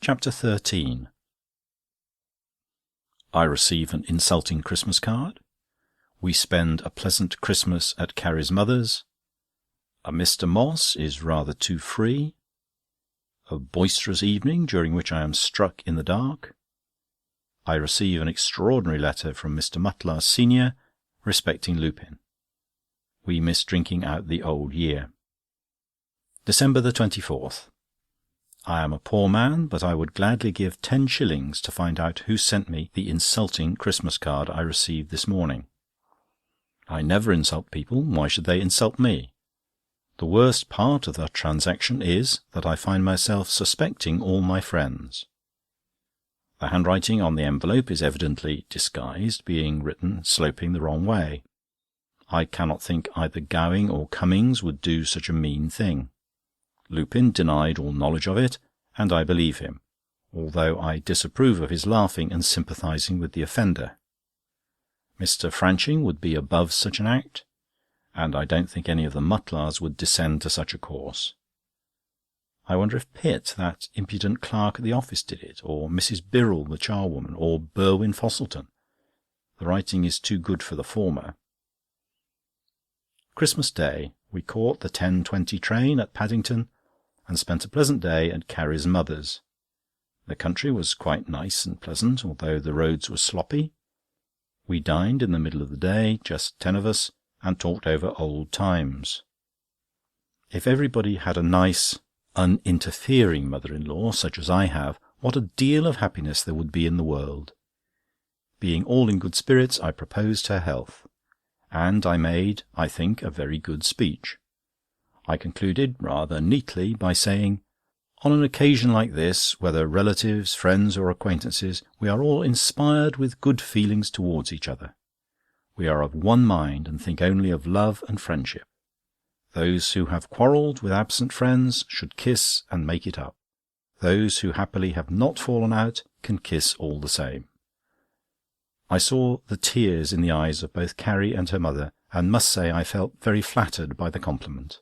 Chapter 13. I receive an insulting Christmas card. We spend a pleasant Christmas at Carrie's mother's. A Mr. Moss is rather too free. A boisterous evening during which I am struck in the dark. I receive an extraordinary letter from Mr. Mutlar, Senior, respecting Lupin. We miss drinking out the old year. December the 24th. I am a poor man, but I would gladly give 10 shillings to find out who sent me the insulting Christmas card I received this morning. I never insult people. Why should they insult me? The worst part of the transaction is that I find myself suspecting all my friends. The handwriting on the envelope is evidently disguised, being written sloping the wrong way. I cannot think either Gowing or Cummings would do such a mean thing. Lupin denied all knowledge of it, and I believe him, although I disapprove of his laughing and sympathising with the offender. Mr. Franching would be above such an act, and I don't think any of the Mutlars would descend to such a course. I wonder if Pitt, that impudent clerk at the office, did it, or Mrs. Birrell, the charwoman, or Burwin Fosselton. The writing is too good for the former. Christmas Day, we caught the 10:20 train at Paddington, and spent a pleasant day at Carrie's mother's. The country was quite nice and pleasant, although the roads were sloppy. We dined in the middle of the day, just 10 of us, and talked over old times. If everybody had a nice, uninterfering mother-in-law, such as I have, what a deal of happiness there would be in the world. Being all in good spirits, I proposed her health, and I made, I think, a very good speech. I concluded rather neatly by saying, "On an occasion like this, whether relatives, friends, or acquaintances, we are all inspired with good feelings towards each other. We are of one mind, and think only of love and friendship. Those who have quarrelled with absent friends should kiss and make it up. Those who happily have not fallen out can kiss all the same." I saw the tears in the eyes of both Carrie and her mother, and must say I felt very flattered by the compliment.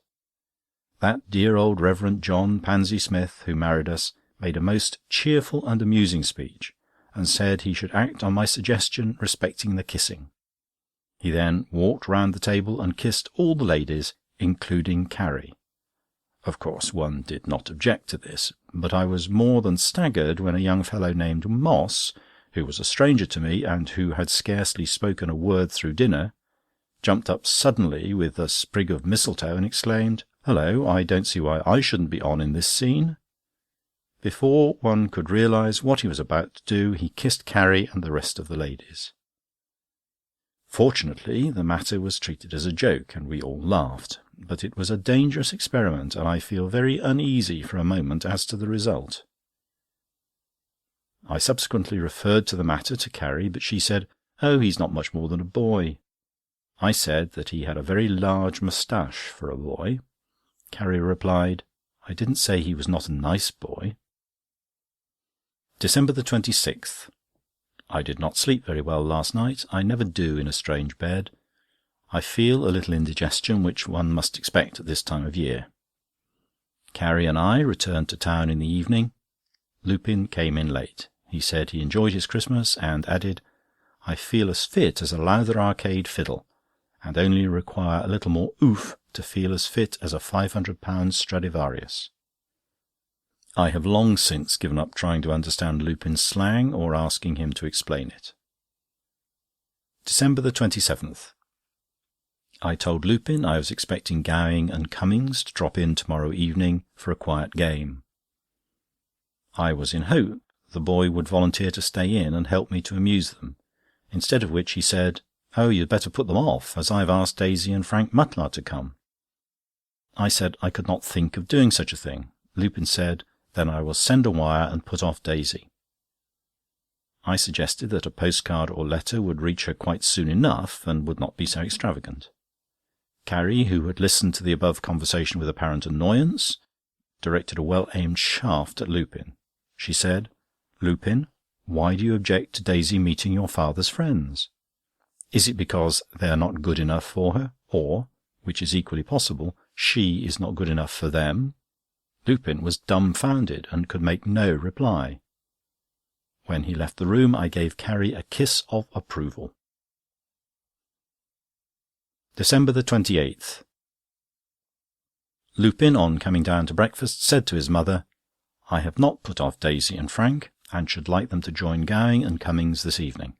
That dear old Reverend John Pansy Smith, who married us, made a most cheerful and amusing speech, and said he should act on my suggestion respecting the kissing. He then walked round the table and kissed all the ladies, including Carrie. Of course, one did not object to this, but I was more than staggered when a young fellow named Moss, who was a stranger to me, and who had scarcely spoken a word through dinner, jumped up suddenly with a sprig of mistletoe and exclaimed, "Hullo, I don't see why I shouldn't be on in this scene." Before one could realise what he was about to do, he kissed Carrie and the rest of the ladies. Fortunately, the matter was treated as a joke, and we all laughed, but it was a dangerous experiment, and I feel very uneasy for a moment as to the result. I subsequently referred to the matter to Carrie, but she said, "Oh, he's not much more than a boy." I said that he had a very large moustache for a boy. Carrie replied, "I didn't say he was not a nice boy." December the 26th. I did not sleep very well last night. I never do in a strange bed. I feel a little indigestion, which one must expect at this time of year. Carrie and I returned to town in the evening. Lupin came in late. He said he enjoyed his Christmas, and added, "I feel as fit as a Lowther Arcade fiddle, and only require a little more oof to feel as fit as a £500 Stradivarius." I have long since given up trying to understand Lupin's slang, or asking him to explain it. December the 27th. I told Lupin I was expecting Gowing and Cummings to drop in tomorrow evening for a quiet game. I was in hope the boy would volunteer to stay in and help me to amuse them, instead of which he said, "Oh, you'd better put them off, as I've asked Daisy and Frank Mutlar to come." I said I could not think of doing such a thing. Lupin said, "Then I will send a wire and put off Daisy." I suggested that a postcard or letter would reach her quite soon enough, and would not be so extravagant. Carrie, who had listened to the above conversation with apparent annoyance, directed a well-aimed shaft at Lupin. She said, "Lupin, why do you object to Daisy meeting your father's friends? Is it because they are not good enough for her, or, which is equally possible, she is not good enough for them? Lupin was dumbfounded and could make no reply. When he left the room, I gave Carrie a kiss of approval. December 28th. Lupin, on coming down to breakfast, said to his mother, "I have not put off Daisy and Frank, and should like them to join Gowing and Cummings this evening."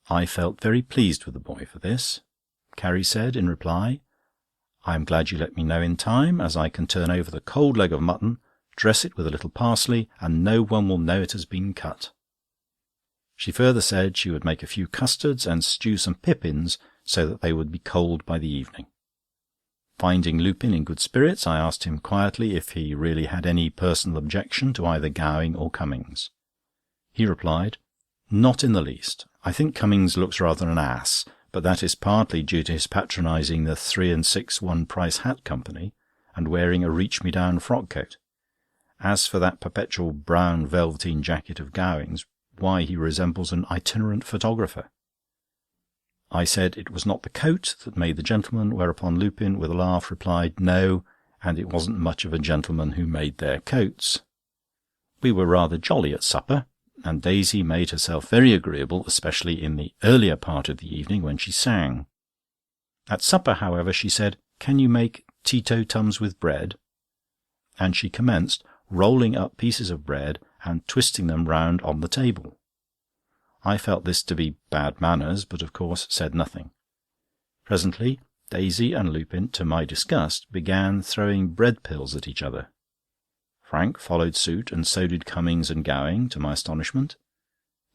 I felt very pleased with the boy for this. Carrie said in reply, "I am glad you let me know in time, as I can turn over the cold leg of mutton, dress it with a little parsley, and no one will know it has been cut." She further said she would make a few custards and stew some pippins, so that they would be cold by the evening. Finding Lupin in good spirits, I asked him quietly if he really had any personal objection to either Gowing or Cummings. He replied, "Not in the least. I think Cummings looks rather an ass, but that is partly due to his patronising the 3 and 6 one-price hat company, and wearing a reach-me-down frock-coat. As for that perpetual brown velveteen jacket of Gowing's, why, he resembles an itinerant photographer." I said it was not the coat that made the gentleman, whereupon Lupin, with a laugh, replied, "No, and it wasn't much of a gentleman who made their coats." We were rather jolly at supper, and Daisy made herself very agreeable, especially in the earlier part of the evening when she sang. At supper, however, she said, "Can you make Tito-tums with bread?" And she commenced rolling up pieces of bread and twisting them round on the table. I felt this to be bad manners, but of course said nothing. Presently Daisy and Lupin, to my disgust, began throwing bread pills at each other. Frank followed suit, and so did Cummings and Gowing, to my astonishment.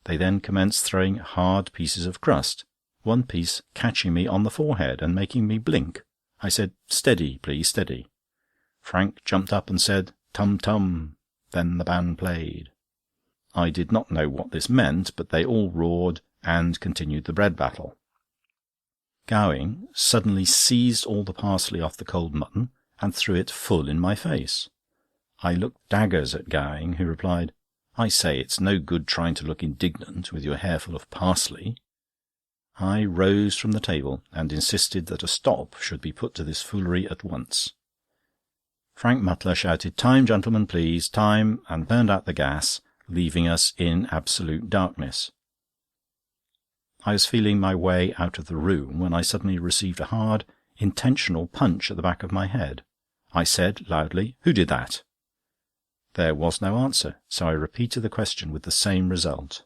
They then commenced throwing hard pieces of crust, one piece catching me on the forehead and making me blink. I said, "Steady, please, steady." Frank jumped up and said, "Tum tum." Then the band played. I did not know what this meant, but they all roared and continued the bread battle. Gowing suddenly seized all the parsley off the cold mutton and threw it full in my face. I looked daggers at Gowing, who replied, "I say, it's no good trying to look indignant with your hair full of parsley." I rose from the table and insisted that a stop should be put to this foolery at once. Frank Mutler shouted, "Time, gentlemen, please, time," and turned out the gas, leaving us in absolute darkness. I was feeling my way out of the room when I suddenly received a hard, intentional punch at the back of my head. I said loudly, "Who did that?" There was no answer, so I repeated the question with the same result.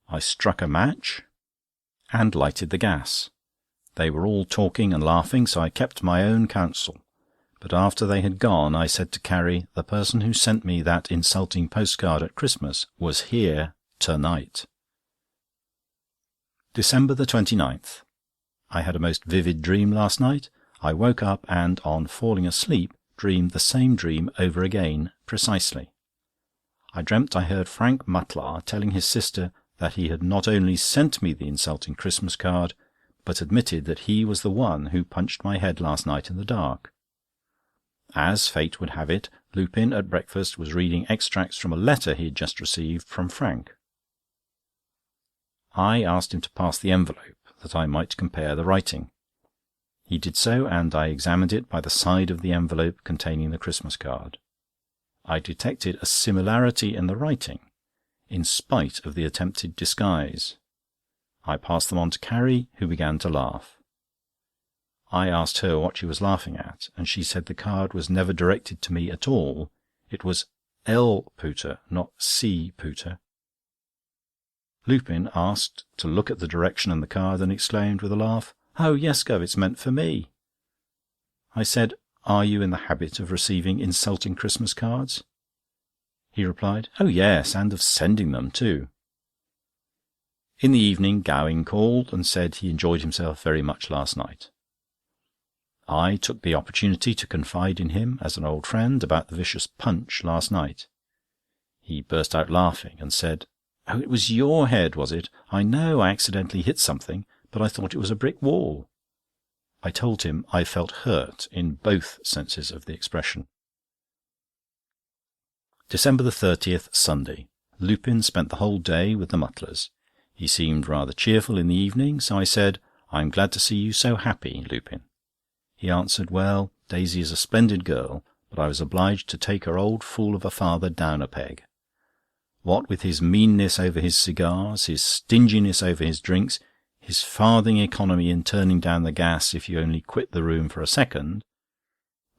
I struck a match and lighted the gas. They were all talking and laughing, so I kept my own counsel. But after they had gone, I said to Carrie, "The person who sent me that insulting postcard at Christmas was here to-night." December 29th. I had a most vivid dream last night. I woke up and, on falling asleep, dreamed the same dream over again, precisely. I dreamt I heard Frank Mutlar telling his sister that he had not only sent me the insulting Christmas card, but admitted that he was the one who punched my head last night in the dark. As fate would have it, Lupin at breakfast was reading extracts from a letter he had just received from Frank. I asked him to pass the envelope, that I might compare the writing. He did so, and I examined it by the side of the envelope containing the Christmas card. I detected a similarity in the writing, in spite of the attempted disguise. I passed them on to Carrie, who began to laugh. I asked her what she was laughing at, and she said the card was never directed to me at all. It was L. Pooter, not C. Pooter. Lupin asked to look at the direction and the card, and exclaimed with a laugh, "Oh yes, Gov, it's meant for me." I said, "Are you in the habit of receiving insulting Christmas cards?" He replied, "Oh yes, and of sending them too." In the evening Gowing called and said he enjoyed himself very much last night. I took the opportunity to confide in him, as an old friend, about the vicious punch last night. He burst out laughing and said, "Oh, it was your head, was it? I know I accidentally hit something, but I thought it was a brick wall." I told him I felt hurt in both senses of the expression. December 30th, Sunday. Lupin spent the whole day with the Mutlers. He seemed rather cheerful in the evening, so I said, "I'm glad to see you so happy, Lupin." He answered, "Well, Daisy is a splendid girl, but I was obliged to take her old fool of a father down a peg. What with his meanness over his cigars, his stinginess over his drinks, his farthing economy in turning down the gas if you only quit the room for a second,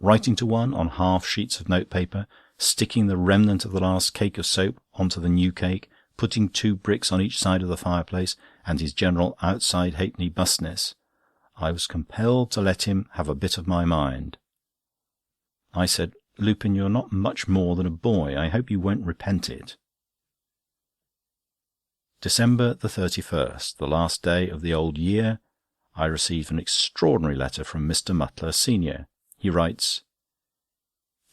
writing to one on half sheets of notepaper, sticking the remnant of the last cake of soap onto the new cake, putting 2 bricks on each side of the fireplace, and his general outside halfpenny bustness, I was compelled to let him have a bit of my mind. I said, "Lupin, you're not much more than a boy. I hope you won't repent it." December the 31st, the last day of the old year, I received an extraordinary letter from Mr. Mutlar, senior. He writes: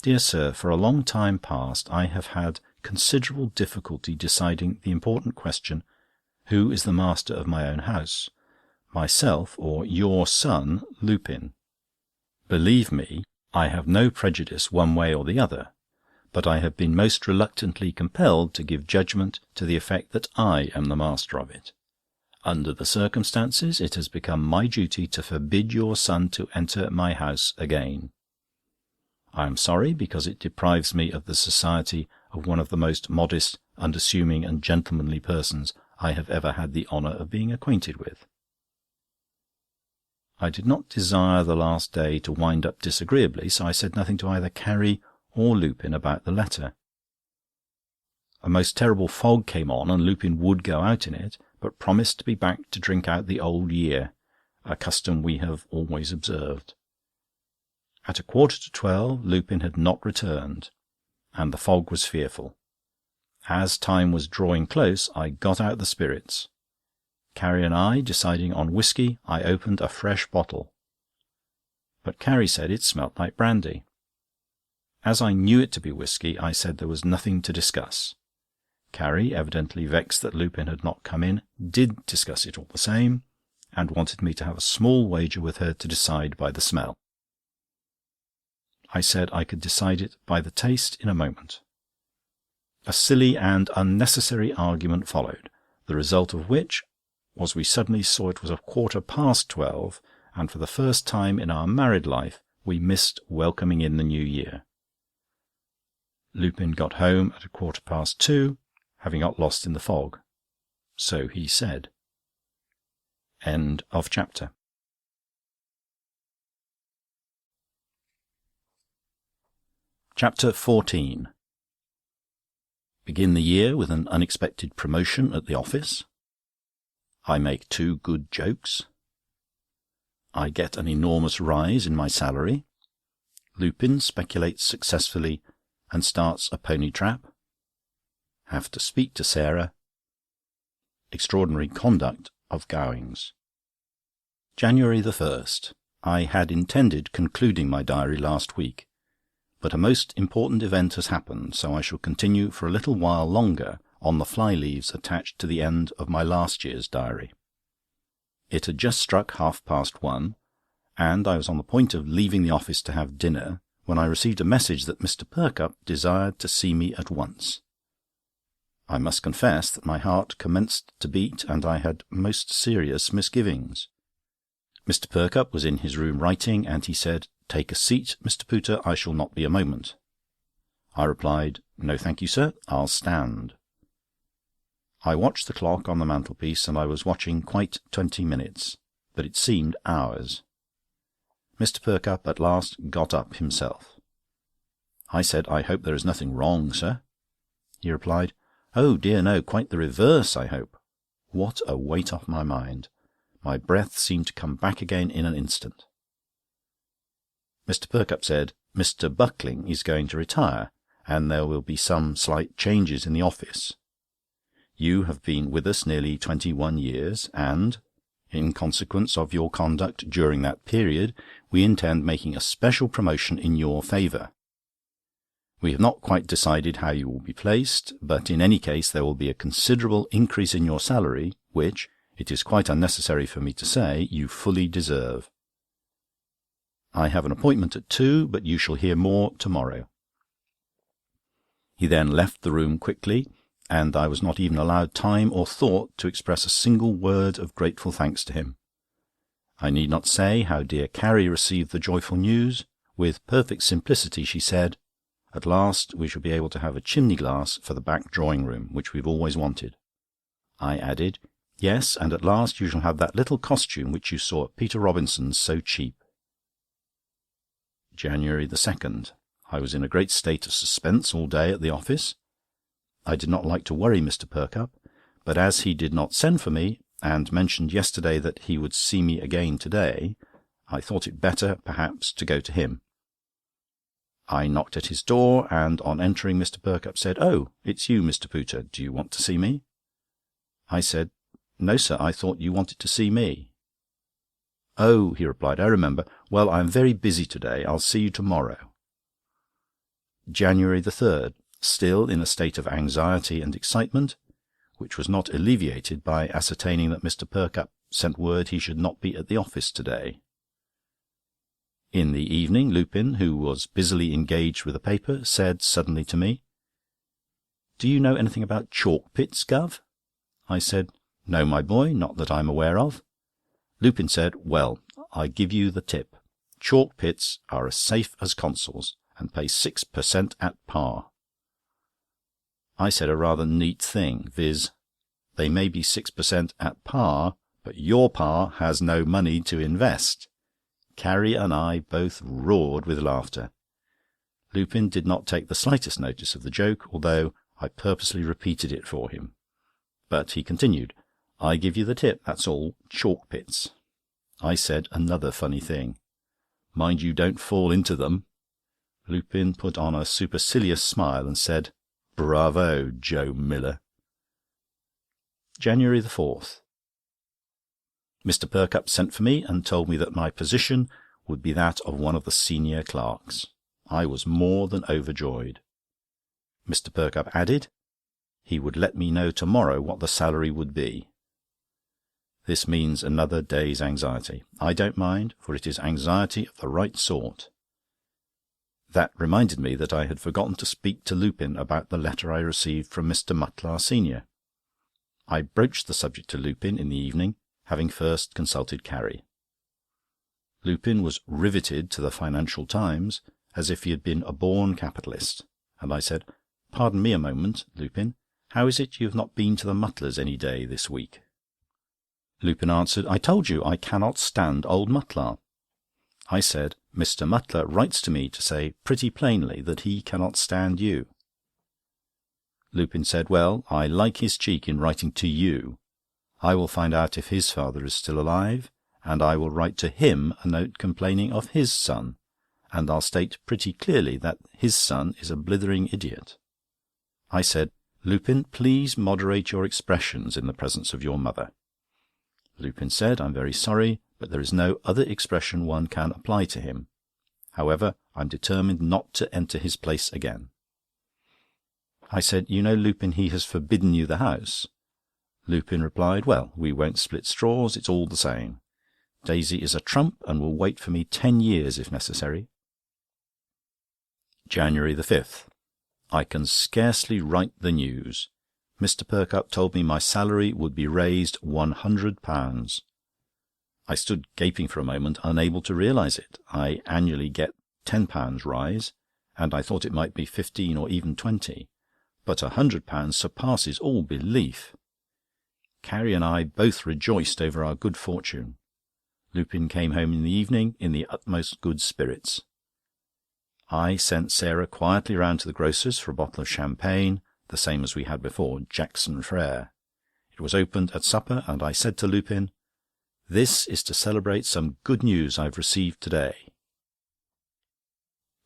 "Dear Sir, for a long time past I have had considerable difficulty deciding the important question, who is the master of my own house, myself or your son Lupin. Believe me, I have no prejudice one way or the other, but I have been most reluctantly compelled to give judgment to the effect that I am the master of it. Under the circumstances, it has become my duty to forbid your son to enter my house again. I am sorry, because it deprives me of the society of one of the most modest, unassuming and gentlemanly persons I have ever had the honour of being acquainted with." I did not desire the last day to wind up disagreeably, so I said nothing to either Carrie or Lupin about the letter. A most terrible fog came on, and Lupin would go out in it, but promised to be back to drink out the old year, a custom we have always observed. At 11:45 Lupin had not returned, and the fog was fearful. As time was drawing close, I got out the spirits. Carrie and I deciding on whisky, I opened a fresh bottle. But Carrie said it smelt like brandy. As I knew it to be whisky, I said there was nothing to discuss. Carrie, evidently vexed that Lupin had not come in, did discuss it all the same, and wanted me to have a small wager with her to decide by the smell. I said I could decide it by the taste in a moment. A silly and unnecessary argument followed, the result of which was we suddenly saw it was 12:15, and for the first time in our married life we missed welcoming in the new year. Lupin got home at 2:15, having got lost in the fog. So he said. End of chapter. Chapter 14. Begin the year with an unexpected promotion at the office. I make 2 good jokes. I get an enormous rise in my salary. Lupin speculates successfully and starts a pony trap. Have to speak to Sarah. Extraordinary conduct of Gowing's. January the 1st. I had intended concluding my diary last week, but a most important event has happened, so I shall continue for a little while longer on the fly-leaves attached to the end of my last year's diary. It had just struck 1:30, and I was on the point of leaving the office to have dinner, when I received a message that Mr. Perkupp desired to see me at once. I must confess that my heart commenced to beat, and I had most serious misgivings. Mr. Perkupp was in his room writing, and he said, "Take a seat, Mr. Pooter, I shall not be a moment." I replied, "No, thank you, sir, I'll stand." I watched the clock on the mantelpiece, and I was watching quite 20 minutes, but it seemed hours. Mr. Perkupp at last got up himself. I said, "I hope there is nothing wrong, sir." He replied, "Oh dear no, quite the reverse, I hope." What a weight off my mind! My breath seemed to come back again in an instant. Mr. Perkupp said, "Mr. Buckling is going to retire, and there will be some slight changes in the office. You have been with us nearly 21 years, and, in consequence of your conduct during that period, we intend making a special promotion in your favour. We have not quite decided how you will be placed, but in any case there will be a considerable increase in your salary, which, it is quite unnecessary for me to say, you fully deserve. I have an appointment at 2, but you shall hear more to-morrow." He then left the room quickly, and I was not even allowed time or thought to express a single word of grateful thanks to him. I need not say how dear Carrie received the joyful news. With perfect simplicity she said, "At last we shall be able to have a chimney glass for the back drawing-room, which we've always wanted." I added, "Yes, and at last you shall have that little costume which you saw at Peter Robinson's so cheap." January 2nd. I was in a great state of suspense all day at the office. I did not like to worry Mr. Perkupp, but as he did not send for me, and mentioned yesterday that he would see me again to-day, I thought it better, perhaps, to go to him. I knocked at his door, and on entering Mr. Perkupp said, "Oh, it's you, Mr. Pooter. Do you want to see me?" I said, "No, sir, I thought you wanted to see me." "Oh," he replied, "I remember. Well, I am very busy to-day. I'll see you to-morrow." January 3rd. Still in a state of anxiety and excitement, which was not alleviated by ascertaining that Mr. Perkupp sent word he should not be at the office to-day. In the evening, Lupin, who was busily engaged with a paper, said suddenly to me, "Do you know anything about chalk pits, Guv?" I said, "No, my boy, not that I am aware of." Lupin said, "Well, I give you the tip. Chalk pits are as safe as consols, and pay 6% at par." I said a rather neat thing, viz., "They may be 6% at par, but your pa has no money to invest." Carrie and I both roared with laughter. Lupin did not take the slightest notice of the joke, although I purposely repeated it for him. But he continued, "I give you the tip, that's all. Chalk pits." I said another funny thing. "Mind you don't fall into them." Lupin put on a supercilious smile and said, "Bravo, Joe Miller." January 4th. Mr. Perkupp sent for me and told me that my position would be that of one of the senior clerks. I was more than overjoyed. Mr. Perkupp added, he would let me know to-morrow what the salary would be. This means another day's anxiety. I don't mind, for it is anxiety of the right sort. That reminded me that I had forgotten to speak to Lupin about the letter I received from Mr. Mutlar, senior. I broached the subject to Lupin in the evening, having first consulted Carrie. Lupin was riveted to the Financial Times, as if he had been a born capitalist, and I said, "Pardon me a moment, Lupin. How is it you have not been to the Mutlars any day this week?" Lupin answered, "I told you I cannot stand old Mutlar." I said, "Mr. Mutlar writes to me to say pretty plainly that he cannot stand you." Lupin said, "Well, I like his cheek in writing to you. I will find out if his father is still alive, and I will write to him a note complaining of his son, and I'll state pretty clearly that his son is a blithering idiot." I said, "Lupin, please moderate your expressions in the presence of your mother." Lupin said, "I'm very sorry, but there is no other expression one can apply to him. However, I'm determined not to enter his place again." I said, "You know, Lupin, he has forbidden you the house." Lupin replied, "Well, we won't split straws, it's all the same. Daisy is a trump, and will wait for me 10 years if necessary." January 5th. I can scarcely write the news. Mr. Perkupp told me my salary would be raised £100. I stood gaping for a moment, unable to realise it. I annually get £10 rise, and I thought it might be 15 or even 20, but £100 surpasses all belief. Carrie and I both rejoiced over our good fortune. Lupin came home in the evening in the utmost good spirits. I sent Sarah quietly round to the grocer's for a bottle of champagne, the same as we had before, Jackson Frere. It was opened at supper, and I said to Lupin, "This is to celebrate some good news I've received to-day."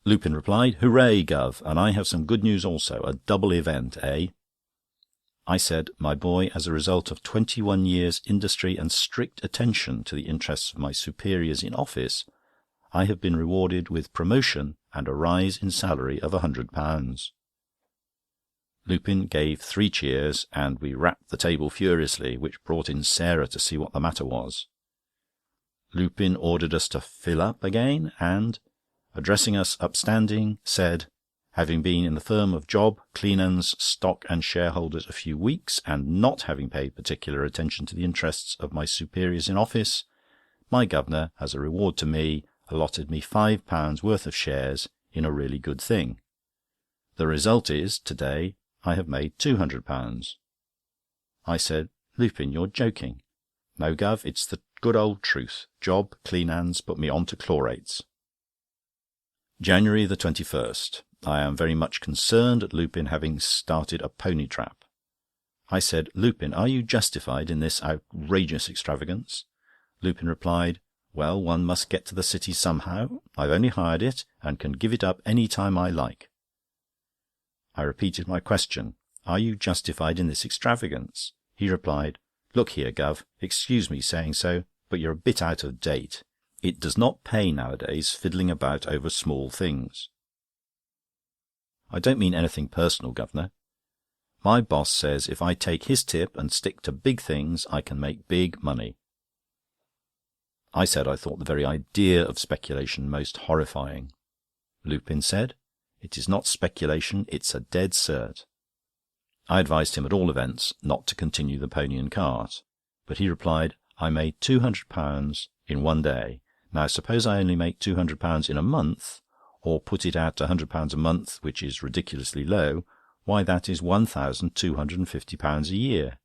Lupin replied, "Hooray, Guv, and I have some good news also. A double event, eh?" I said, "My boy, as a result of 21 years' industry and strict attention to the interests of my superiors in office, I have been rewarded with promotion and a rise in salary of £100. Lupin gave 3 cheers, and we rapped the table furiously, which brought in Sarah to see what the matter was. Lupin ordered us to fill up again, and, addressing us upstanding, said, "Having been in the firm of Job, Cleanands, stock and shareholders a few weeks, and not having paid particular attention to the interests of my superiors in office, my governor, as a reward to me, allotted me £5 worth of shares in a really good thing. The result is, to-day, I have made £200. I said, "Lupin, you're joking." "No, Gov, it's the good old truth. Job, clean hands, put me on to chlorates." January the 21st. I am very much concerned at Lupin having started a pony trap. I said, "Lupin, are you justified in this outrageous extravagance?" Lupin replied, "Well, one must get to the city somehow. I've only hired it, and can give it up any time I like." I repeated my question, "Are you justified in this extravagance?" He replied, "Look here, Gov, excuse me saying so, but you're a bit out of date. It does not pay nowadays fiddling about over small things." I don't mean anything personal, Governor. My boss says if I take his tip and stick to big things, I can make big money. I said I thought the very idea of speculation most horrifying. Lupin said, "It is not speculation, it's a dead cert." I advised him at all events not to continue the pony and cart, but he replied, "I made £200 in one day. Now suppose I only make £200 in a month, or put it at £100 a month, which is ridiculously low, why that is £1,250 a year.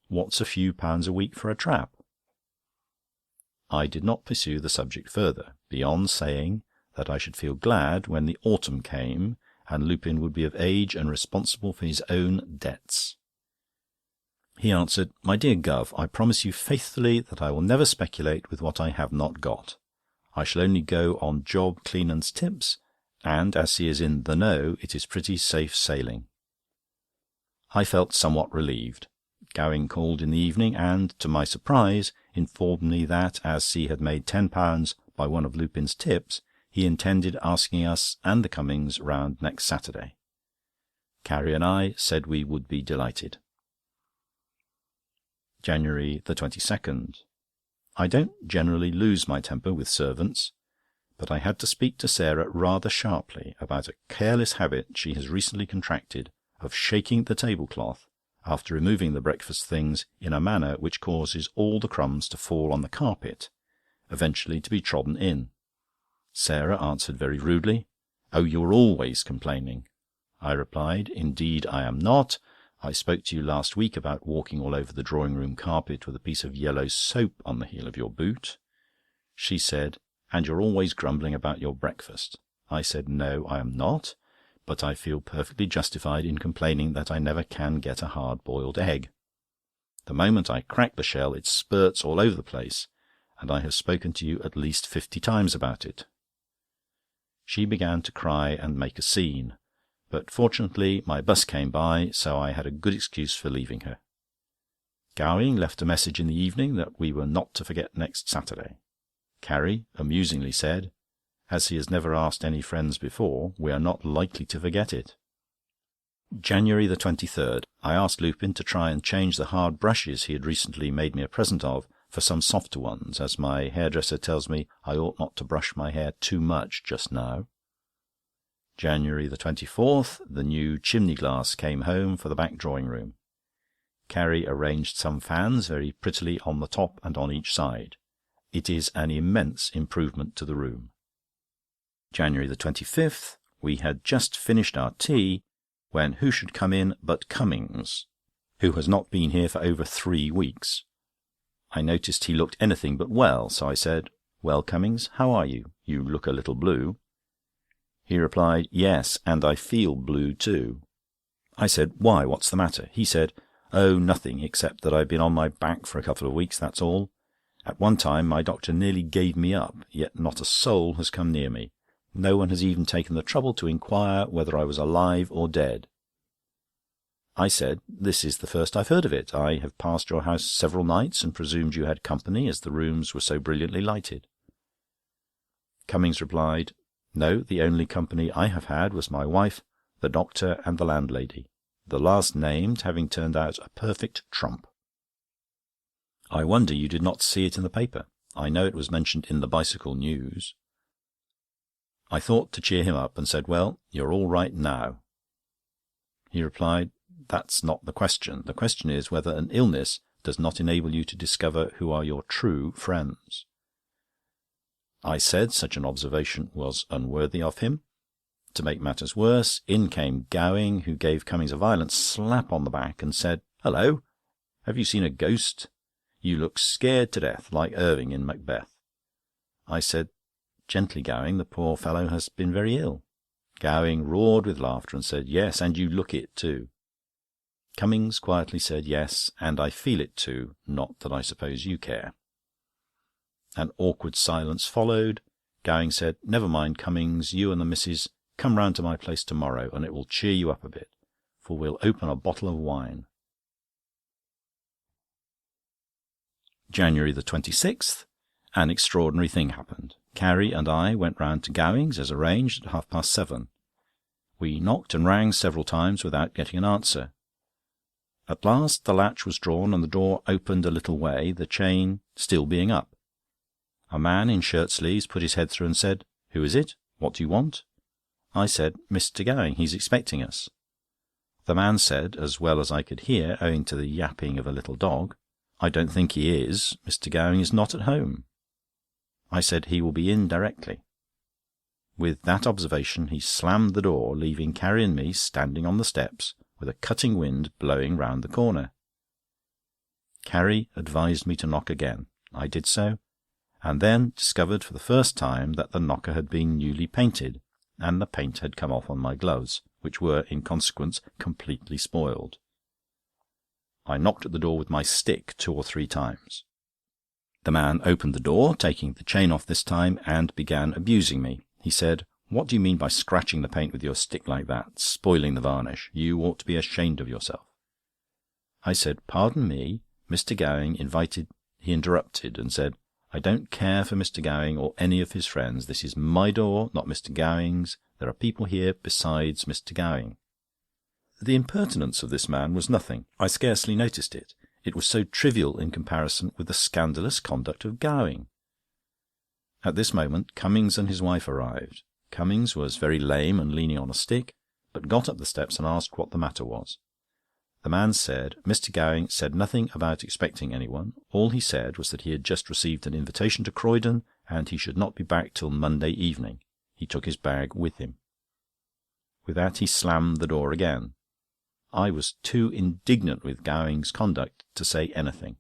What's a few pounds a week for a trap?" I did not pursue the subject further, beyond saying that I should feel glad when the autumn came and Lupin would be of age and responsible for his own debts. He answered, "My dear Gov, I promise you faithfully that I will never speculate with what I have not got. I shall only go on Job Cleanands tips, and as he is in the know, it is pretty safe sailing." I felt somewhat relieved. Gowing called in the evening, and, to my surprise, informed me that, as he had made £10 by one of Lupin's tips, he intended asking us and the Cummings round next Saturday. Carrie and I said we would be delighted. January the 22nd. I don't generally lose my temper with servants, but I had to speak to Sarah rather sharply about a careless habit she has recently contracted of shaking the tablecloth after removing the breakfast things in a manner which causes all the crumbs to fall on the carpet, eventually to be trodden in. Sarah answered very rudely, "Oh, you're always complaining." I replied, "Indeed I am not. I spoke to you last week about walking all over the drawing-room carpet with a piece of yellow soap on the heel of your boot." She said, "And you're always grumbling about your breakfast." I said, "No, I am not, but I feel perfectly justified in complaining that I never can get a hard-boiled egg. The moment I crack the shell it spurts all over the place, and I have spoken to you at least 50 times about it." She began to cry and make a scene, but fortunately my bus came by, so I had a good excuse for leaving her. Gowing left a message in the evening that we were not to forget next Saturday. Carrie amusingly said, "As he has never asked any friends before, we are not likely to forget it." January the 23rd. I asked Lupin to try and change the hard brushes he had recently made me a present of for some softer ones, as my hairdresser tells me I ought not to brush my hair too much just now. January the 24th. The new chimney glass came home for the back drawing-room. Carrie arranged some fans very prettily on the top and on each side. It is an immense improvement to the room. January the 25th. We had just finished our tea, when who should come in but Cummings, who has not been here for over 3 weeks. I noticed he looked anything but well, so I said, "Well, Cummings, how are you? You look a little blue." He replied, "Yes, and I feel blue too." I said, "Why, what's the matter?" He said, "Oh, nothing, except that I've been on my back for a couple of weeks, that's all. At one time my doctor nearly gave me up, yet not a soul has come near me. No one has even taken the trouble to inquire whether I was alive or dead." I said, "This is the first I've heard of it. I have passed your house several nights and presumed you had company, as the rooms were so brilliantly lighted." Cummings replied, "No, the only company I have had was my wife, the doctor, and the landlady, the last named having turned out a perfect trump." "I wonder you did not see it in the paper. I know it was mentioned in the Bicycle News." I thought to cheer him up, and said, "Well, you're all right now." He replied, "That's not the question. The question is whether an illness does not enable you to discover who are your true friends." I said such an observation was unworthy of him. To make matters worse, in came Gowing, who gave Cummings a violent slap on the back and said, "Hullo! Have you seen a ghost? You look scared to death, like Irving in Macbeth." I said, "Gently, Gowing, the poor fellow has been very ill." Gowing roared with laughter and said, "Yes, and you look it too." Cummings quietly said, "Yes, and I feel it too, not that I suppose you care." An awkward silence followed. Gowing said, "Never mind, Cummings, you and the missus come round to my place to-morrow, and it will cheer you up a bit, for we'll open a bottle of wine." January the 26th. An extraordinary thing happened. Carrie and I went round to Gowing's, as arranged, at 7:30. We knocked and rang several times without getting an answer. At last the latch was drawn and the door opened a little way, the chain still being up. A man in shirt-sleeves put his head through and said, "Who is it? What do you want?" I said, "Mr. Gowing, he's expecting us." The man said, as well as I could hear, owing to the yapping of a little dog, "I don't think he is. Mr. Gowing is not at home." I said, "He will be in directly." With that observation he slammed the door, leaving Carrie and me standing on the steps, with a cutting wind blowing round the corner. Carrie advised me to knock again. I did so, and then discovered for the first time that the knocker had been newly painted, and the paint had come off on my gloves, which were, in consequence, completely spoiled. I knocked at the door with my stick 2 or 3 times. The man opened the door, taking the chain off this time, and began abusing me. He said, "What do you mean by scratching the paint with your stick like that, spoiling the varnish? You ought to be ashamed of yourself." I said, "Pardon me, Mr. Gowing invited—" He interrupted and said, "I don't care for Mr. Gowing or any of his friends. This is my door, not Mr. Gowing's. There are people here besides Mr. Gowing." The impertinence of this man was nothing. I scarcely noticed it. It was so trivial in comparison with the scandalous conduct of Gowing. At this moment Cummings and his wife arrived. Cummings was very lame and leaning on a stick, but got up the steps and asked what the matter was. The man said Mr. Gowing said nothing about expecting anyone. All he said was that he had just received an invitation to Croydon, and he should not be back till Monday evening. He took his bag with him. With that he slammed the door again. I was too indignant with Gowing's conduct to say anything.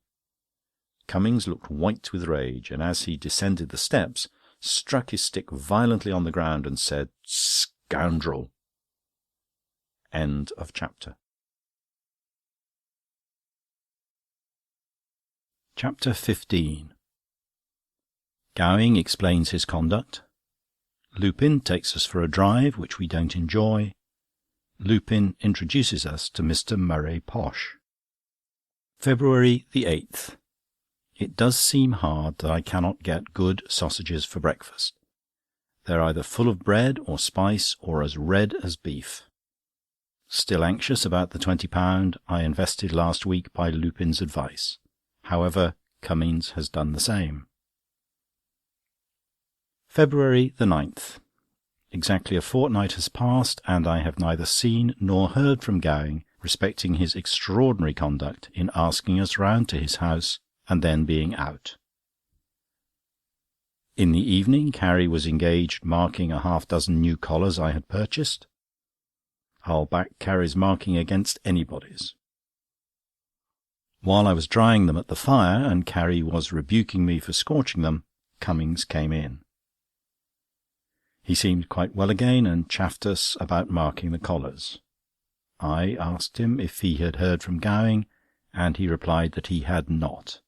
Cummings looked white with rage, and as he descended the steps, struck his stick violently on the ground and said, "Scoundrel!" End of chapter. Chapter 15. Gowing explains his conduct. Lupin takes us for a drive, which we don't enjoy. Lupin introduces us to Mr. Murray Posh. February the 8th. It does seem hard that I cannot get good sausages for breakfast. They're either full of bread or spice, or as red as beef. Still anxious about the £20 I invested last week by Lupin's advice. However, Cummings has done the same. February the 9th. Exactly a fortnight has passed, and I have neither seen nor heard from Gowing respecting his extraordinary conduct in asking us round to his house and then being out. In the evening, Carrie was engaged marking a half-dozen new collars I had purchased. I'll back Carrie's marking against anybody's. While I was drying them at the fire, and Carrie was rebuking me for scorching them, Cummings came in. He seemed quite well again, and chaffed us about marking the collars. I asked him if he had heard from Gowing, and he replied that he had not.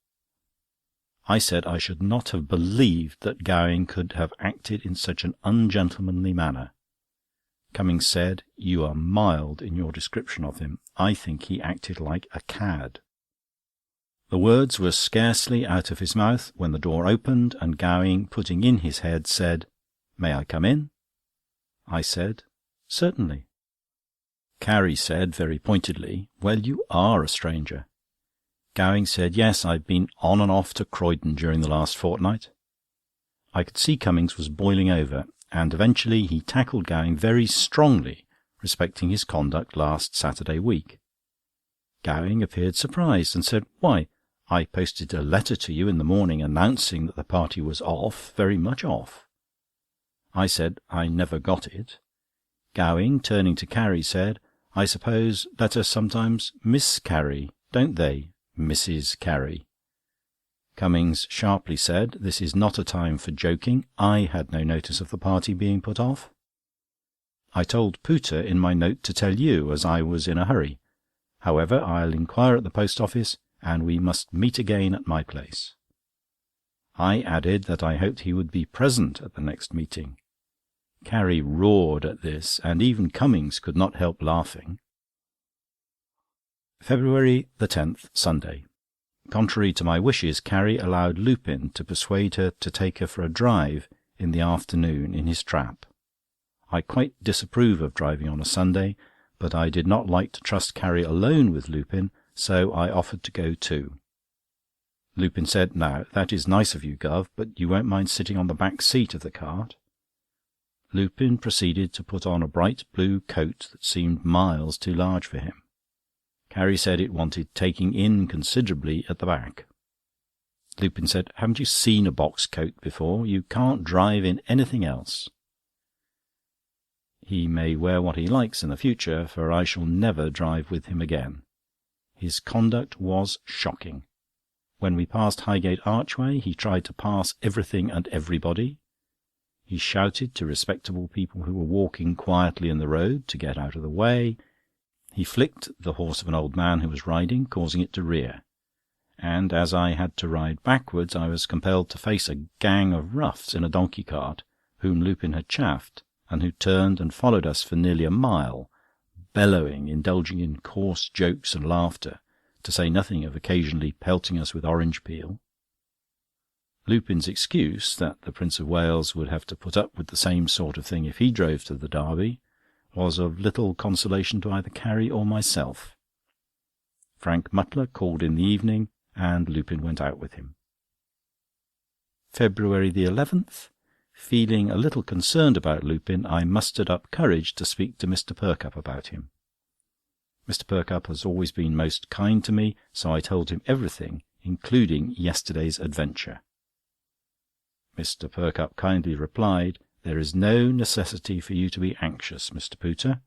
I said I should not have believed that Gowing could have acted in such an ungentlemanly manner. Cummings said, "You are mild in your description of him. I think he acted like a cad." The words were scarcely out of his mouth when the door opened, and Gowing, putting in his head, said, "May I come in?" I said, "Certainly." Carrie said very pointedly, "Well, you are a stranger." Gowing said, "Yes, I've been on and off to Croydon during the last fortnight." I could see Cummings was boiling over, and eventually he tackled Gowing very strongly respecting his conduct last Saturday week. Gowing appeared surprised, and said, "Why, I posted a letter to you in the morning announcing that the party was off, very much off. I said I never got it. Gowing, turning to Carrie, said, "I suppose letters sometimes miscarry, don't they, Mrs. Carrie?" Cummings sharply said, "This is not a time for joking. I had no notice of the party being put off. I told Pooter in my note to tell you, as I was in a hurry. However, I'll inquire at the post office, and we must meet again at my place." I added that I hoped he would be present at the next meeting. Carrie roared at this, and even Cummings could not help laughing. February 10th, Sunday. Contrary to my wishes, Carrie allowed Lupin to persuade her to take her for a drive in the afternoon in his trap. I quite disapprove of driving on a Sunday, but I did not like to trust Carrie alone with Lupin, so I offered to go too. Lupin said, "Now, that is nice of you, Gov, but you won't mind sitting on the back seat of the cart?" Lupin proceeded to put on a bright blue coat that seemed miles too large for him. Carrie said it wanted taking in considerably at the back. Lupin said, "Haven't you seen a box coat before? You can't drive in anything else." He may wear what he likes in the future, for I shall never drive with him again. His conduct was shocking. When we passed Highgate Archway, he tried to pass everything and everybody. He shouted to respectable people who were walking quietly in the road to get out of the way. He flicked the horse of an old man who was riding, causing it to rear. And as I had to ride backwards, I was compelled to face a gang of roughs in a donkey cart, whom Lupin had chaffed, and who turned and followed us for nearly a mile, bellowing, indulging in coarse jokes and laughter, to say nothing of occasionally pelting us with orange peel. Lupin's excuse, that the Prince of Wales would have to put up with the same sort of thing if he drove to the Derby, was of little consolation to either Carrie or myself. Frank Mutler called in the evening, and Lupin went out with him. February 11th. Feeling a little concerned about Lupin, I mustered up courage to speak to Mr. Perkupp about him. Mr. Perkupp has always been most kind to me, so I told him everything, including yesterday's adventure. Mr. Perkupp kindly replied, "There is no necessity for you to be anxious, Mr. Pooter.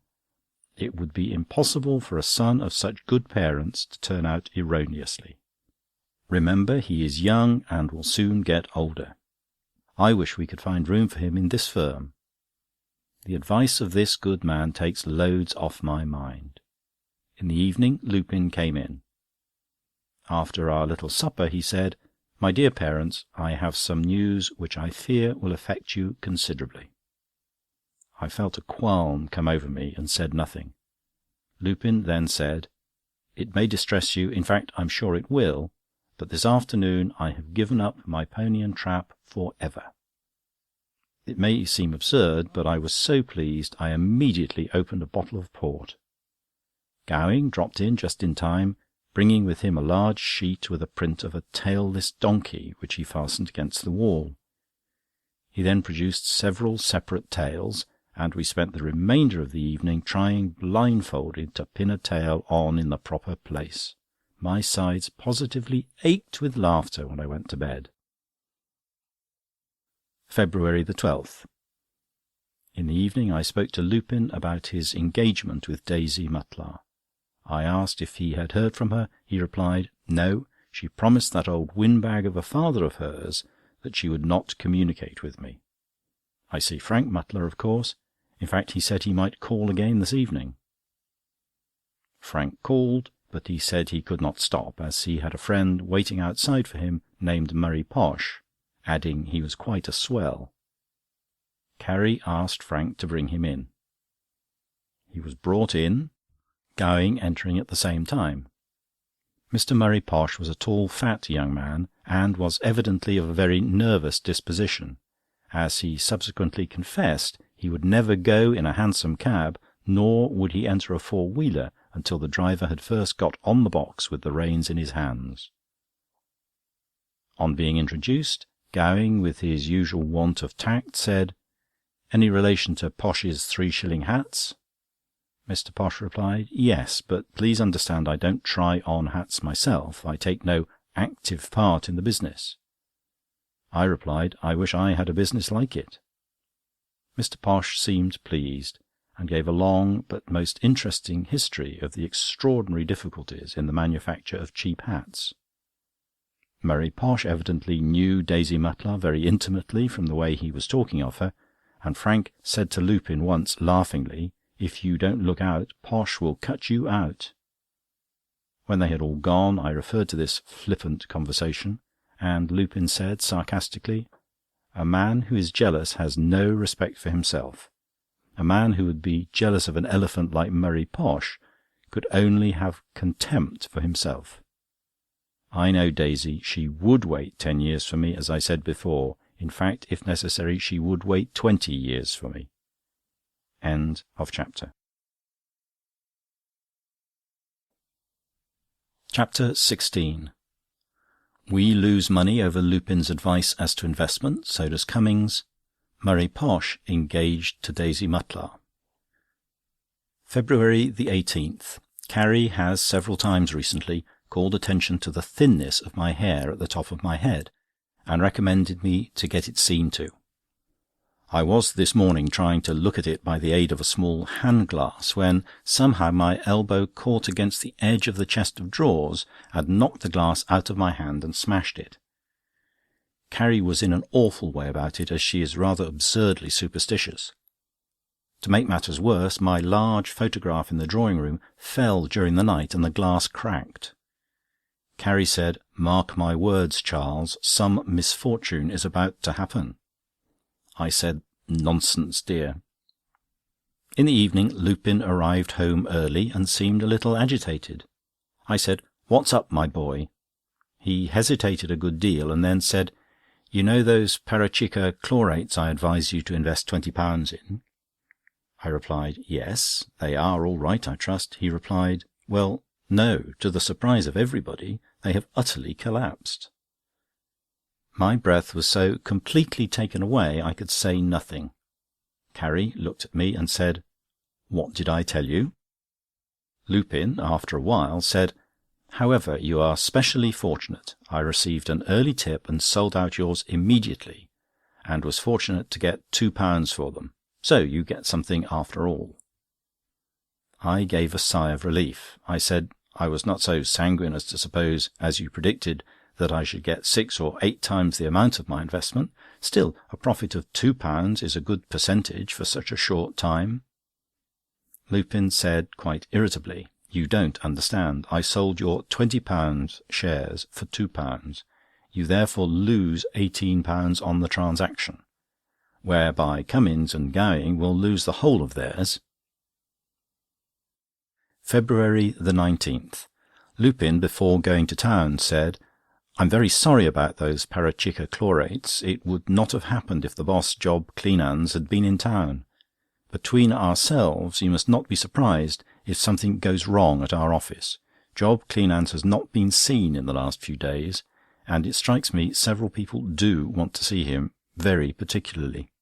It would be impossible for a son of such good parents to turn out erroneously. Remember, he is young and will soon get older. I wish we could find room for him in this firm. The advice of this good man takes loads off my mind." In the evening, Lupin came in. After our little supper, he said, "My dear parents, I have some news which I fear will affect you considerably." I felt a qualm come over me, and said nothing. Lupin then said, "It may distress you, in fact, I'm sure it will, but this afternoon I have given up my pony and trap for ever." It may seem absurd, but I was so pleased, I immediately opened a bottle of port. Gowing dropped in just in time, bringing with him a large sheet with a print of a tailless donkey, which he fastened against the wall. He then produced several separate tails, and we spent the remainder of the evening trying blindfolded to pin a tail on in the proper place. My sides positively ached with laughter when I went to bed. February 12th. In the evening I spoke to Lupin about his engagement with Daisy Mutlar. I asked if he had heard from her. He replied, "No, she promised that old windbag of a father of hers that she would not communicate with me." I see Frank Mutlar, of course. In fact, he said he might call again this evening. Frank called, but he said he could not stop, as he had a friend waiting outside for him named Murray Posh, adding he was quite a swell. Carrie asked Frank to bring him in. He was brought in, Gowing entering at the same time. Mr. Murray Posh was a tall, fat young man, and was evidently of a very nervous disposition. As he subsequently confessed, he would never go in a hansom cab, nor would he enter a four-wheeler until the driver had first got on the box with the reins in his hands. On being introduced, Gowing, with his usual want of tact, said, "Any relation to Posh's 3-shilling hats?" Mr. Posh replied, "Yes, but please understand I don't try on hats myself. I take no active part in the business. I replied, I wish I had a business like it. Mr. Posh seemed pleased, and gave a long but most interesting history of the extraordinary difficulties in the manufacture of cheap hats. Murray Posh evidently knew Daisy Mutlar very intimately from the way he was talking of her, and Frank said to Lupin once, laughingly, "If you don't look out, Posh will cut you out." When they had all gone, I referred to this flippant conversation, and Lupin said sarcastically, "A man who is jealous has no respect for himself. A man who would be jealous of an elephant like Murray Posh could only have contempt for himself. I know Daisy, she would wait 10 years for me, as I said before. In fact, if necessary, she would wait 20 years for me." End of chapter. Chapter 16. We lose money over Lupin's advice as to investment, so does Cummings. Murray Posh engaged to Daisy Mutlar. February the 18th. Carrie has several times recently called attention to the thinness of my hair at the top of my head, and recommended me to get it seen to. I was this morning trying to look at it by the aid of a small hand-glass, when somehow my elbow caught against the edge of the chest of drawers and knocked the glass out of my hand and smashed it. Carrie was in an awful way about it, as she is rather absurdly superstitious. To make matters worse, my large photograph in the drawing-room fell during the night and the glass cracked. Carrie said, "Mark my words, Charles, some misfortune is about to happen." I said, "Nonsense, dear." In the evening, Lupin arrived home early and seemed a little agitated. I said, "What's up, my boy?" He hesitated a good deal, and then said, "You know those Parachica chlorates I advised you to invest £20 in?" I replied, "Yes, they are all right, I trust." He replied, "Well, no, to the surprise of everybody, they have utterly collapsed." My breath was so completely taken away I could say nothing. Carrie looked at me and said, "What did I tell you?" Lupin, after a while, said, "However, you are specially fortunate. I received an early tip and sold out yours immediately, and was fortunate to get £2 for them. So you get something after all." I gave a sigh of relief. I said I was not so sanguine as to suppose, as you predicted, that I should get 6 or 8 times the amount of my investment. Still, a profit of £2 is a good percentage for such a short time. Lupin said quite irritably, "You don't understand. I sold your £20 shares for £2. You therefore lose £18 on the transaction, whereby Cummings and Gowing will lose the whole of theirs." February the 19th. Lupin, before going to town, said, "I'm very sorry about those Parachica chlorates. It would not have happened if the boss, Job Cleanands, had been in town. Between ourselves, you must not be surprised if something goes wrong at our office. Job Cleanands has not been seen in the last few days, and it strikes me several people do want to see him, very particularly."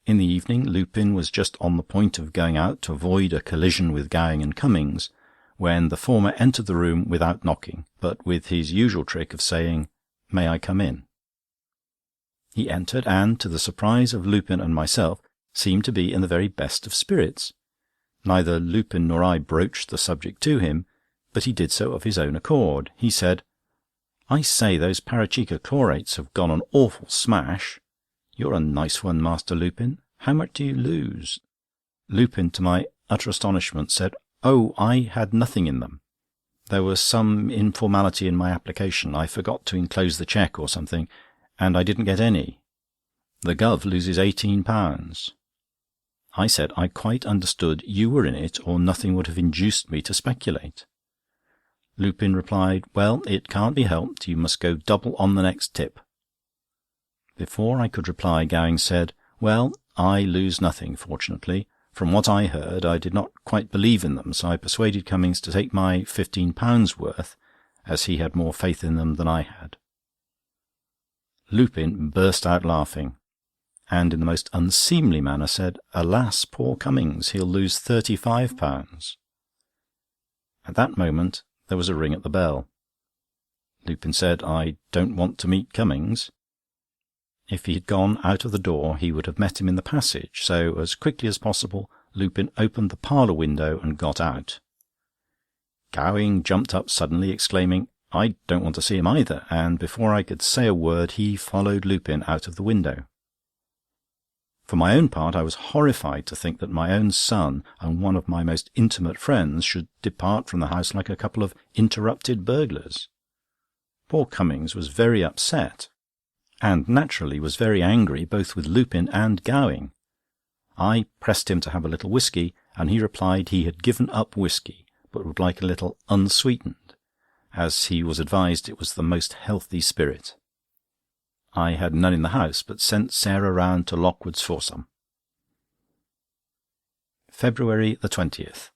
In the evening, Lupin was just on the point of going out to avoid a collision with Gowing and Cummings, when the former entered the room without knocking, but with his usual trick of saying, "May I come in?" He entered, and, to the surprise of Lupin and myself, seemed to be in the very best of spirits. Neither Lupin nor I broached the subject to him, but he did so of his own accord. He said, "I say, those Parachica chlorates have gone an awful smash. You're a nice one, Master Lupin. How much do you lose?" Lupin, to my utter astonishment, said, "Oh, I had nothing in them. There was some informality in my application. I forgot to enclose the cheque or something, and I didn't get any. The Gov loses £18. I said I quite understood you were in it, or nothing would have induced me to speculate. Lupin replied, "Well, it can't be helped. You must go double on the next tip." Before I could reply, Gowing said, "Well, I lose nothing, fortunately. From what I heard, I did not quite believe in them, so I persuaded Cummings to take my £15 worth, as he had more faith in them than I had." Lupin burst out laughing, and in the most unseemly manner said, "Alas, poor Cummings, he'll lose £35. At that moment there was a ring at the bell. Lupin said, "I don't want to meet Cummings." If he had gone out of the door, he would have met him in the passage, so as quickly as possible Lupin opened the parlour window and got out. Gowing jumped up suddenly, exclaiming, "I don't want to see him either," and before I could say a word he followed Lupin out of the window. For my own part, I was horrified to think that my own son and one of my most intimate friends should depart from the house like a couple of interrupted burglars. Poor Cummings was very upset, and naturally was very angry both with Lupin and Gowing. I pressed him to have a little whisky, and he replied he had given up whisky, but would like a little unsweetened, as he was advised it was the most healthy spirit. I had none in the house, but sent Sarah round to Lockwood's for some. February 20th.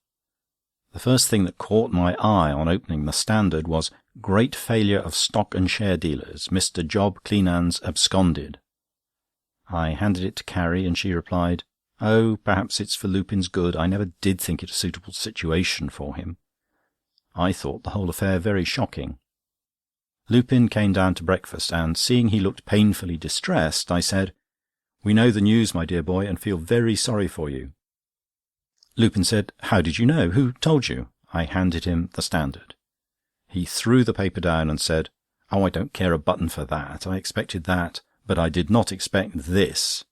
The first thing that caught my eye on opening the Standard was "Great failure of stock and share dealers. Mr. Job Cleanands absconded." I handed it to Carrie, and she replied, "Oh, perhaps it's for Lupin's good. I never did think it a suitable situation for him." I thought the whole affair very shocking. Lupin came down to breakfast, and seeing he looked painfully distressed, I said, "We know the news, my dear boy, and feel very sorry for you." Lupin said, "How did you know? Who told you?" I handed him the Standard. He threw the paper down and said, "Oh, I don't care a button for that. I expected that, but I did not expect this."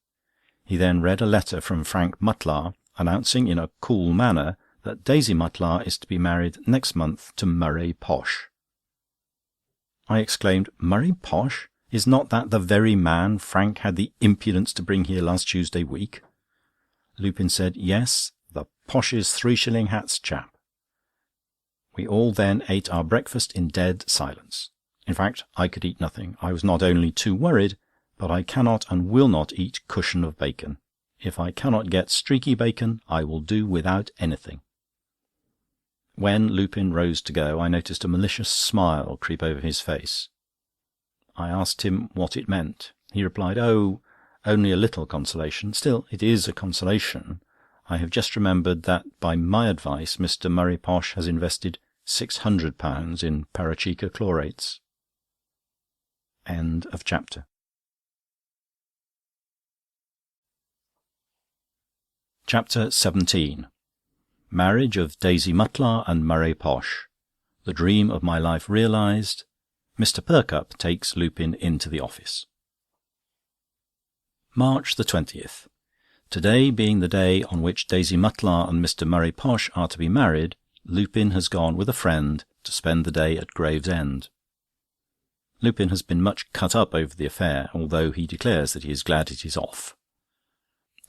He then read a letter from Frank Mutlar, announcing in a cool manner that Daisy Mutlar is to be married next month to Murray Posh. I exclaimed, "Murray Posh? Is not that the very man Frank had the impudence to bring here last Tuesday week?" Lupin said, "Yes, the Posh's 3-shilling hats chap." We all then ate our breakfast in dead silence. In fact, I could eat nothing. I was not only too worried, but I cannot and will not eat cushion of bacon. If I cannot get streaky bacon, I will do without anything. When Lupin rose to go, I noticed a malicious smile creep over his face. I asked him what it meant. He replied, "Oh, only a little consolation. Still, it is a consolation. I have just remembered that by my advice Mr. Murray Posh has invested £600 in Parachica chlorates." End of chapter. Chapter 17. Marriage of Daisy Mutlar and Murray Posh. The dream of my life realised. Mr. Perkupp takes Lupin into the office. March 20th. To-day being the day on which Daisy Mutlar and Mr. Murray Posh are to be married, Lupin has gone with a friend to spend the day at Gravesend. Lupin has been much cut up over the affair, although he declares that he is glad it is off.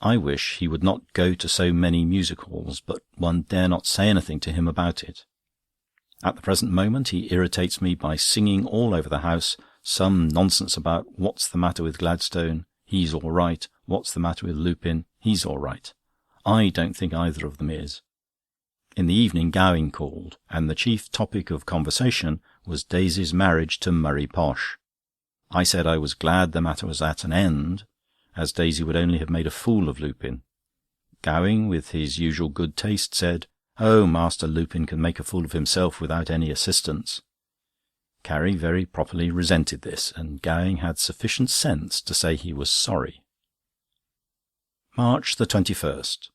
I wish he would not go to so many music halls, but one dare not say anything to him about it. At the present moment he irritates me by singing all over the house some nonsense about "What's the matter with Gladstone? He's all right. What's the matter with Lupin? He's all right." I don't think either of them is. In the evening Gowing called, and the chief topic of conversation was Daisy's marriage to Murray Posh. I said I was glad the matter was at an end, as Daisy would only have made a fool of Lupin. Gowing, with his usual good taste, said, "Oh, Master Lupin can make a fool of himself without any assistance." Carrie very properly resented this, and Gowing had sufficient sense to say he was sorry. March 21st.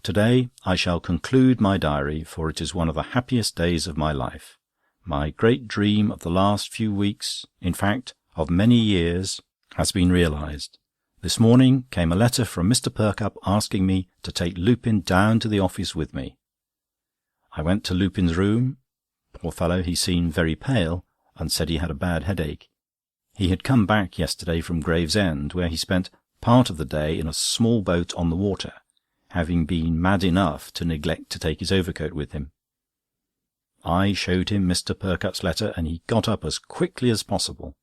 To-day I shall conclude my diary, for it is one of the happiest days of my life. My great dream of the last few weeks, in fact, of many years, has been realised. This morning came a letter from Mr. Perkupp asking me to take Lupin down to the office with me. I went to Lupin's room. Poor fellow, he seemed very pale, and said he had a bad headache. He had come back yesterday from Gravesend, where he spent part of the day in a small boat on the water, having been mad enough to neglect to take his overcoat with him. I showed him Mr. Perkupp's letter, and he got up as quickly as possible.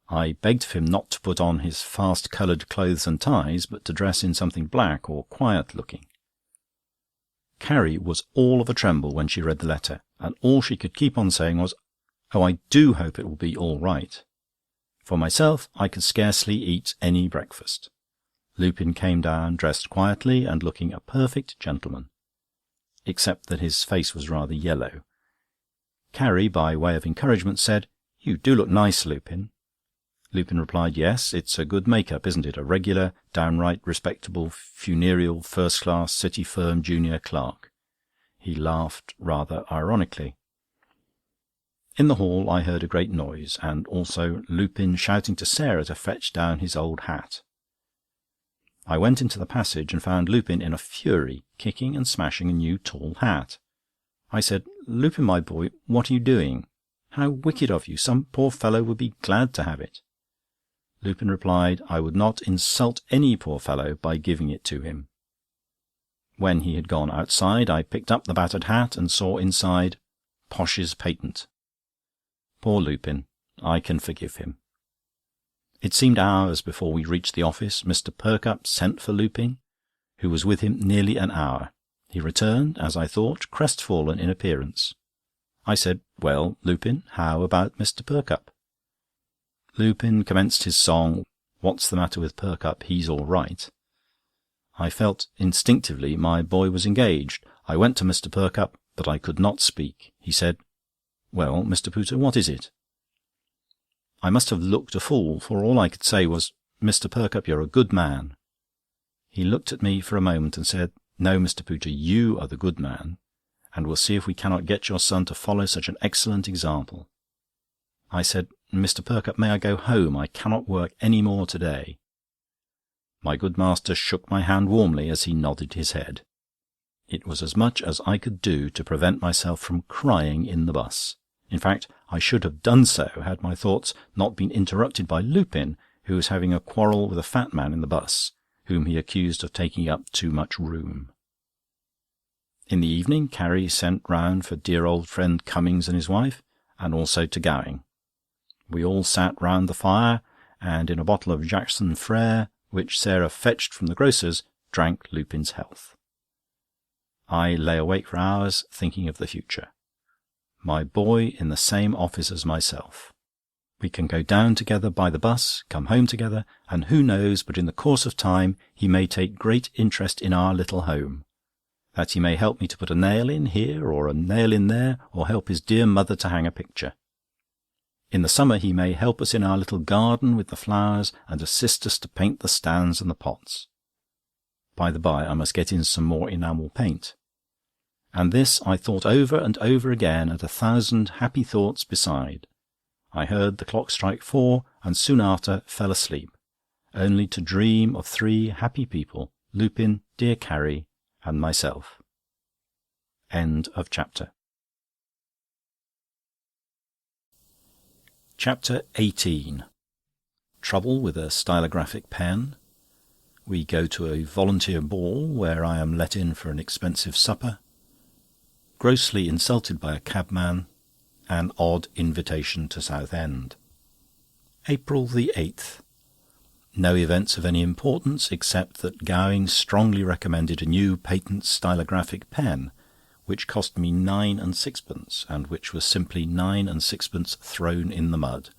I begged of him not to put on his fast-coloured clothes and ties, but to dress in something black or quiet-looking. Carrie was all of a tremble when she read the letter, and all she could keep on saying was, "Oh, I do hope it will be all right." For myself, I could scarcely eat any breakfast. Lupin came down dressed quietly and looking a perfect gentleman, except that his face was rather yellow. Carrie, by way of encouragement, said, "You do look nice, Lupin." Lupin replied, "Yes, it's a good make-up, isn't it? A regular, downright respectable, funereal, first-class City firm junior clerk." He laughed rather ironically. In the hall I heard a great noise, and also Lupin shouting to Sarah to fetch down his old hat. I went into the passage and found Lupin in a fury, kicking and smashing a new tall hat. I said, "Lupin, my boy, what are you doing? How wicked of you! Some poor fellow would be glad to have it." Lupin replied, I would not insult any poor fellow by giving it to him. When he had gone outside, I picked up the battered hat and saw inside, "Posh's patent." Poor Lupin, I can forgive him. It seemed hours before we reached the office. Mr. Perkupp sent for Lupin, who was with him nearly an hour. He returned, as I thought, crestfallen in appearance. I said, "Well, Lupin, how about Mr. Perkupp?" Lupin commenced his song, "What's the matter with Perkupp? He's all right." I felt instinctively my boy was engaged. I went to Mr. Perkupp, but I could not speak. He said, "Well, Mr. Pooter, what is it?" I must have looked a fool, for all I could say was, "Mr. Perkupp, you're a good man." He looked at me for a moment and said, "No, Mr. Pooter, you are the good man, and we'll see if we cannot get your son to follow such an excellent example." I said, "Mr. Perkupp, may I go home? I cannot work any more to-day." My good master shook my hand warmly as he nodded his head. It was as much as I could do to prevent myself from crying in the bus. In fact, I should have done so had my thoughts not been interrupted by Lupin, who was having a quarrel with a fat man in the bus, whom he accused of taking up too much room. In the evening, Carrie sent round for dear old friend Cummings and his wife, and also to Gowing. We all sat round the fire, and in a bottle of Jackson Frère, which Sarah fetched from the grocer's, drank Lupin's health. I lay awake for hours thinking of the future. My boy in the same office as myself. We can go down together by the bus, come home together, and who knows but in the course of time he may take great interest in our little home. That he may help me to put a nail in here or a nail in there, or help his dear mother to hang a picture. In the summer he may help us in our little garden with the flowers, and assist us to paint the stands and the pots. By the by, I must get in some more enamel paint. And this I thought over and over again, and 1,000 happy thoughts beside. I heard the clock strike 4, and soon after fell asleep, only to dream of 3 happy people, Lupin, dear Carrie, and myself. End of chapter. Chapter 18. Trouble with a stylographic pen. We go to a volunteer ball, where I am let in for an expensive supper. Grossly insulted by a cabman. An odd invitation to Southend. April the 8th. No events of any importance, except that Gowing strongly recommended a new patent stylographic pen, which cost me 9 and 6pence, and which was simply 9 and 6pence thrown in the mud.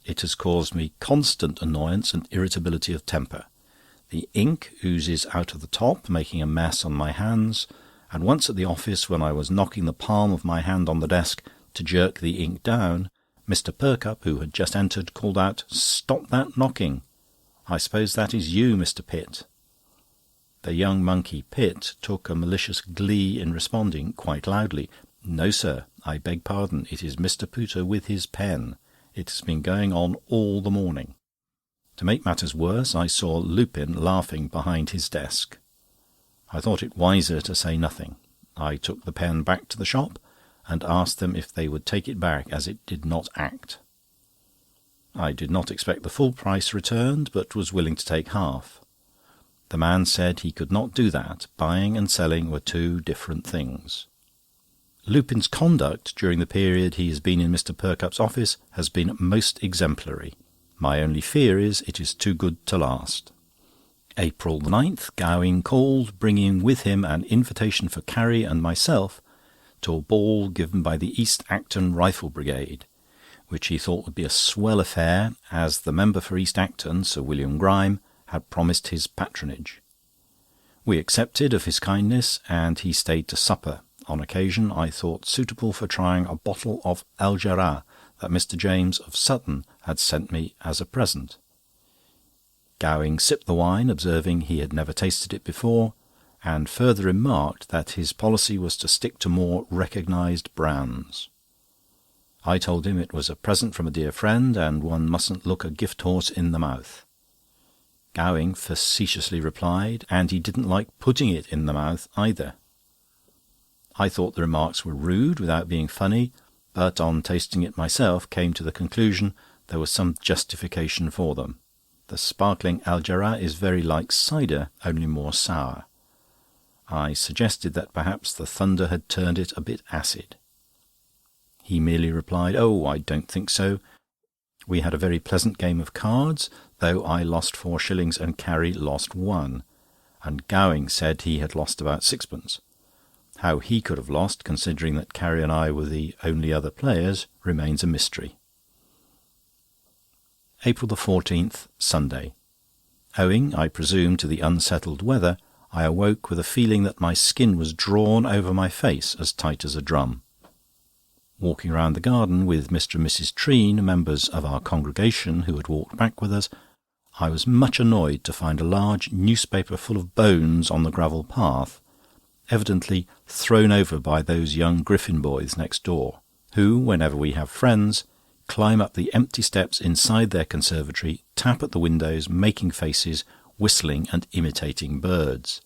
It has caused me constant annoyance and irritability of temper. The ink oozes out of the top, making a mess on my hands, and once at the office, when I was knocking the palm of my hand on the desk to jerk the ink down, Mr. Perkupp, who had just entered, called out, "Stop that knocking! I suppose that is you, Mr. Pitt." The young monkey, Pitt, took a malicious glee in responding, quite loudly, "No, sir, I beg pardon, it is Mr. Pooter with his pen. It has been going on all the morning." To make matters worse, I saw Lupin laughing behind his desk. I thought it wiser to say nothing. I took the pen back to the shop, and asked them if they would take it back, as it did not act. I did not expect the full price returned, but was willing to take half. The man said he could not do that. Buying and selling were 2 different things. Lupin's conduct during the period he has been in Mr. Perkupp's office has been most exemplary. My only fear is it is too good to last. April the 9th, Gowing called, bringing with him an invitation for Carrie and myself to a ball given by the East Acton Rifle Brigade, which he thought would be a swell affair, as the member for East Acton, Sir William Grime, had promised his patronage. We accepted of his kindness, and he stayed to supper, on occasion I thought suitable for trying a bottle of Algéra, that Mr. James of Sutton had sent me as a present. Gowing sipped the wine, observing he had never tasted it before, and further remarked that his policy was to stick to more recognised brands. I told him it was a present from a dear friend, and one mustn't look a gift horse in the mouth. Gowing facetiously replied, and he didn't like putting it in the mouth either. I thought the remarks were rude without being funny, but on tasting it myself came to the conclusion there was some justification for them. The sparkling Algéra is very like cider, only more sour. I suggested that perhaps the thunder had turned it a bit acid. He merely replied, "Oh, I don't think so. We had a very pleasant game of cards, though I lost 4 shillings and Carrie lost 1, and Gowing said he had lost about 6pence. How he could have lost, considering that Carrie and I were the only other players, remains a mystery." April 14th, Sunday. Owing, I presume, to the unsettled weather, I awoke with a feeling that my skin was drawn over my face as tight as a drum. Walking round the garden with Mr. and Mrs. Treen, members of our congregation who had walked back with us, I was much annoyed to find a large newspaper full of bones on the gravel path, evidently thrown over by those young Griffin boys next door, who, whenever we have friends, climb up the empty steps inside their conservatory, tap at the windows, making faces, whistling and imitating birds.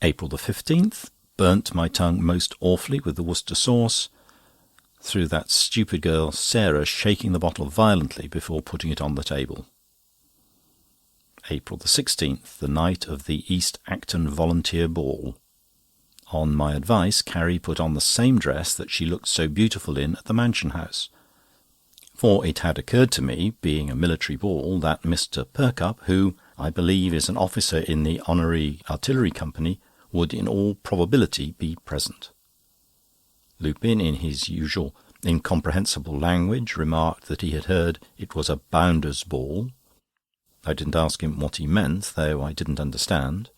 April 15th. Burnt my tongue most awfully with the Worcester sauce, through that stupid girl Sarah shaking the bottle violently before putting it on the table. April 16th, the night of the East Acton Volunteer Ball. On my advice, Carrie put on the same dress that she looked so beautiful in at the Mansion House. For it had occurred to me, being a military ball, that Mr. Perkupp, who, I believe, is an officer in the Honorary Artillery Company, would in all probability be present. Lupin, in his usual incomprehensible language, remarked that he had heard it was a bounder's ball. I didn't ask him what he meant, though I didn't understand.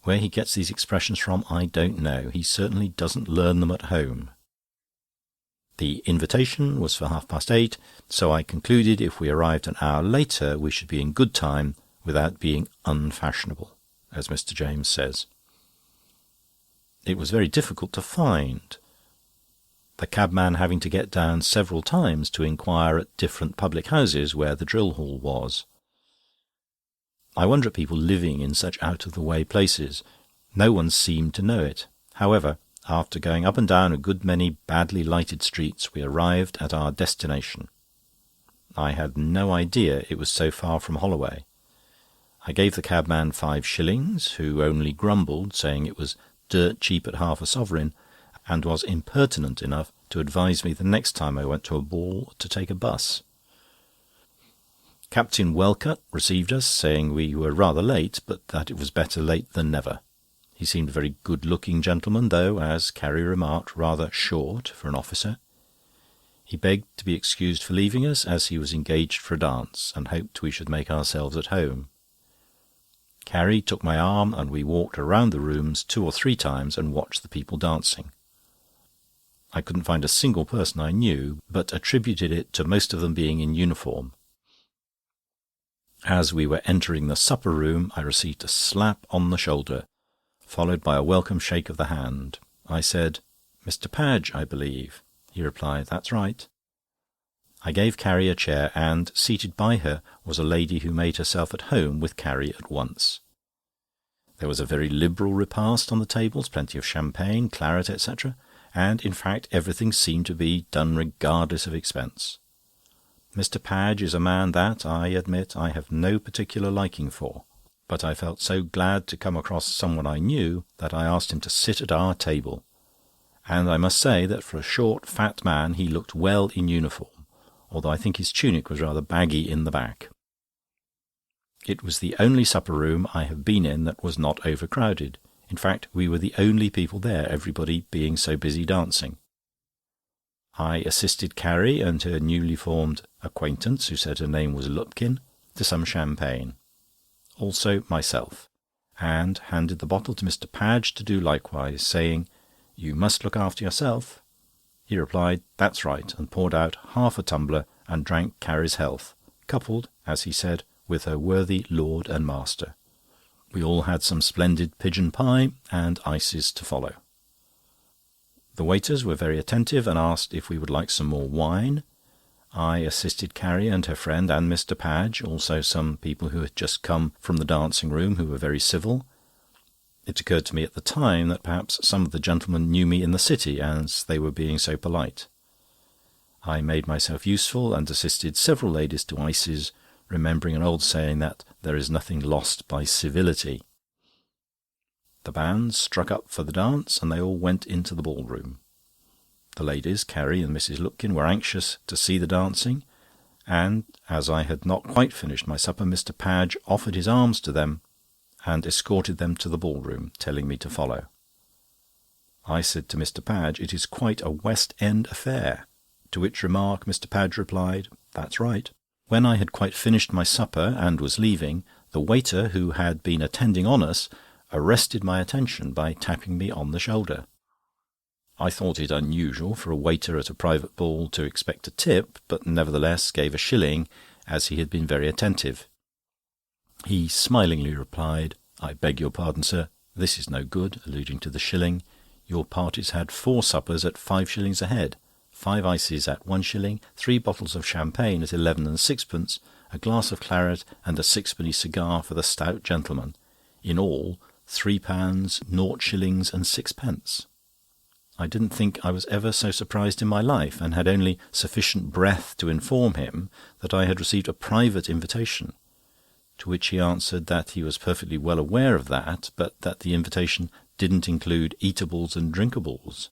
Where he gets these expressions from, I don't know. He certainly doesn't learn them at home. The invitation was for 8:30, so I concluded if we arrived an hour later we should be in good time without being unfashionable, as Mr. James says. It was very difficult to find, the cabman having to get down several times to inquire at different public houses where the drill hall was. I wonder at people living in such out-of-the-way places. No one seemed to know it. However, after going up and down a good many badly lighted streets, we arrived at our destination. I had no idea it was so far from Holloway. I gave the cabman 5 shillings, who only grumbled, saying it was dirt cheap at half a sovereign, and was impertinent enough to advise me the next time I went to a ball to take a bus. Captain Welcut received us, saying we were rather late, but that it was better late than never. He seemed a very good-looking gentleman, though, as Carrie remarked, rather short for an officer. He begged to be excused for leaving us, as he was engaged for a dance, and hoped we should make ourselves at home. Carrie took my arm, and we walked around the rooms 2 or 3 times and watched the people dancing. I couldn't find a single person I knew, but attributed it to most of them being in uniform. As we were entering the supper room, I received a slap on the shoulder, followed by a welcome shake of the hand. I said, "Mr. Padge, I believe." He replied, "That's right." I gave Carrie a chair, and, seated by her, was a lady who made herself at home with Carrie at once. There was a very liberal repast on the tables, plenty of champagne, claret, etc., and, in fact, everything seemed to be done regardless of expense. Mr. Padge is a man that, I admit, I have no particular liking for, but I felt so glad to come across someone I knew that I asked him to sit at our table, and I must say that for a short, fat man he looked well in uniform, although I think his tunic was rather baggy in the back. It was the only supper-room I have been in that was not overcrowded. In fact, we were the only people there, everybody being so busy dancing. I assisted Carrie and her newly formed acquaintance, who said her name was Lupkin, to some champagne. Also myself, and handed the bottle to Mr. Padge to do likewise, saying, "You must look after yourself." He replied, "That's right," and poured out half a tumbler and drank Carrie's health, coupled, as he said, with her worthy lord and master. We all had some splendid pigeon pie and ices to follow. The waiters were very attentive and asked if we would like some more wine. I assisted Carrie and her friend and Mr. Padge, also some people who had just come from the dancing-room who were very civil. It occurred to me at the time that perhaps some of the gentlemen knew me in the city, as they were being so polite. I made myself useful and assisted several ladies to ices, remembering an old saying that there is nothing lost by civility. The band struck up for the dance, and they all went into the ballroom. The ladies, Carrie and Mrs. Lupkin, were anxious to see the dancing, and as I had not quite finished my supper, Mr. Padge offered his arms to them and escorted them to the ballroom, telling me to follow. I said to Mr. Padge, "It is quite a West End affair," to which remark Mr. Padge replied, "That's right." When I had quite finished my supper and was leaving, the waiter who had been attending on us arrested my attention by tapping me on the shoulder. I thought it unusual for a waiter at a private ball to expect a tip, but nevertheless gave a shilling, as he had been very attentive. He smilingly replied, "I beg your pardon, sir, this is no good," alluding to the shilling. "Your party's had 4 suppers at 5 shillings a head, 5 ices at 1 shilling, 3 bottles of champagne at 11 and 6pence, a glass of claret and a 6penny cigar for the stout gentleman. In all, £3, 0 shillings and 6pence. I didn't think I was ever so surprised in my life, and had only sufficient breath to inform him that I had received a private invitation, to which he answered that he was perfectly well aware of that, but that the invitation didn't include eatables and drinkables.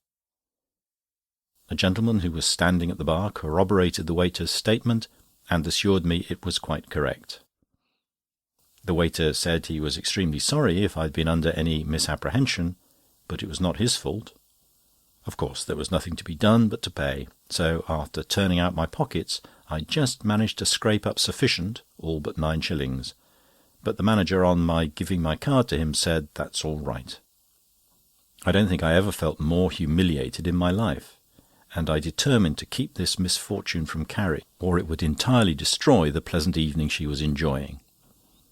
A gentleman who was standing at the bar corroborated the waiter's statement, and assured me it was quite correct. The waiter said he was extremely sorry if I had been under any misapprehension, but it was not his fault. Of course, there was nothing to be done but to pay, so after turning out my pockets, I just managed to scrape up sufficient, all but 9 shillings. But the manager, on my giving my card to him, said, "That's all right." I don't think I ever felt more humiliated in my life, and I determined to keep this misfortune from Carrie, or it would entirely destroy the pleasant evening she was enjoying.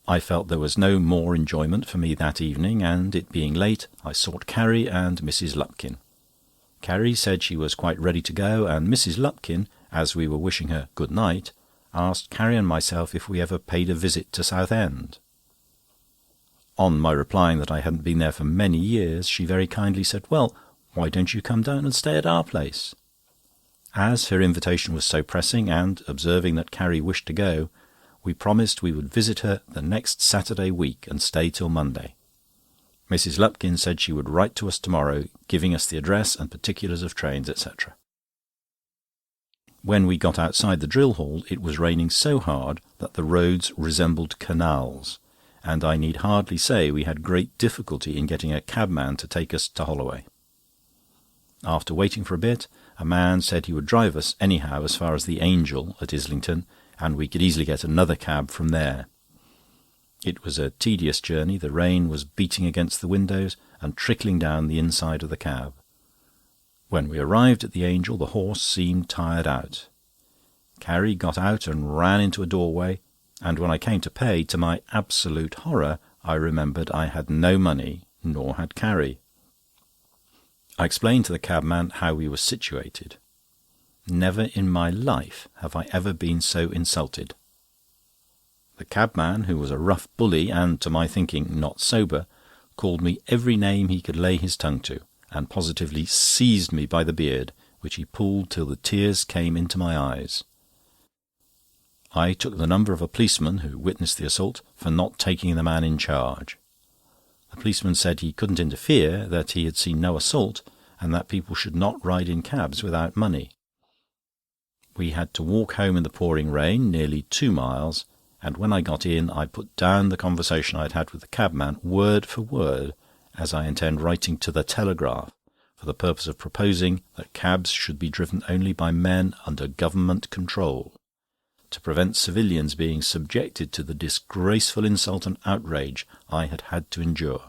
I felt there was no more enjoyment for me that evening, and it being late, I sought Carrie and Mrs. Lupkin. Carrie said she was quite ready to go, and Mrs. Lupkin, as we were wishing her good night, asked Carrie and myself if we ever paid a visit to Southend. On my replying that I hadn't been there for many years, she very kindly said, "Well, why don't you come down and stay at our place?" As her invitation was so pressing, and observing that Carrie wished to go, we promised we would visit her the next Saturday week and stay till Monday. Mrs. Lupkin said she would write to us to-morrow, giving us the address and particulars of trains, etc. When we got outside the drill hall, it was raining so hard that the roads resembled canals, and I need hardly say we had great difficulty in getting a cabman to take us to Holloway. After waiting for a bit, a man said he would drive us anyhow as far as the Angel at Islington, and we could easily get another cab from there. It was a tedious journey. The rain was beating against the windows and trickling down the inside of the cab. When we arrived at the Angel, the horse seemed tired out. Carrie got out and ran into a doorway, and when I came to pay, to my absolute horror, I remembered I had no money, nor had Carrie. I explained to the cabman how we were situated. Never in my life have I ever been so insulted. The cabman, who was a rough bully and, to my thinking, not sober, called me every name he could lay his tongue to, and positively seized me by the beard, which he pulled till the tears came into my eyes. I took the number of a policeman who witnessed the assault for not taking the man in charge. The policeman said he couldn't interfere, that he had seen no assault, and that people should not ride in cabs without money. We had to walk home in the pouring rain, nearly 2 miles, and when I got in, I put down the conversation I had had with the cabman, word for word, as I intend writing to the Telegraph, for the purpose of proposing that cabs should be driven only by men under Government control, to prevent civilians being subjected to the disgraceful insult and outrage I had had to endure.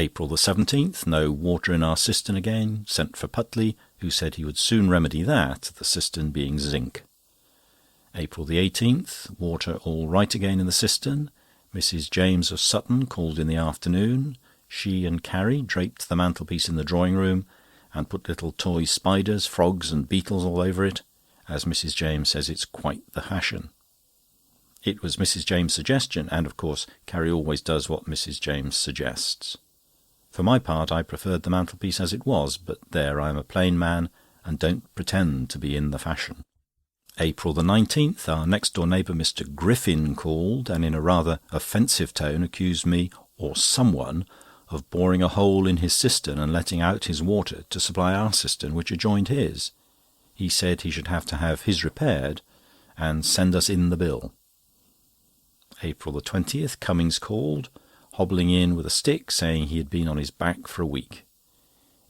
April the 17th, no water in our cistern again. Sent for Putley, who said he would soon remedy that, the cistern being zinc. April the 18th, water all right again in the cistern. Mrs. James of Sutton called in the afternoon. She and Carrie draped the mantelpiece in the drawing-room and put little toy spiders, frogs and beetles all over it. As Mrs. James says, it's quite the fashion. It was Mrs. James' suggestion, and of course Carrie always does what Mrs. James suggests. For my part, I preferred the mantelpiece as it was, but there, I am a plain man and don't pretend to be in the fashion. April the 19th, our next-door neighbour, Mr. Griffin, called, and in a rather offensive tone accused me, or someone, of boring a hole in his cistern and letting out his water to supply our cistern, which adjoined his. He said he should have to have his repaired and send us in the bill. April the 20th, Cummings called, hobbling in with a stick, saying he had been on his back for a week.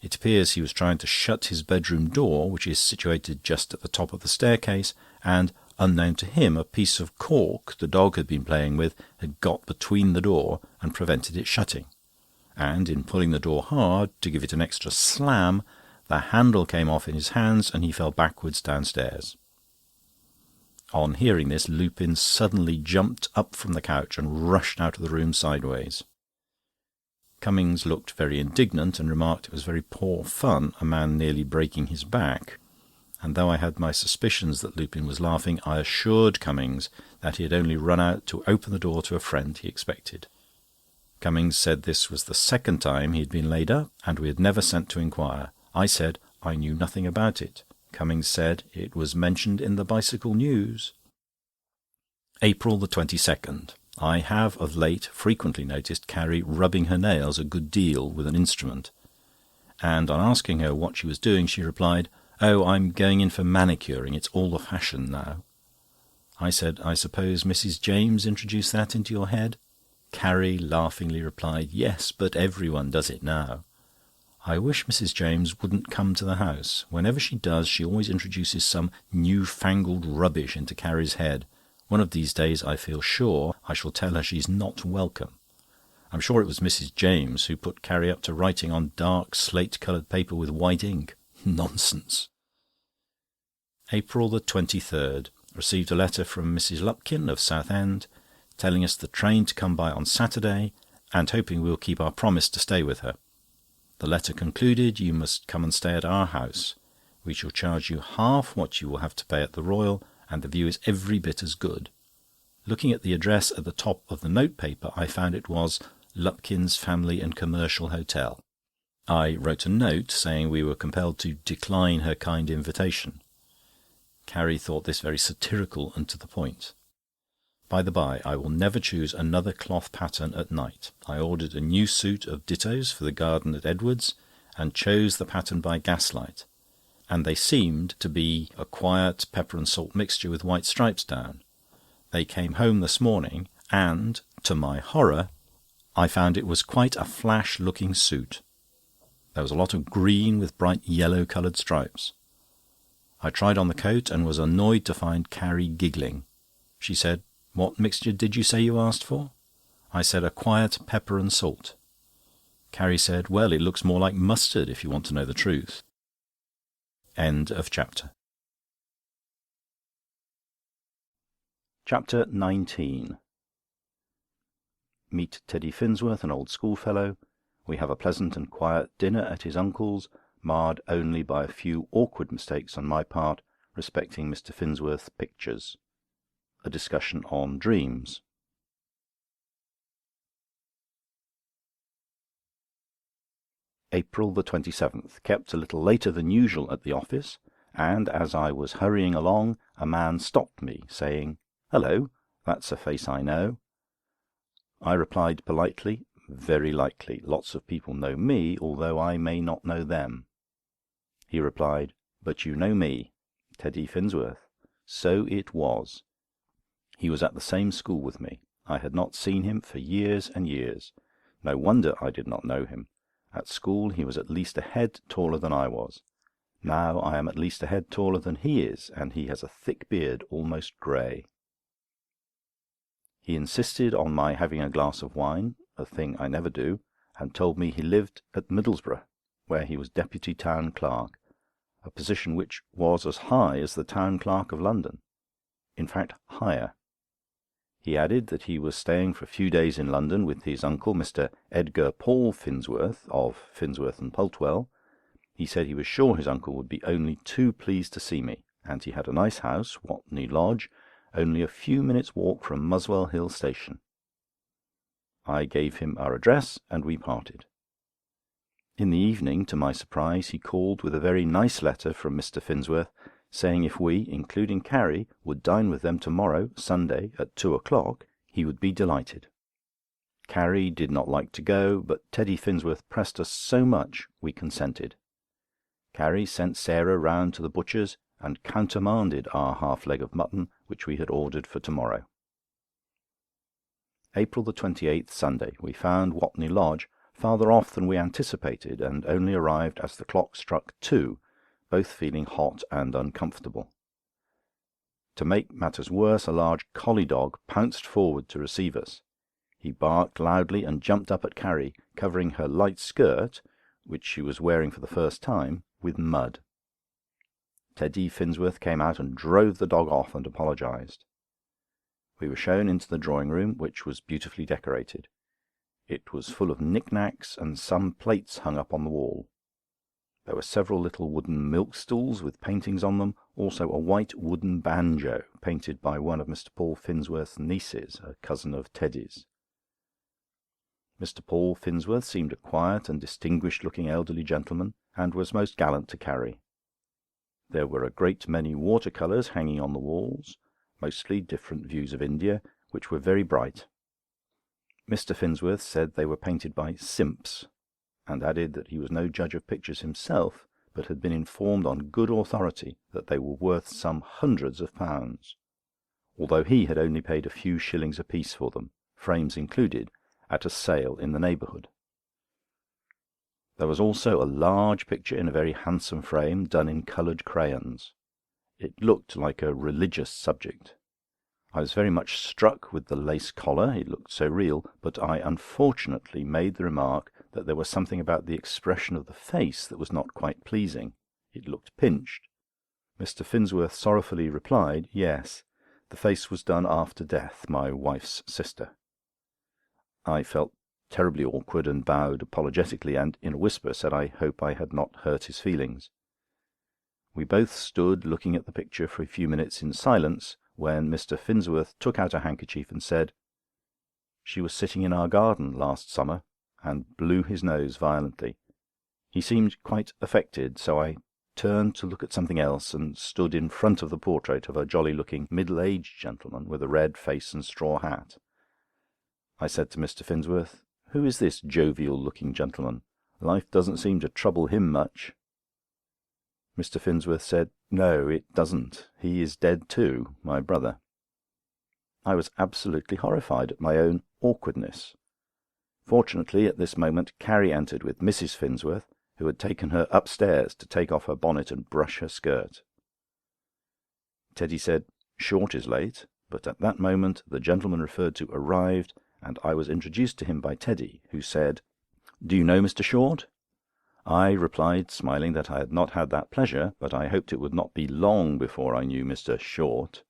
It appears he was trying to shut his bedroom door, which is situated just at the top of the staircase, and, unknown to him, a piece of cork the dog had been playing with had got between the door and prevented it shutting. And, in pulling the door hard, to give it an extra slam, the handle came off in his hands and he fell backwards downstairs. On hearing this, Lupin suddenly jumped up from the couch and rushed out of the room sideways. Cummings looked very indignant and remarked it was very poor fun, a man nearly breaking his back, and though I had my suspicions that Lupin was laughing, I assured Cummings that he had only run out to open the door to a friend he expected. Cummings said this was the second time he had been laid up, and we had never sent to inquire. I said I knew nothing about it. Cummings said it was mentioned in the Bicycle News. April the 22nd. I have of late frequently noticed Carrie rubbing her nails a good deal with an instrument, and on asking her what she was doing, she replied, "Oh, I'm going in for manicuring. It's all the fashion now." I said, "I suppose Mrs. James introduced that into your head?" Carrie laughingly replied, "Yes, but everyone does it now." I wish Mrs. James wouldn't come to the house. Whenever she does, she always introduces some new-fangled rubbish into Carrie's head. One of these days, I feel sure, I shall tell her she's not welcome. I'm sure it was Mrs. James who put Carrie up to writing on dark slate-coloured paper with white ink. Nonsense. April the 23rd. Received a letter from Mrs. Lupkin of Southend, telling us the train to come by on Saturday, and hoping we will keep our promise to stay with her. The letter concluded, "You must come and stay at our house. We shall charge you half what you will have to pay at the Royal, and the view is every bit as good." Looking at the address at the top of the notepaper, I found it was Lupkin's Family and Commercial Hotel. I wrote a note saying we were compelled to decline her kind invitation. Carrie thought this very satirical and to the point. By the by, I will never choose another cloth pattern at night. I ordered a new suit of dittos for the garden at Edwards, and chose the pattern by gaslight, and they seemed to be a quiet pepper and salt mixture with white stripes down. They came home this morning, and, to my horror, I found it was quite a flash-looking suit. There was a lot of green with bright yellow-coloured stripes. I tried on the coat and was annoyed to find Carrie giggling. She said, "What mixture did you say you asked for?" I said, "A quiet pepper and salt." Carrie said, "Well, it looks more like mustard, if you want to know the truth." End of chapter. Chapter 19. Meet Teddy Finsworth, an old schoolfellow. We have a pleasant and quiet dinner at his uncle's, marred only by a few awkward mistakes on my part respecting Mr. Finsworth's pictures. A discussion on dreams. April the 27th. Kept a little later than usual at the office, and as I was hurrying along, a man stopped me, saying, "Hello, that's a face I know." I replied politely, "Very likely. Lots of people know me, although I may not know them." He replied, "But you know me, Teddy Finsworth." So it was. He was at the same school with me. I had not seen him for years and years. No wonder I did not know him. At school he was at least a head taller than I was. Now I am at least a head taller than he is, and he has a thick beard, almost grey. He insisted on my having a glass of wine, a thing I never do, and told me he lived at Middlesbrough, where he was deputy town clerk, a position which was as high as the town clerk of London, in fact higher. He added that he was staying for a few days in London with his uncle, Mr. Edgar Paul Finsworth, of Finsworth and Pultwell. He said he was sure his uncle would be only too pleased to see me, and he had a nice house, Watney Lodge, only a few minutes' walk from Muswell Hill Station. I gave him our address, and we parted. In the evening, to my surprise, he called with a very nice letter from Mr. Finsworth, saying if we, including Carrie, would dine with them to-morrow, Sunday, at 2:00, he would be delighted. Carrie did not like to go, but Teddy Finsworth pressed us so much we consented. Carrie sent Sarah round to the butcher's and countermanded our half-leg of mutton, which we had ordered for to-morrow. April the 28th, Sunday. We found Watney Lodge farther off than we anticipated, and only arrived as the clock struck 2, both feeling hot and uncomfortable. To make matters worse, a large collie dog pounced forward to receive us. He barked loudly and jumped up at Carrie, covering her light skirt, which she was wearing for the first time, with mud. Teddy Finsworth came out and drove the dog off and apologised. We were shown into the drawing-room, which was beautifully decorated. It was full of knick-knacks and some plates hung up on the wall. There were several little wooden milk-stools with paintings on them, also a white wooden banjo, painted by one of Mr. Paul Finsworth's nieces, a cousin of Teddy's. Mr. Paul Finsworth seemed a quiet and distinguished-looking elderly gentleman, and was most gallant to Carrie. There were a great many water-colours hanging on the walls, mostly different views of India, which were very bright. Mr. Finsworth said they were painted by simps, and added that he was no judge of pictures himself, but had been informed on good authority that they were worth some hundreds of pounds, although he had only paid a few shillings apiece for them, frames included, at a sale in the neighbourhood. There was also a large picture in a very handsome frame, done in coloured crayons. It looked like a religious subject. I was very much struck with the lace collar, it looked so real, but I unfortunately made the remark that there was something about the expression of the face that was not quite pleasing. It looked pinched. Mr. Finsworth sorrowfully replied, yes, the face was done after death, my wife's sister. I felt terribly awkward and bowed apologetically, and in a whisper said I hope I had not hurt his feelings. We both stood looking at the picture for a few minutes in silence, when Mr. Finsworth took out a handkerchief and said, "She was sitting in our garden last summer," and blew his nose violently. He seemed quite affected, so I turned to look at something else, and stood in front of the portrait of a jolly-looking middle-aged gentleman with a red face and straw hat. I said to Mr. Finsworth, "Who is this jovial-looking gentleman? Life doesn't seem to trouble him much." Mr. Finsworth said, "No, it doesn't. He is dead too, my brother." I was absolutely horrified at my own awkwardness. Fortunately, at this moment, Carrie entered with Mrs. Finsworth, who had taken her upstairs to take off her bonnet and brush her skirt. Teddy said, "Short is late," but at that moment the gentleman referred to arrived, and I was introduced to him by Teddy, who said, "Do you know Mr. Short?" I replied, smiling, that I had not had that pleasure, but I hoped it would not be long before I knew Mr. Short.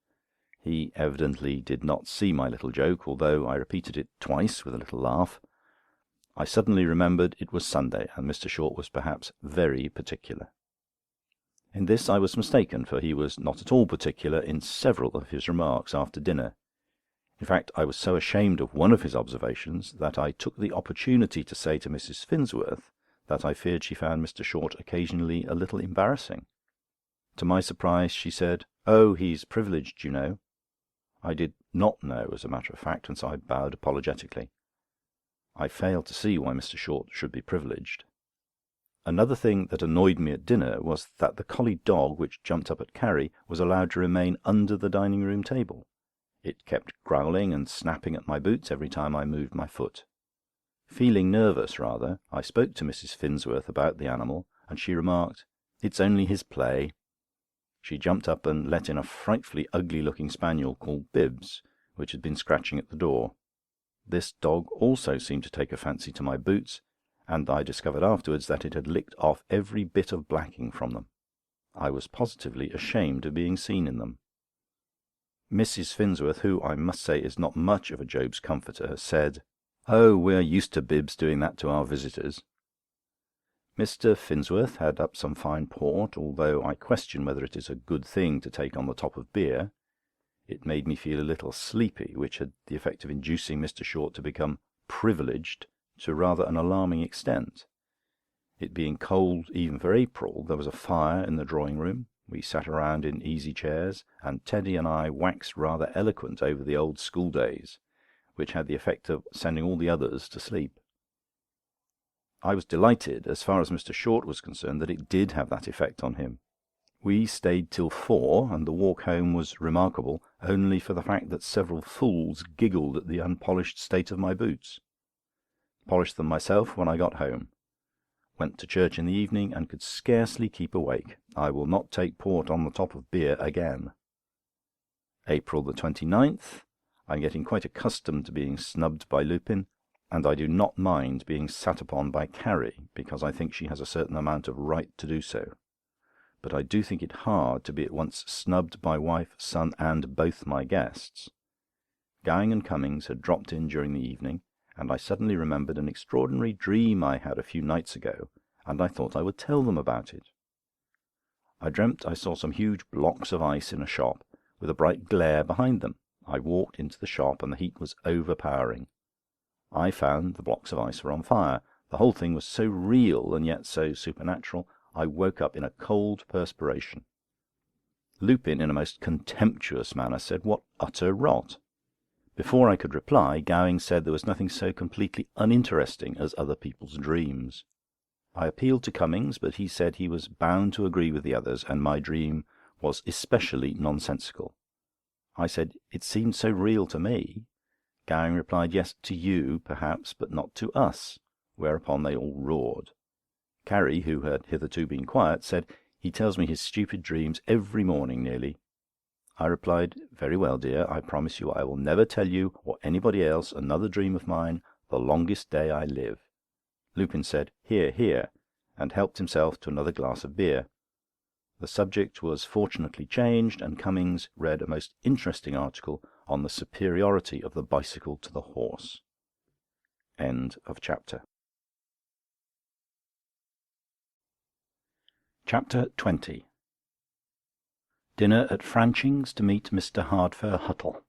He evidently did not see my little joke, although I repeated it twice with a little laugh. I suddenly remembered it was Sunday, and Mr. Short was perhaps very particular. In this I was mistaken, for he was not at all particular in several of his remarks after dinner. In fact, I was so ashamed of one of his observations that I took the opportunity to say to Mrs. Finsworth that I feared she found Mr. Short occasionally a little embarrassing. To my surprise, she said, "Oh, he's privileged, you know." I did not know, as a matter of fact, and so I bowed apologetically. I failed to see why Mr. Short should be privileged. Another thing that annoyed me at dinner was that the collie dog which jumped up at Carrie was allowed to remain under the dining-room table. It kept growling and snapping at my boots every time I moved my foot. Feeling nervous, rather, I spoke to Mrs. Finsworth about the animal, and she remarked, "It's only his play." She jumped up and let in a frightfully ugly-looking spaniel called Bibbs, which had been scratching at the door. This dog also seemed to take a fancy to my boots, and I discovered afterwards that it had licked off every bit of blacking from them. I was positively ashamed of being seen in them. Mrs. Finsworth, who I must say is not much of a Job's comforter, said, "Oh, we're used to Bibbs doing that to our visitors." Mr. Finsworth had up some fine port, although I question whether it is a good thing to take on the top of beer. It made me feel a little sleepy, which had the effect of inducing Mr. Short to become privileged to rather an alarming extent. It being cold even for April, there was a fire in the drawing-room. We sat around in easy chairs, and Teddy and I waxed rather eloquent over the old school days, which had the effect of sending all the others to sleep. I was delighted, as far as Mr. Short was concerned, that it did have that effect on him. We stayed till 4, and the walk home was remarkable only for the fact that several fools giggled at the unpolished state of my boots. Polished them myself when I got home. Went to church in the evening, and could scarcely keep awake. I will not take port on the top of beer again. April the 29th. I am getting quite accustomed to being snubbed by Lupin, and I do not mind being sat upon by Carrie, because I think she has a certain amount of right to do so. But I do think it hard to be at once snubbed by wife, son, and both my guests. Gowing and Cummings had dropped in during the evening, and I suddenly remembered an extraordinary dream I had a few nights ago, and I thought I would tell them about it. I dreamt I saw some huge blocks of ice in a shop, with a bright glare behind them. I walked into the shop, and the heat was overpowering. I found the blocks of ice were on fire. The whole thing was so real and yet so supernatural, I woke up in a cold perspiration. Lupin, in a most contemptuous manner, said, "What utter rot!" Before I could reply, Gowing said there was nothing so completely uninteresting as other people's dreams. I appealed to Cummings, but he said he was bound to agree with the others, and my dream was especially nonsensical. I said it seemed so real to me. Gowing replied, "Yes, to you, perhaps, but not to us," whereupon they all roared. Carrie, who had hitherto been quiet, said, "He tells me his stupid dreams every morning nearly." I replied, "Very well, dear, I promise you I will never tell you or anybody else another dream of mine the longest day I live." Lupin said, "Hear, hear," and helped himself to another glass of beer. The subject was fortunately changed, and Cummings read a most interesting article on the superiority of the bicycle to the horse. End of chapter. Chapter 20. Dinner at Franching's to meet Mr. Hardfur Huttle.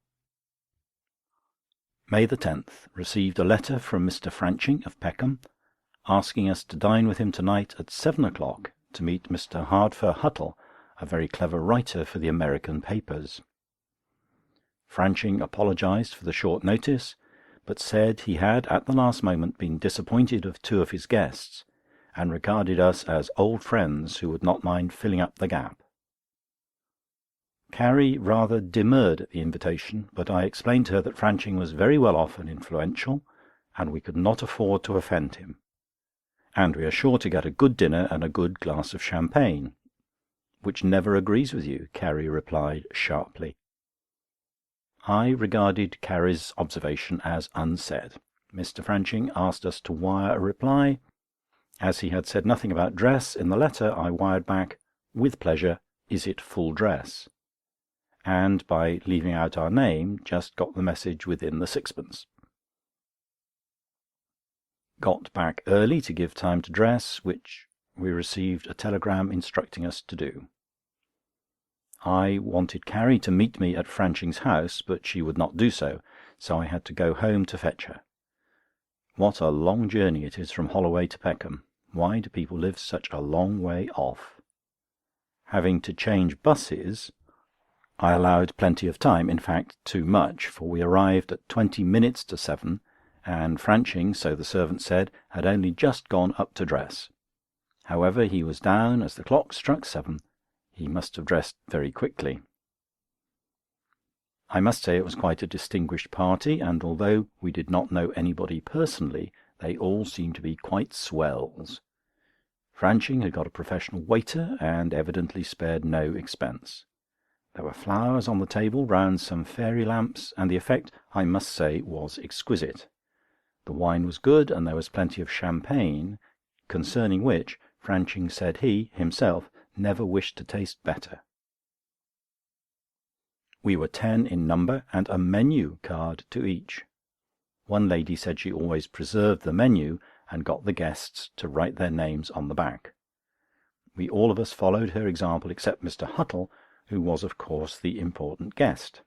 May the 10th. Received a letter from Mr. Franching of Peckham, asking us to dine with him tonight at 7 o'clock to meet Mr. Hardfur Huttle, a very clever writer for the American papers. Franching apologised for the short notice, but said he had at the last moment been disappointed of 2 of his guests, and regarded us as old friends who would not mind filling up the gap. Carrie rather demurred at the invitation, but I explained to her that Franching was very well off and influential, and we could not afford to offend him. "And we are sure to get a good dinner and a good glass of champagne." "Which never agrees with you," Carrie replied sharply. I regarded Carrie's observation as unsaid. Mr. Franching asked us to wire a reply. As he had said nothing about dress in the letter, I wired back, "With pleasure, is it full dress?" and by leaving out our name, just got the message within the sixpence. Got back early to give time to dress, which we received a telegram instructing us to do. I wanted Carrie to meet me at Franching's house, but she would not do so, so I had to go home to fetch her. What a long journey it is from Holloway to Peckham. Why do people live such a long way off? Having to change buses, I allowed plenty of time, in fact too much, for we arrived at 20 minutes to 7, and Franching, so the servant said, had only just gone up to dress. However, he was down as the clock struck 7. He must have dressed very quickly. I must say it was quite a distinguished party, and although we did not know anybody personally, they all seemed to be quite swells. Franching had got a professional waiter, and evidently spared no expense. There were flowers on the table round some fairy lamps, and the effect, I must say, was exquisite. The wine was good, and there was plenty of champagne, concerning which Franching said he, himself, never wished to taste better. We were 10 in number, and a menu card to each. One lady said she always preserved the menu and got the guests to write their names on the back. We all of us followed her example except Mr. Huttle, who was of course the important guest.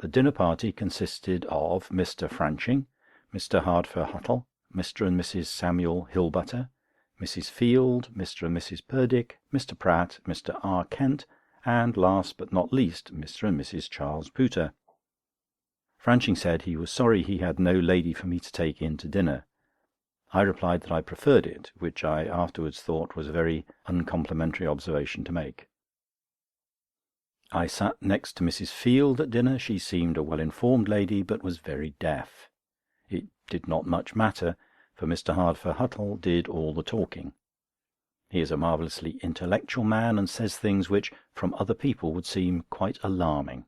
The dinner party consisted of Mr. Franching, Mr. Hardfur Huttle, Mr. and Mrs. Samuel Hillbutter, Mrs. Field, Mr. and Mrs. Purdick, Mr. Pratt, Mr. R. Kent, and last but not least, Mr. and Mrs. Charles Pooter. Franching said he was sorry he had no lady for me to take in to dinner. I replied that I preferred it, which I afterwards thought was a very uncomplimentary observation to make. I sat next to Mrs. Field at dinner. She seemed a well-informed lady, but was very deaf. It did not much matter, for Mr. Hardfur Huttle did all the talking. He is a marvellously intellectual man, and says things which, from other people, would seem quite alarming.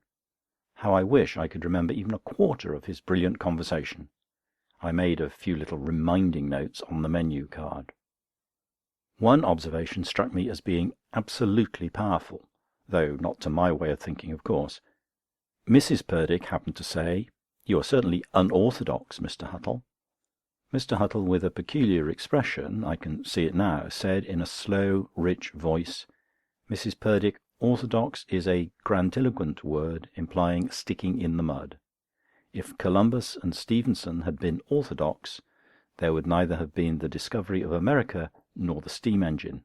How I wish I could remember even a quarter of his brilliant conversation. I made a few little reminding notes on the menu card. One observation struck me as being absolutely powerful, though not to my way of thinking, of course. Mrs. Purdick happened to say, "You are certainly unorthodox, Mr. Huttle." Mr. Huttle, with a peculiar expression, I can see it now, said in a slow, rich voice, "Mrs. Purdick, orthodox is a grandiloquent word implying sticking in the mud. If Columbus and Stephenson had been orthodox, there would neither have been the discovery of America nor the steam engine."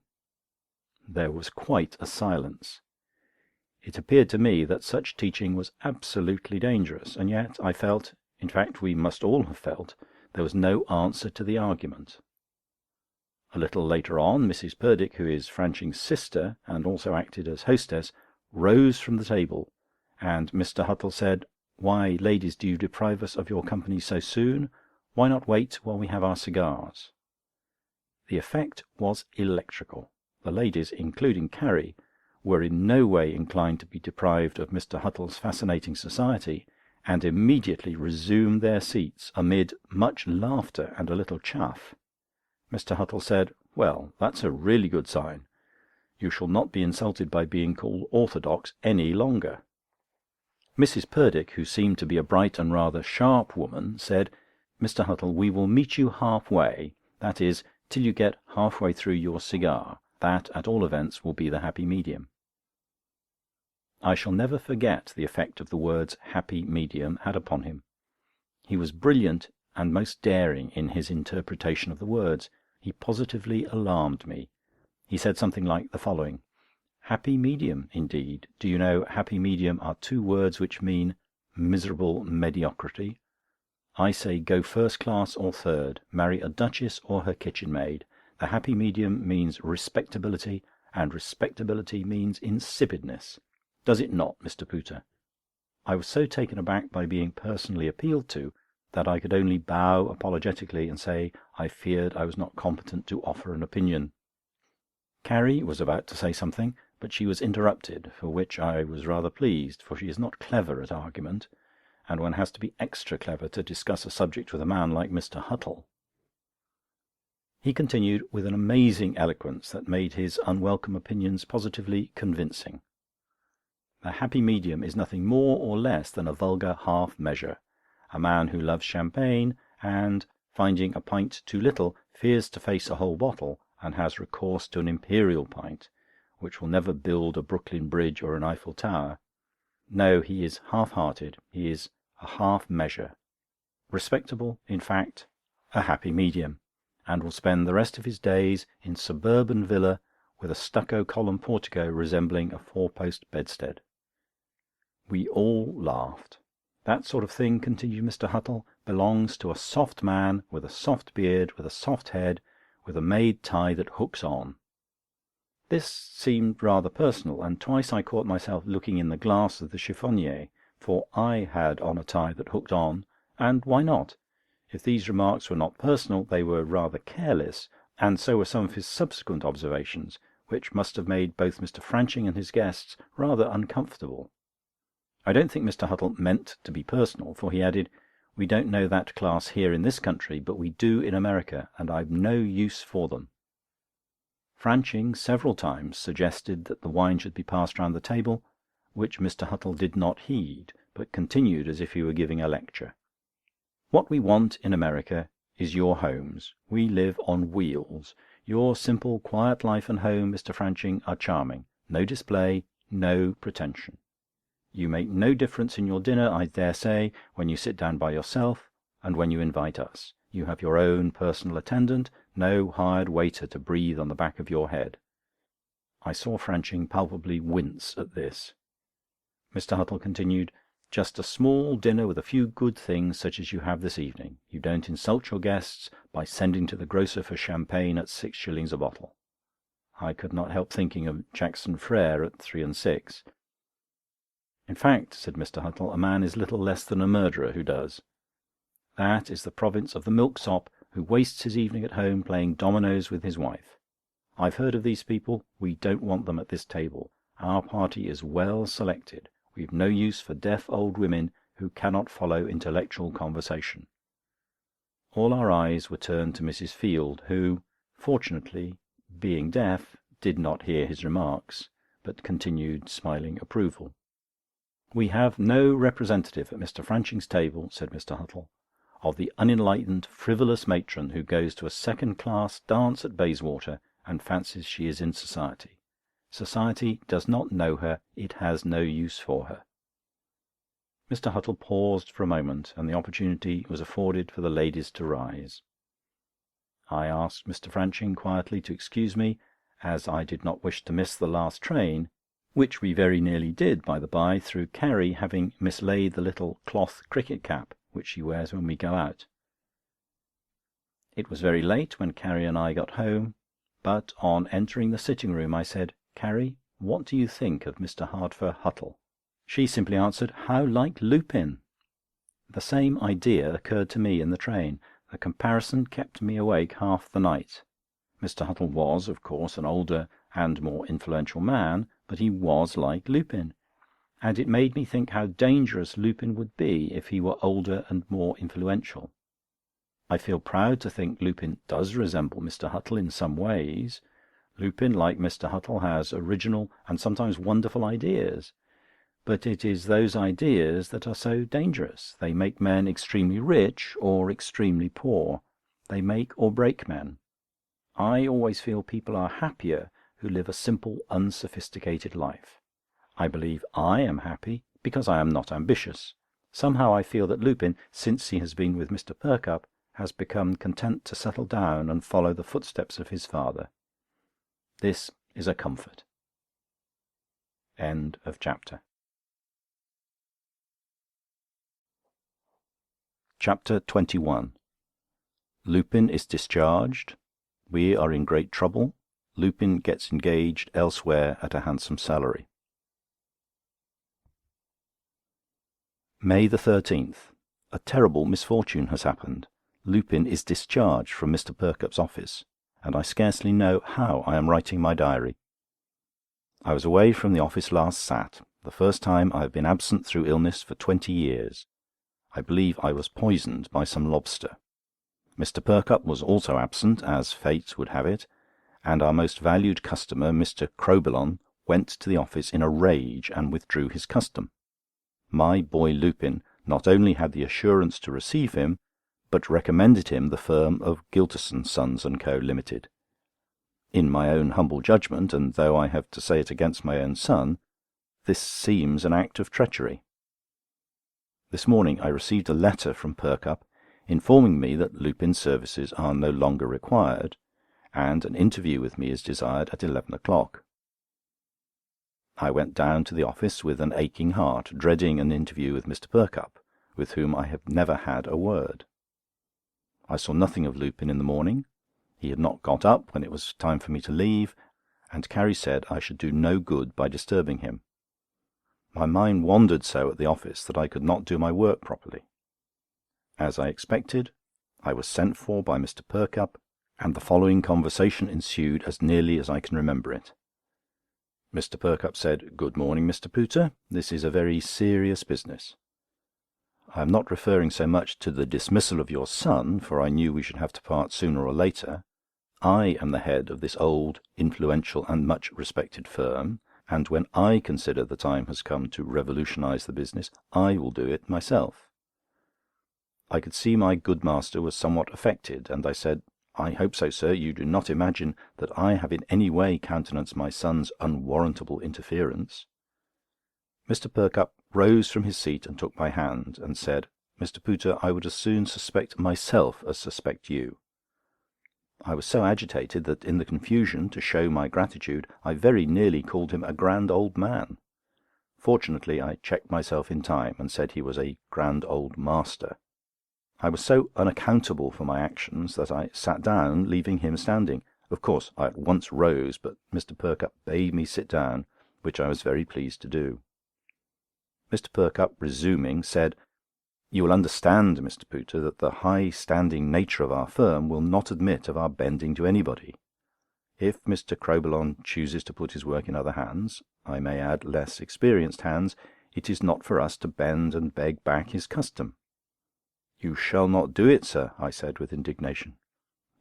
There was quite a silence. It appeared to me that such teaching was absolutely dangerous, and yet I felt, in fact we must all have felt, there was no answer to the argument. A little later on, Mrs. Purdick, who is Franching's sister and also acted as hostess, rose from the table, and Mr. Huttle said, "Why, ladies, do you deprive us of your company so soon? Why not wait while we have our cigars?" The effect was electrical. The ladies, including Carrie, were in no way inclined to be deprived of Mr. Huttle's fascinating society, and immediately resumed their seats amid much laughter and a little chaff. Mr. Huttle said, "Well, that's a really good sign. You shall not be insulted by being called orthodox any longer." Mrs. Purdick, who seemed to be a bright and rather sharp woman, said, "Mr. Huttle, we will meet you half-way, that is, till you get half-way through your cigar. That, at all events, will be the happy medium." I shall never forget the effect of the words happy medium had upon him. He was brilliant and most daring in his interpretation of the words. He positively alarmed me. He said something like the following: "Happy medium, indeed. Do you know, happy medium are two words which mean miserable mediocrity. I say go first class or third, marry a duchess or her kitchen maid. The happy medium means respectability, and respectability means insipidness. Does it not, Mr. Pooter?" I was so taken aback by being personally appealed to, that I could only bow apologetically and say I feared I was not competent to offer an opinion. Carrie was about to say something, but she was interrupted, for which I was rather pleased, for she is not clever at argument, and one has to be extra clever to discuss a subject with a man like Mr. Huttle. He continued with an amazing eloquence that made his unwelcome opinions positively convincing. The happy medium is nothing more or less than a vulgar half-measure. A man who loves champagne, and, finding a pint too little, fears to face a whole bottle, and has recourse to an imperial pint, which will never build a Brooklyn Bridge or an Eiffel Tower. No, he is half-hearted, he is a half-measure. Respectable, in fact, a happy medium, and will spend the rest of his days in suburban villa with a stucco column portico resembling a four-post bedstead. We all laughed. That sort of thing, continued Mr. Huttle, belongs to a soft man with a soft beard, with a soft head, with a made tie that hooks on. This seemed rather personal, and twice I caught myself looking in the glass of the chiffonnier, for I had on a tie that hooked on, and why not? If these remarks were not personal, they were rather careless, and so were some of his subsequent observations, which must have made both Mr. Franching and his guests rather uncomfortable. I don't think Mr. Huttle meant to be personal, for he added, We don't know that class here in this country, but we do in America, and I've no use for them." Franching several times suggested that the wine should be passed round the table, which Mr. Huttle did not heed, but continued as if he were giving a lecture. "What we want in America is your homes. We live on wheels. Your simple, quiet life and home, Mr. Franching, are charming. No display, no pretension. You make no difference in your dinner, I dare say, when you sit down by yourself and when you invite us. You have your own personal attendant, no hired waiter to breathe on the back of your head." I saw Franching palpably wince at this. Mr. Huttle continued, "Just a small dinner with a few good things such as you have this evening. You don't insult your guests by sending to the grocer for champagne at 6 shillings a bottle." I could not help thinking of Jackson Frere at 3 and 6. "In fact," said Mr. Huttle, "a man is little less than a murderer who does. That is the province of the milksop who wastes his evening at home playing dominoes with his wife. I've heard of these people. We don't want them at this table. Our party is well selected. We've no use for deaf old women who cannot follow intellectual conversation." All our eyes were turned to Mrs. Field, who, fortunately, being deaf, did not hear his remarks, but continued smiling approval. "We have no representative at Mr. Franching's table," said Mr. Huttle, "of the unenlightened, frivolous matron who goes to a second-class dance at Bayswater and fancies she is in society. Society does not know her, it has no use for her." Mr. Huttle paused for a moment, and the opportunity was afforded for the ladies to rise. I asked Mr. Franching quietly to excuse me, as I did not wish to miss the last train, which we very nearly did, by the by, through Carrie having mislaid the little cloth cricket cap which she wears when we go out. It was very late when Carrie and I got home, but on entering the sitting-room I said, "Carrie, what do you think of Mr. Hardfur Huttle?" She simply answered, "How like Lupin!" The same idea occurred to me in the train. The comparison kept me awake half the night. Mr. Huttle was, of course, an older and more influential man, but he was like Lupin, and it made me think how dangerous Lupin would be if he were older and more influential. I feel proud to think Lupin does resemble Mr. Huttle in some ways. Lupin, like Mr. Huttle, has original and sometimes wonderful ideas. But it is those ideas that are so dangerous. They make men extremely rich or extremely poor. They make or break men. I always feel people are happier who live a simple, unsophisticated life. I believe I am happy because I am not ambitious. Somehow I feel that Lupin, since he has been with Mr. Perkupp, has become content to settle down and follow the footsteps of his father. This is a comfort. End of chapter. Chapter 21. Lupin is discharged. We are in great trouble. Lupin gets engaged elsewhere at a handsome salary. May the 13th. A terrible misfortune has happened. Lupin is discharged from Mr. Perkupp's office, and I scarcely know how I am writing my diary. I was away from the office last Sat, the first time I have been absent through illness for 20 years. I believe I was poisoned by some lobster. Mr. Perkupp was also absent, as fate would have it, and our most valued customer, Mr. Crowbillon, went to the office in a rage and withdrew his custom. My boy Lupin not only had the assurance to receive him, but recommended him the firm of Gilterson, Sons and Co. Limited. In my own humble judgment, and though I have to say it against my own son, this seems an act of treachery. This morning I received a letter from Perkupp informing me that Lupin's services are no longer required, and an interview with me is desired at 11 o'clock. I went down to the office with an aching heart, dreading an interview with Mr. Perkupp, with whom I have never had a word. I saw nothing of Lupin in the morning. He had not got up when it was time for me to leave, and Carrie said I should do no good by disturbing him. My mind wandered so at the office that I could not do my work properly. As I expected, I was sent for by Mr. Perkupp, and the following conversation ensued as nearly as I can remember it. Mr. Perkupp said, "Good morning, Mr. Pooter. This is a very serious business." I am not referring so much to the dismissal of your son, for I knew we should have to part sooner or later. I am the head of this old, influential and much respected firm, and when I consider the time has come to revolutionise the business, I will do it myself." I could see my good master was somewhat affected, and I said, "I hope so, sir. You do not imagine that I have in any way countenanced my son's unwarrantable interference." Mr. Perkupp rose from his seat and took my hand, and said, "Mr. Pooter, I would as soon suspect myself as suspect you." I was so agitated that in the confusion, to show my gratitude, I very nearly called him a grand old man. Fortunately I checked myself in time, and said he was a grand old master. I was so unaccountable for my actions that I sat down, leaving him standing. Of course I at once rose, but Mr. Perkupp bade me sit down, which I was very pleased to do. Mr. Perkupp, resuming, said, "You will understand, Mr. Pooter, that the high-standing nature of our firm will not admit of our bending to anybody. If Mr. Crowbillon chooses to put his work in other hands, I may add less experienced hands, it is not for us to bend and beg back his custom." "You shall not do it, sir," I said with indignation.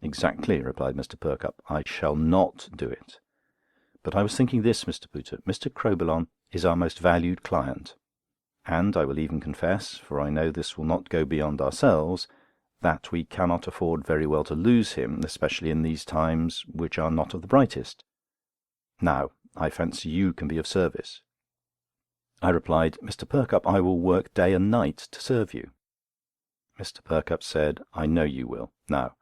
"Exactly," replied Mr. Perkupp, "I shall not do it. But I was thinking this, Mr. Pooter. Mr. Crowbillon is our most valued client. And I will even confess, for I know this will not go beyond ourselves, that we cannot afford very well to lose him, especially in these times, which are not of the brightest. Now, I fancy you can be of service." I replied, "Mr. Perkupp, I will work day and night to serve you." Mr. Perkupp said, "I know you will. Now,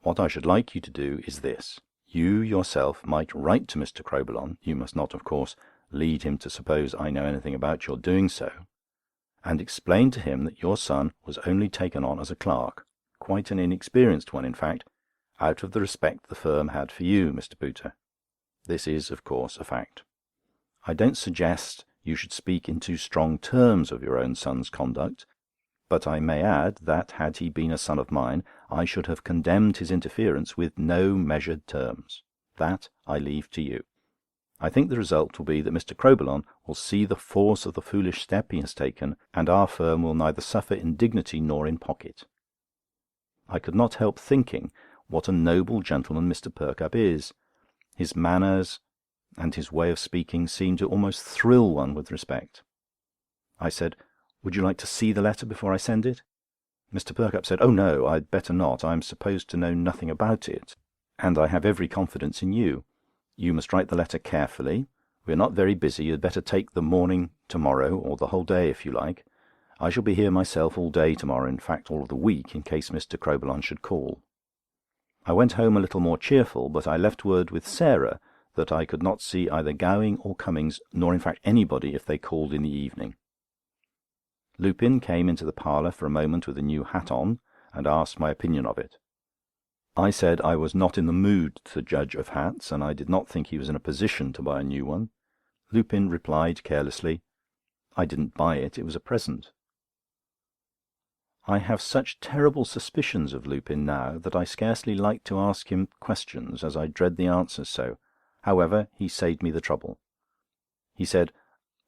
what I should like you to do is this. You yourself might write to Mr. Crowbillon, you must not, of course, lead him to suppose I know anything about your doing so, and explain to him that your son was only taken on as a clerk, quite an inexperienced one in fact, out of the respect the firm had for you, Mr. Pooter. This is, of course, a fact. I don't suggest you should speak in too strong terms of your own son's conduct, but I may add that, had he been a son of mine, I should have condemned his interference with no measured terms. That I leave to you. I think the result will be that Mr. Crowbillon will see the force of the foolish step he has taken, and our firm will neither suffer in dignity nor in pocket." I could not help thinking what a noble gentleman Mr. Perkupp is. His manners and his way of speaking seemed to almost thrill one with respect. I said, "Would you like to see the letter before I send it?" Mr. Perkupp said, "Oh no, I'd better not. I am supposed to know nothing about it, and I have every confidence in you. You must write the letter carefully. We are not very busy. You had better take the morning to-morrow, or the whole day if you like. I shall be here myself all day to-morrow, in fact all of the week, in case Mr. Crowbillon should call." I went home a little more cheerful, but I left word with Sarah that I could not see either Gowing or Cummings, nor in fact anybody, if they called in the evening. Lupin came into the parlour for a moment with a new hat on, and asked my opinion of it. I said I was not in the mood to judge of hats, and I did not think he was in a position to buy a new one. Lupin replied carelessly, "I didn't buy it, it was a present." I have such terrible suspicions of Lupin now that I scarcely like to ask him questions, as I dread the answers so. However, he saved me the trouble. He said,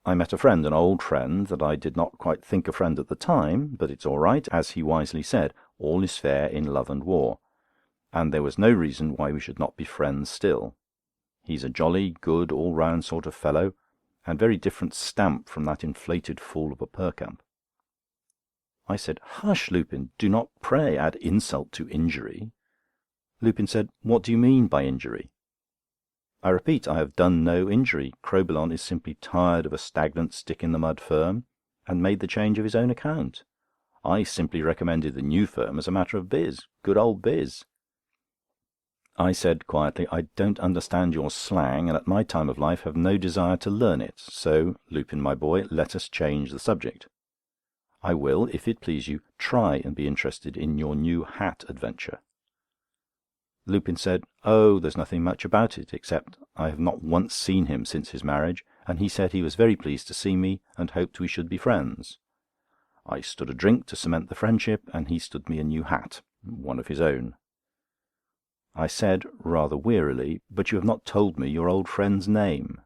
"I met a friend, an old friend, that I did not quite think a friend at the time, but it's all right, as he wisely said, all is fair in love and war, and there was no reason why we should not be friends still. He's a jolly, good, all-round sort of fellow, and very different stamp from that inflated fool of a Perkupp." I said, "Hush, Lupin, do not pray add insult to injury." Lupin said, "What do you mean by injury?" "I repeat, I have done no injury. Crowbillon is simply tired of a stagnant stick-in-the-mud firm, and made the change of his own account. I simply recommended the new firm as a matter of biz, good old biz." I said quietly, "I don't understand your slang, and at my time of life have no desire to learn it, so, Lupin, my boy, let us change the subject. I will, if it please you, try and be interested in your new hat adventure." Lupin said, "Oh, there's nothing much about it, except I have not once seen him since his marriage, and he said he was very pleased to see me, and hoped we should be friends. I stood a drink to cement the friendship, and he stood me a new hat, one of his own." I said, rather wearily, "But you have not told me your old friend's name."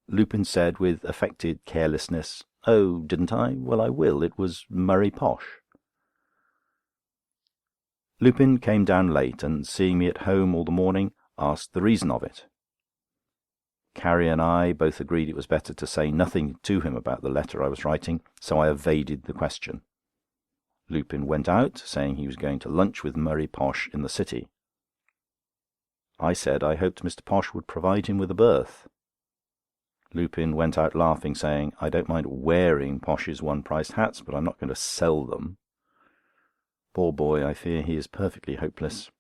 Lupin said, with affected carelessness, "Oh, didn't I? Well, I will. It was Murray Posh." Lupin came down late, and seeing me at home all the morning, asked the reason of it. Carrie and I both agreed it was better to say nothing to him about the letter I was writing, so I evaded the question. Lupin went out, saying he was going to lunch with Murray Posh in the City. I said I hoped Mr. Posh would provide him with a berth. Lupin went out laughing, saying, "I don't mind wearing Posh's one-priced hats, but I'm not going to sell them." Poor boy, I fear he is perfectly hopeless.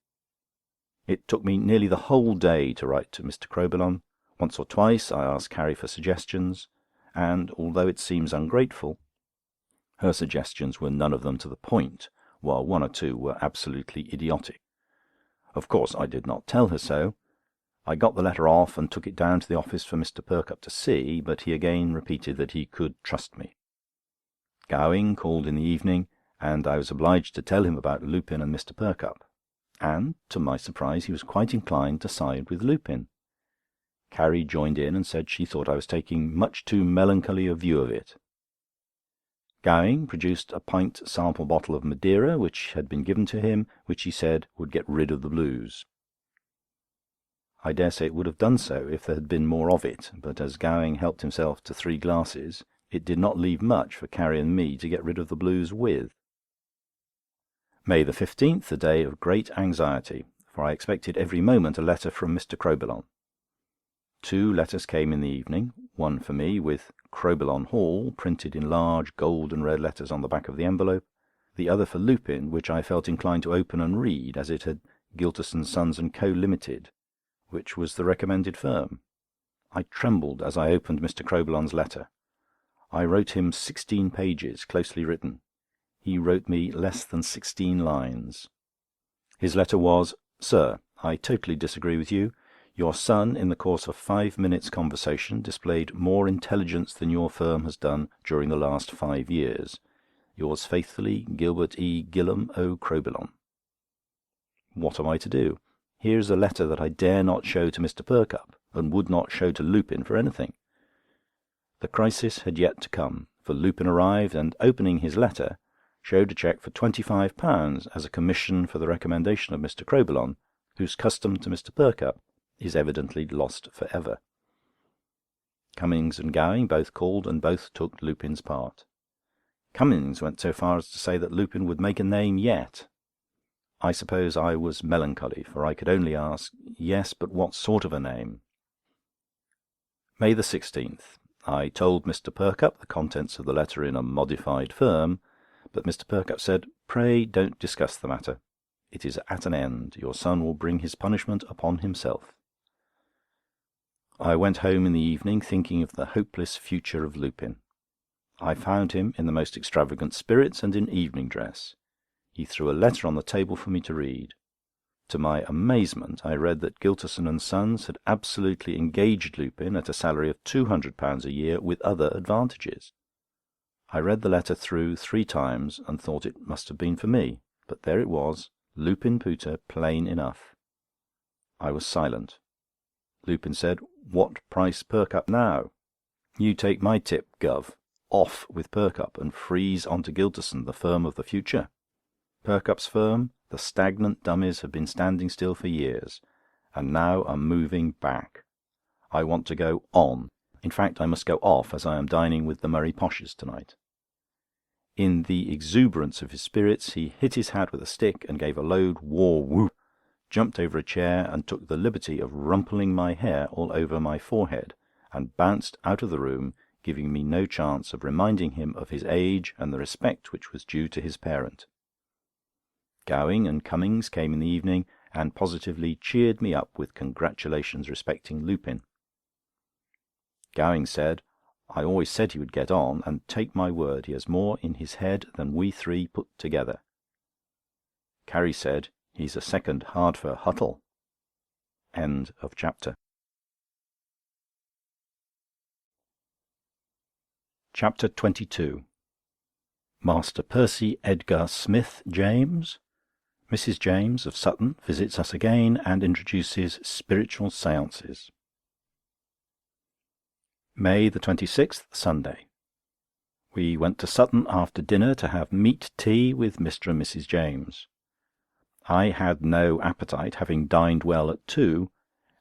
It took me nearly the whole day to write to Mr. Crowbillon. Once or twice I asked Carrie for suggestions, and, although it seems ungrateful, her suggestions were none of them to the point, while one or two were absolutely idiotic. Of course I did not tell her so. I got the letter off and took it down to the office for Mr. Perkupp to see, but he again repeated that he could trust me. Gowing called in the evening, and I was obliged to tell him about Lupin and Mr. Perkupp, and, to my surprise, he was quite inclined to side with Lupin. Carrie joined in and said she thought I was taking much too melancholy a view of it. Gowing produced a pint sample bottle of Madeira, which had been given to him, which he said would get rid of the blues. I dare say it would have done so if there had been more of it, but as Gowing helped himself to 3 glasses, it did not leave much for Carrie and me to get rid of the blues with. May the 15th, a day of great anxiety, for I expected every moment a letter from Mr. Crowbillon. 2 letters came in the evening, one for me, with Crowbillon Hall printed in large gold and red letters on the back of the envelope, the other for Lupin, which I felt inclined to open and read, as it had Gylterson, Sons and Co. Limited, which was the recommended firm. I trembled as I opened Mr. Crowbillon's letter. I wrote him 16 pages, closely written. He wrote me less than 16 lines. His letter was, "Sir, I totally disagree with you. Your son, in the course of 5 minutes' conversation, displayed more intelligence than your firm has done during the last 5 years. Yours faithfully, Gilbert E. Gillam O. Crowbillon." What am I to do? Here is a letter that I dare not show to Mr. Perkupp, and would not show to Lupin for anything. The crisis had yet to come, for Lupin arrived, and, opening his letter, showed a cheque for £25 as a commission for the recommendation of Mr. Crowbillon, whose custom to Mr. Perkupp is evidently lost for ever. Cummings and Gowing both called, and both took Lupin's part. Cummings went so far as to say that Lupin would make a name yet. I suppose I was melancholy, for I could only ask, "Yes, but what sort of a name?" May the 16th. I told Mr. Perkupp the contents of the letter in a modified form, but Mr. Perkupp said, "Pray don't discuss the matter. It is at an end. Your son will bring his punishment upon himself." I went home in the evening thinking of the hopeless future of Lupin. I found him in the most extravagant spirits and in evening dress. He threw a letter on the table for me to read. To my amazement, I read that Gylterson and Sons had absolutely engaged Lupin at a salary of £200 a year, with other advantages. I read the letter through 3 times and thought it must have been for me, but there it was, Lupin Pooter, plain enough. I was silent. Lupin said, "What price Perkupp now?" "You take my tip, Gov. Off with Perkupp, and freeze on to Gylterson, the firm of the future. Perkupp's firm, the stagnant dummies, have been standing still for years, and now are moving back. I want to go on. In fact, I must go off, as I am dining with the Murray Poshes to-night." In the exuberance of his spirits, he hit his hat with a stick and gave a loud war whoop, jumped over a chair, and took the liberty of rumpling my hair all over my forehead, and bounced out of the room, giving me no chance of reminding him of his age and the respect which was due to his parent. Gowing and Cummings came in the evening, and positively cheered me up with congratulations respecting Lupin. Gowing said, "I always said he would get on, and take my word, he has more in his head than we 3 put together." Carrie said, "He's a second Hardfur Huttle." End of chapter. Chapter 22. Master Percy Edgar Smith James. Mrs. James of Sutton visits us again and introduces spiritual séances. May the 26th, Sunday. We went to Sutton after dinner to have meat tea with Mr. and Mrs. James. I had no appetite, having dined well at 2,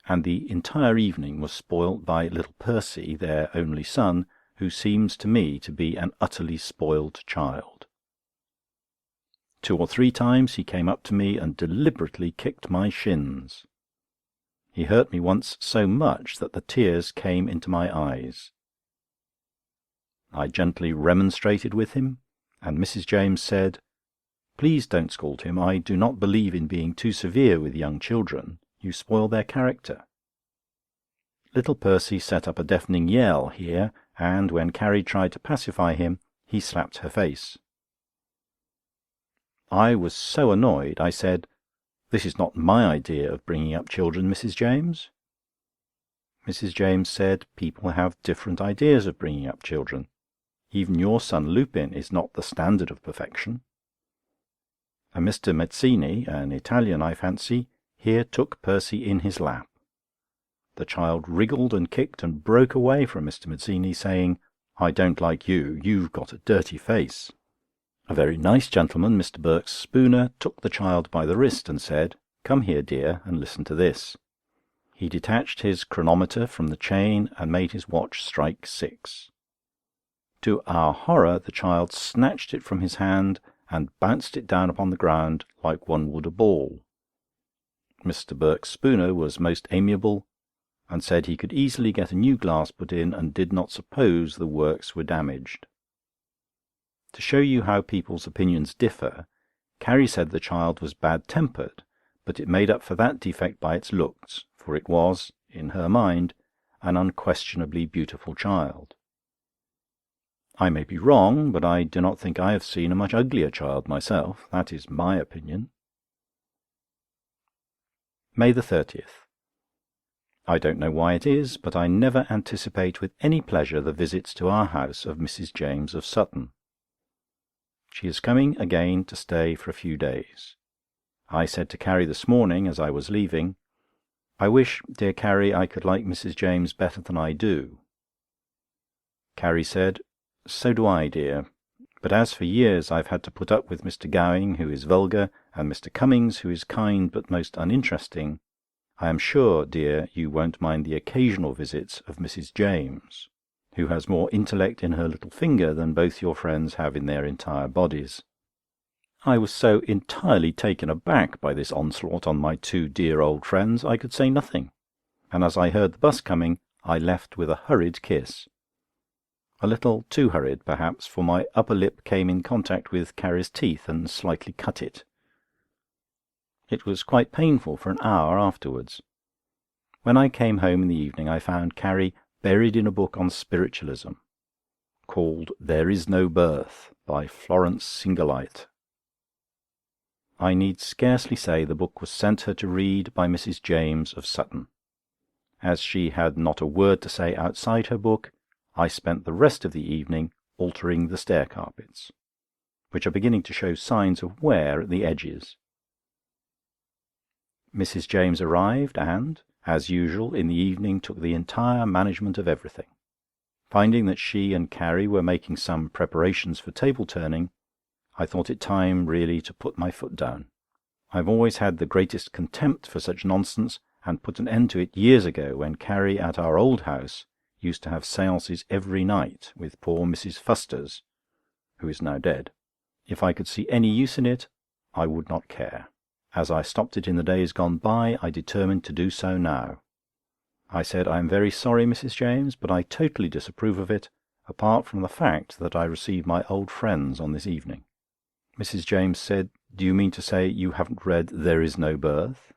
and the entire evening was spoilt by little Percy, their only son, who seems to me to be an utterly spoiled child. 2 or 3 times he came up to me and deliberately kicked my shins. He hurt me once so much that the tears came into my eyes. I gently remonstrated with him, and Mrs. James said, "Please don't scold him. I do not believe in being too severe with young children. You spoil their character." Little Percy set up a deafening yell here, and when Carrie tried to pacify him, he slapped her face. I was so annoyed, I said, "This is not my idea of bringing up children, Mrs. James." Mrs. James said, "People have different ideas of bringing up children. Even your son Lupin is not the standard of perfection." And Mr. Mazzini, an Italian I fancy, here took Percy in his lap. The child wriggled and kicked and broke away from Mr. Mazzini, saying, "I don't like you, you've got a dirty face." A very nice gentleman, Mr. Birks Spooner, took the child by the wrist and said, "Come here, dear, and listen to this." He detached his chronometer from the chain and made his watch strike 6. To our horror, the child snatched it from his hand and bounced it down upon the ground like one would a ball. Mr. Birks Spooner was most amiable, and said he could easily get a new glass put in, and did not suppose the works were damaged. To show you how people's opinions differ, Carrie said the child was bad-tempered, but it made up for that defect by its looks, for it was, in her mind, an unquestionably beautiful child. I may be wrong, but I do not think I have seen a much uglier child myself. That is my opinion. May the 30th. I don't know why it is, but I never anticipate with any pleasure the visits to our house of Mrs. James of Sutton. She is coming again to stay for a few days. I said to Carrie this morning, as I was leaving, "I wish, dear Carrie, I could like Mrs. James better than I do." Carrie said, "So do I, dear. But as for years I've had to put up with Mr. Gowing, who is vulgar, and Mr. Cummings, who is kind but most uninteresting, I am sure, dear, you won't mind the occasional visits of Mrs. James, who has more intellect in her little finger than both your friends have in their entire bodies." I was so entirely taken aback by this onslaught on my 2 dear old friends, I could say nothing, and as I heard the bus coming, I left with a hurried kiss. A little too hurried, perhaps, for my upper lip came in contact with Carrie's teeth and slightly cut it. It was quite painful for an hour afterwards. When I came home in the evening, I found Carrie buried in a book on spiritualism, called "There is no Birth," by Florence Singleyet. I need scarcely say the book was sent her to read by Mrs. James of Sutton. As she had not a word to say outside her book, I spent the rest of the evening altering the stair carpets, which are beginning to show signs of wear at the edges. Mrs. James arrived and, as usual, in the evening took the entire management of everything. Finding that she and Carrie were making some preparations for table-turning, I thought it time really to put my foot down. I have always had the greatest contempt for such nonsense, and put an end to it years ago when Carrie at our old house used to have séances every night with poor Mrs. Fusters, who is now dead. If I could see any use in it, I would not care. As I stopped it in the days gone by, I determined to do so now. I said, "I am very sorry, Mrs. James, but I totally disapprove of it, apart from the fact that I received my old friends on this evening." Mrs. James said, "Do you mean to say you haven't read 'There is no Birth'?"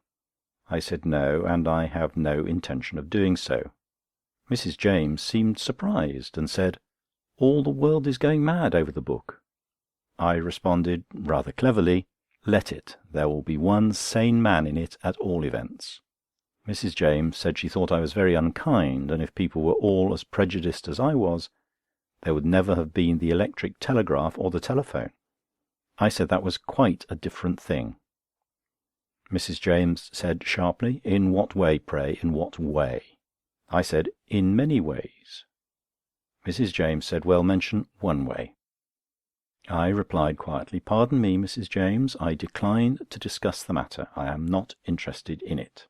I said no, and I have no intention of doing so. Mrs. James seemed surprised, and said, "All the world is going mad over the book." I responded, rather cleverly, "Let it. There will be one sane man in it at all events." Mrs. James said she thought I was very unkind, and if people were all as prejudiced as I was, there would never have been the electric telegraph or the telephone. I said that was quite a different thing. Mrs. James said sharply, "In what way, pray, in what way?" I said, "In many ways." Mrs. James said, "Well, mention one way." I replied quietly, "Pardon me, Mrs. James, I decline to discuss the matter. I am not interested in it."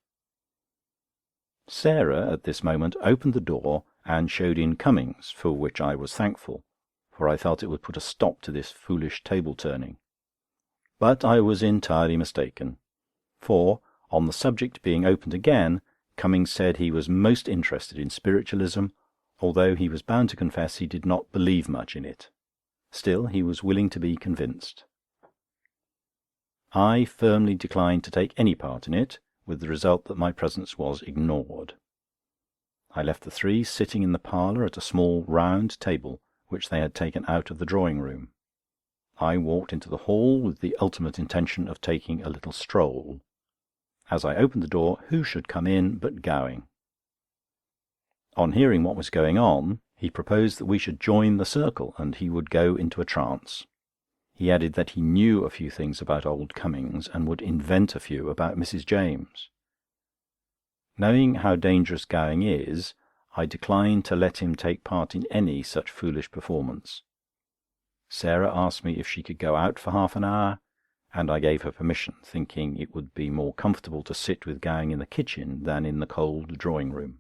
Sarah, at this moment, opened the door and showed in Cummings, for which I was thankful, for I felt it would put a stop to this foolish table-turning. But I was entirely mistaken, for, on the subject being opened again, Cummings said he was most interested in spiritualism, although he was bound to confess he did not believe much in it. Still, he was willing to be convinced. I firmly declined to take any part in it, with the result that my presence was ignored. I left the three sitting in the parlour at a small round table which they had taken out of the drawing-room. I walked into the hall with the ultimate intention of taking a little stroll. As I opened the door, who should come in but Gowing. On hearing what was going on, he proposed that we should join the circle, and he would go into a trance. He added that he knew a few things about old Cummings, and would invent a few about Mrs. James. Knowing how dangerous Gowing is, I declined to let him take part in any such foolish performance. Sarah asked me if she could go out for half an hour, and I gave her permission, thinking it would be more comfortable to sit with Gowing in the kitchen than in the cold drawing-room.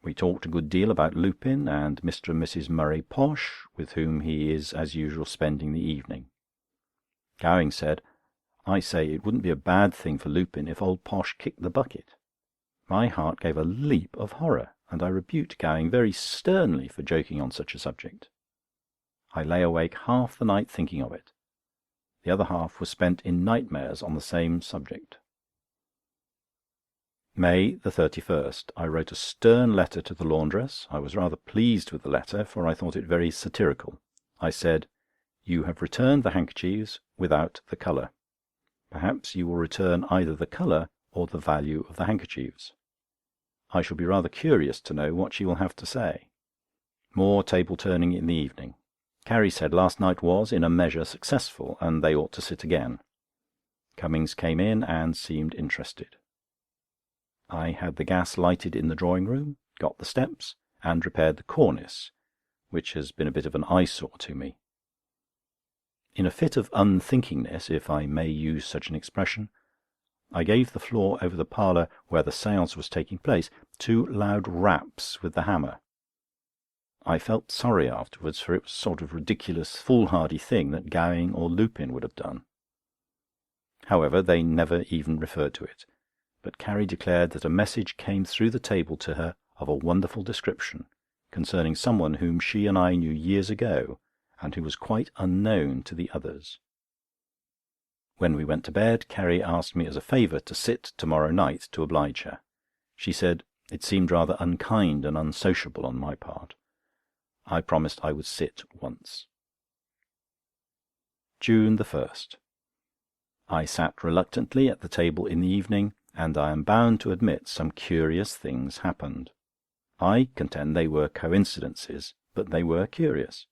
We talked a good deal about Lupin and Mr. and Mrs. Murray Posh, with whom he is as usual spending the evening. Gowing said, "I say, it wouldn't be a bad thing for Lupin if old Posh kicked the bucket." My heart gave a leap of horror, and I rebuked Gowing very sternly for joking on such a subject. I lay awake half the night thinking of it. The other half was spent in nightmares on the same subject. May 31st. I wrote a stern letter to the laundress. I was rather pleased with the letter, for I thought it very satirical. I said, "You have returned the handkerchiefs without the colour. Perhaps you will return either the colour or the value of the handkerchiefs." I shall be rather curious to know what she will have to say. More table-turning in the evening. Carrie said last night was, in a measure, successful, and they ought to sit again. Cummings came in and seemed interested. I had the gas lighted in the drawing-room, got the steps, and repaired the cornice, which has been a bit of an eyesore to me. In a fit of unthinkingness, if I may use such an expression, I gave the floor over the parlour, where the séance was taking place, 2 loud raps with the hammer. I felt sorry afterwards, for it was a sort of ridiculous, foolhardy thing that Gowing or Lupin would have done. However, they never even referred to it, but Carrie declared that a message came through the table to her of a wonderful description, concerning someone whom she and I knew years ago, and who was quite unknown to the others. When we went to bed, Carrie asked me as a favour to sit to-morrow night to oblige her. She said it seemed rather unkind and unsociable on my part. I promised I would sit once. June 1st. I sat reluctantly at the table in the evening, and I am bound to admit some curious things happened. I contend they were coincidences, but they were curious.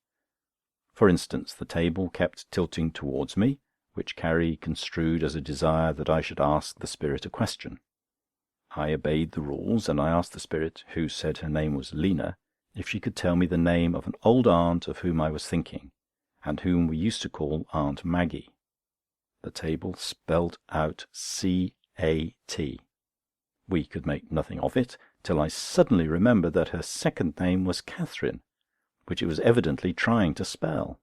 For instance, the table kept tilting towards me, which Carrie construed as a desire that I should ask the spirit a question. I obeyed the rules, and I asked the spirit, who said her name was Lena, if she could tell me the name of an old aunt of whom I was thinking, and whom we used to call Aunt Maggie. The table spelled out C-A-T. We could make nothing of it, till I suddenly remembered that her second name was Catherine, which it was evidently trying to spell.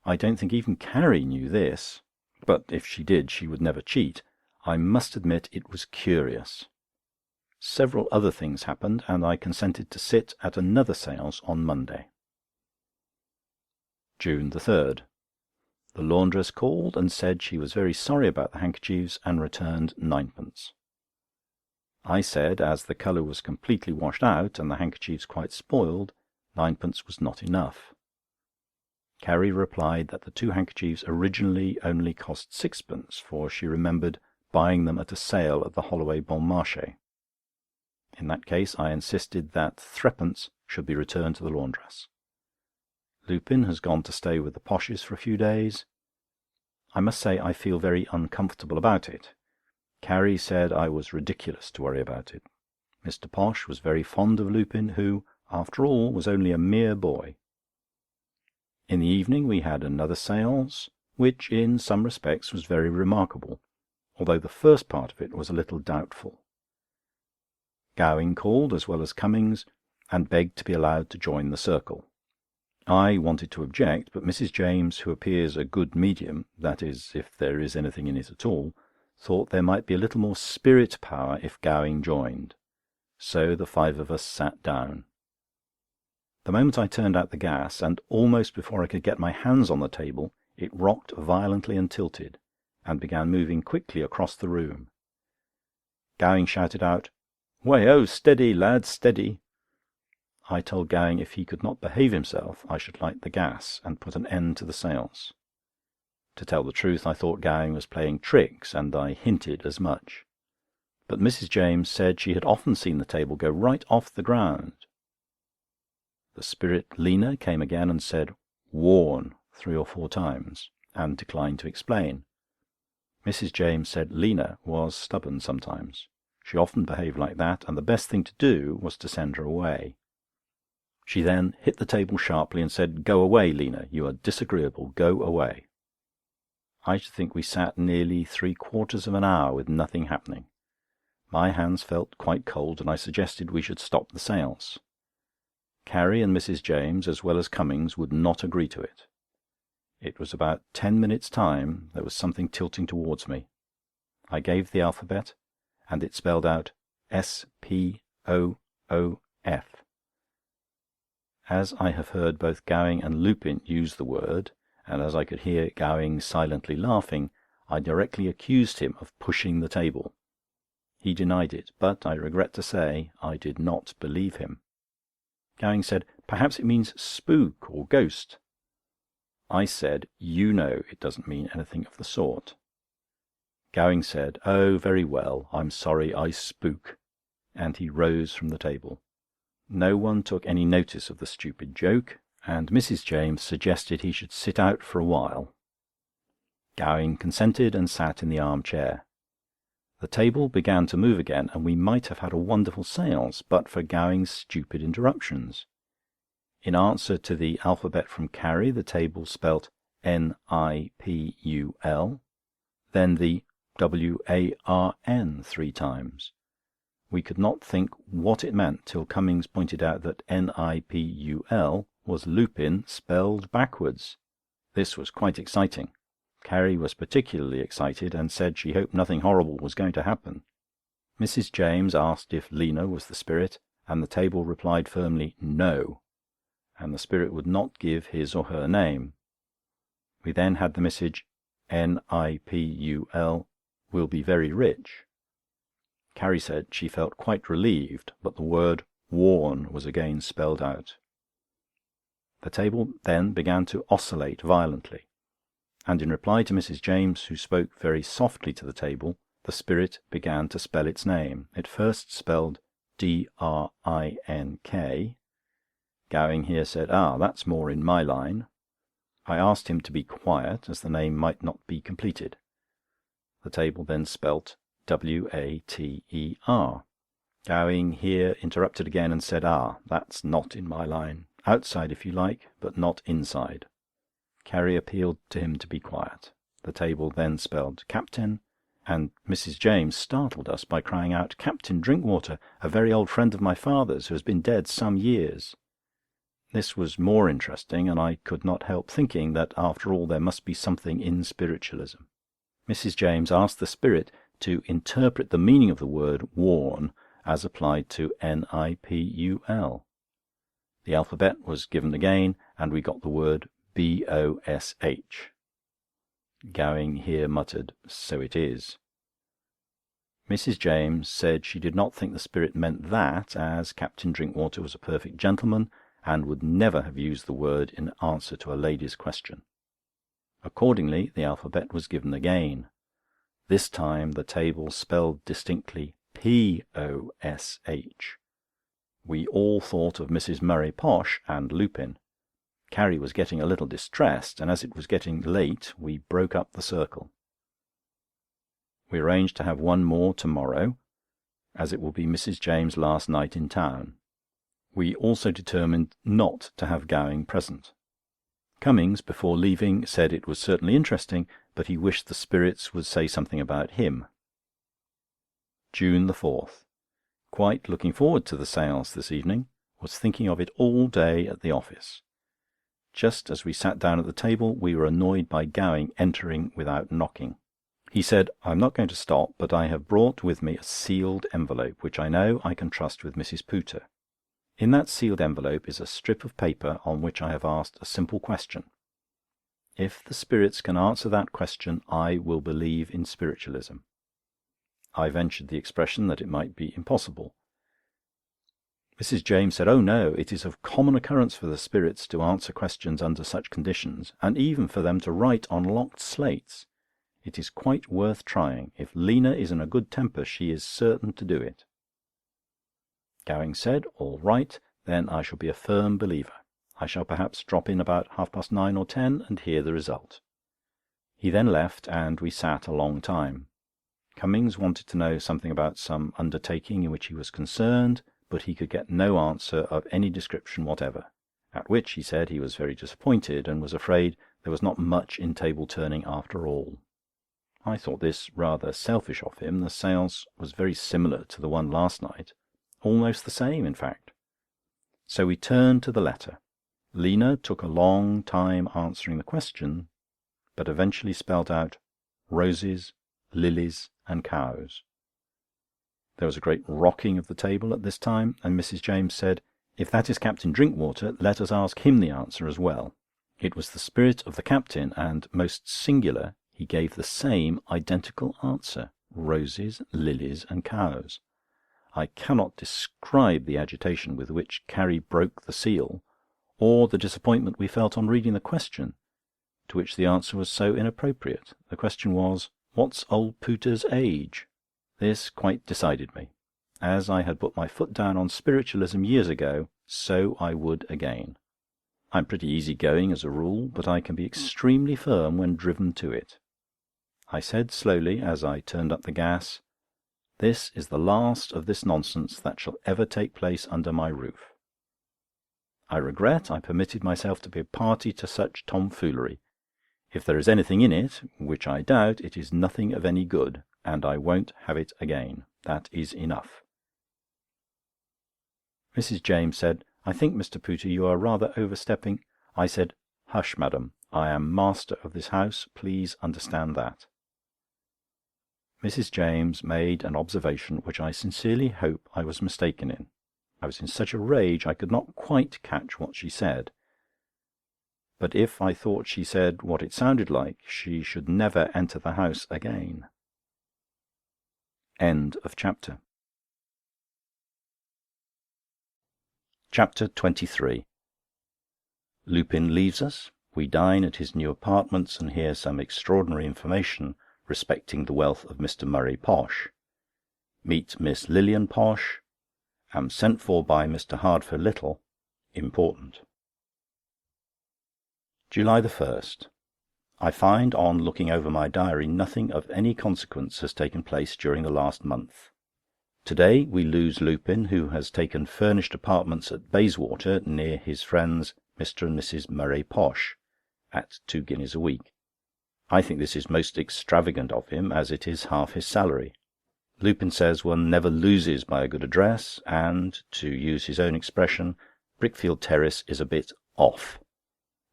I don't think even Carrie knew this, but if she did, she would never cheat. I must admit it was curious. Several other things happened, and I consented to sit at another séance on Monday. June 3rd. The laundress called and said she was very sorry about the handkerchiefs, and returned 9d. I said, as the colour was completely washed out and the handkerchiefs quite spoiled, 9d was not enough. Carrie replied that the 2 handkerchiefs originally only cost 6d, for she remembered buying them at a sale at the Holloway Bon Marché. In that case I insisted that 3d should be returned to the laundress. Lupin has gone to stay with the Poshes for a few days. I must say I feel very uncomfortable about it. Carrie said I was ridiculous to worry about it. Mr. Posh was very fond of Lupin, who, after all, was only a mere boy. In the evening we had another séance, which in some respects was very remarkable, although the first part of it was a little doubtful. Gowing called as well as Cummings, and begged to be allowed to join the circle. I wanted to object, but Mrs. James, who appears a good medium, that is, if there is anything in it at all, thought there might be a little more spirit power if Gowing joined. So the 5 of us sat down. The moment I turned out the gas, and almost before I could get my hands on the table, it rocked violently and tilted, and began moving quickly across the room. Gowing shouted out, "Way-oh, steady, lads, steady!" I told Gowing if he could not behave himself, I should light the gas, and put an end to the séance. To tell the truth, I thought Gowing was playing tricks, and I hinted as much. But Mrs. James said she had often seen the table go right off the ground. The spirit Lena came again and said "Warn" 3 or 4 times, and declined to explain. Mrs. James said Lena was stubborn sometimes. She often behaved like that, and the best thing to do was to send her away. She then hit the table sharply and said, "Go away, Lena, you are disagreeable, go away." I should think we sat nearly 3/4 of an hour with nothing happening. My hands felt quite cold, and I suggested we should stop the séance. Carrie and Mrs. James, as well as Cummings, would not agree to it. It was about 10 minutes' time there was something tilting towards me. I gave the alphabet, and it spelled out SPOOF. As I have heard both Gowing and Lupin use the word, and as I could hear Gowing silently laughing, I directly accused him of pushing the table. He denied it, but I regret to say I did not believe him. Gowing said, "Perhaps it means spook or ghost." I said, "You know it doesn't mean anything of the sort." Gowing said, "Oh, very well, I'm sorry I spook," and he rose from the table. No one took any notice of the stupid joke, and Mrs. James suggested he should sit out for a while. Gowing consented and sat in the arm-chair. The table began to move again, and we might have had a wonderful séance but for Gowing's stupid interruptions. In answer to the alphabet from Carrie, the table spelt NIPUL, then the WARN 3 times. We could not think what it meant till Cummings pointed out that NIPUL was Lupin spelled backwards. This was quite exciting. Carrie was particularly excited, and said she hoped nothing horrible was going to happen. Mrs. James asked if Lena was the spirit, and the table replied firmly "No," and the spirit would not give his or her name. We then had the message NIPUL will be very rich. Carrie said she felt quite relieved, but the word "warn" was again spelled out. The table then began to oscillate violently, and in reply to Mrs. James, who spoke very softly to the table, the spirit began to spell its name. It first spelled DRINK. Gowing here said, "That's more in my line." I asked him to be quiet, as the name might not be completed. The table then spelt WATER. Gowing here interrupted again and said, "That's not in my line. Outside if you like, but not inside." Carrie appealed to him to be quiet. The table then spelled Captain, and Mrs. James startled us by crying out, "Captain Drinkwater, a very old friend of my father's, who has been dead some years." This was more interesting, and I could not help thinking that after all there must be something in spiritualism. Mrs. James asked the spirit to interpret the meaning of the word "warn" as applied to NIPUL. The alphabet was given again, and we got the word BOSH. Gowing here muttered, "So it is." Mrs. James said she did not think the spirit meant that, as Captain Drinkwater was a perfect gentleman, and would never have used the word in answer to a lady's question. Accordingly, the alphabet was given again. This time the table spelled distinctly POSH. We all thought of Mrs. Murray Posh and Lupin. Carrie was getting a little distressed, and as it was getting late, we broke up the circle. We arranged to have one more to-morrow, as it will be Mrs. James' last night in town. We also determined not to have Gowing present. Cummings, before leaving, said it was certainly interesting, but he wished the spirits would say something about him. June 4th. Quite looking forward to the séance this evening. Was thinking of it all day at the office. Just as we sat down at the table, we were annoyed by Gowing entering without knocking. He said, "I'm not going to stop, but I have brought with me a sealed envelope, which I know I can trust with Mrs. Pooter. In that sealed envelope is a strip of paper on which I have asked a simple question. If the spirits can answer that question, I will believe in spiritualism." I ventured the expression that it might be impossible. Mrs. James said, "Oh no, it is of common occurrence for the spirits to answer questions under such conditions, and even for them to write on locked slates. It is quite worth trying. If Lena is in a good temper, she is certain to do it." Gowing said, "All right, then I shall be a firm believer. I shall perhaps drop in about 9:30 or 10 and hear the result." He then left, and we sat a long time. Cummings wanted to know something about some undertaking in which he was concerned, but he could get no answer of any description whatever, at which he said he was very disappointed, and was afraid there was not much in table turning after all. I thought this rather selfish of him. The séance was very similar to the one last night, almost the same, in fact. So we turned to the letter. Lena took a long time answering the question, but eventually spelt out roses, lilies, and cows. There was a great rocking of the table at this time, and Mrs. James said, "If that is Captain Drinkwater, let us ask him the answer as well." It was the spirit of the captain, and, most singular, he gave the same identical answer: roses, lilies, and cows. I cannot describe the agitation with which Carrie broke the seal, or the disappointment we felt on reading the question, to which the answer was so inappropriate. The question was, "What's old Pooter's age?" This quite decided me. As I had put my foot down on spiritualism years ago, so I would again. I'm pretty easy-going as a rule, but I can be extremely firm when driven to it. I said slowly, as I turned up the gas, "This is the last of this nonsense that shall ever take place under my roof. I regret I permitted myself to be a party to such tomfoolery. If there is anything in it, which I doubt, it is nothing of any good, and I won't have it again. That is enough." Mrs. James said, "I think, Mr. Pooter, you are rather overstepping." I said, "Hush, madam. I am master of this house. Please understand that." Mrs. James made an observation which I sincerely hope I was mistaken in. I was in such a rage I could not quite catch what she said. But if I thought she said what it sounded like, she should never enter the house again. End of chapter. Chapter 23. Lupin leaves us. We dine at his new apartments and hear some extraordinary information respecting the wealth of Mr. Murray Posh. Meet Miss Lilian Posh. Am sent for by Mr. Hardfur Little. Important. July 1st. I find, on looking over my diary, nothing of any consequence has taken place during the last month. To-day we lose Lupin, who has taken furnished apartments at Bayswater, near his friends Mr. and Mrs. Murray Posh, at 2 guineas a week. I think this is most extravagant of him, as it is half his salary. Lupin says one never loses by a good address, and, to use his own expression, Brickfield Terrace is a bit off.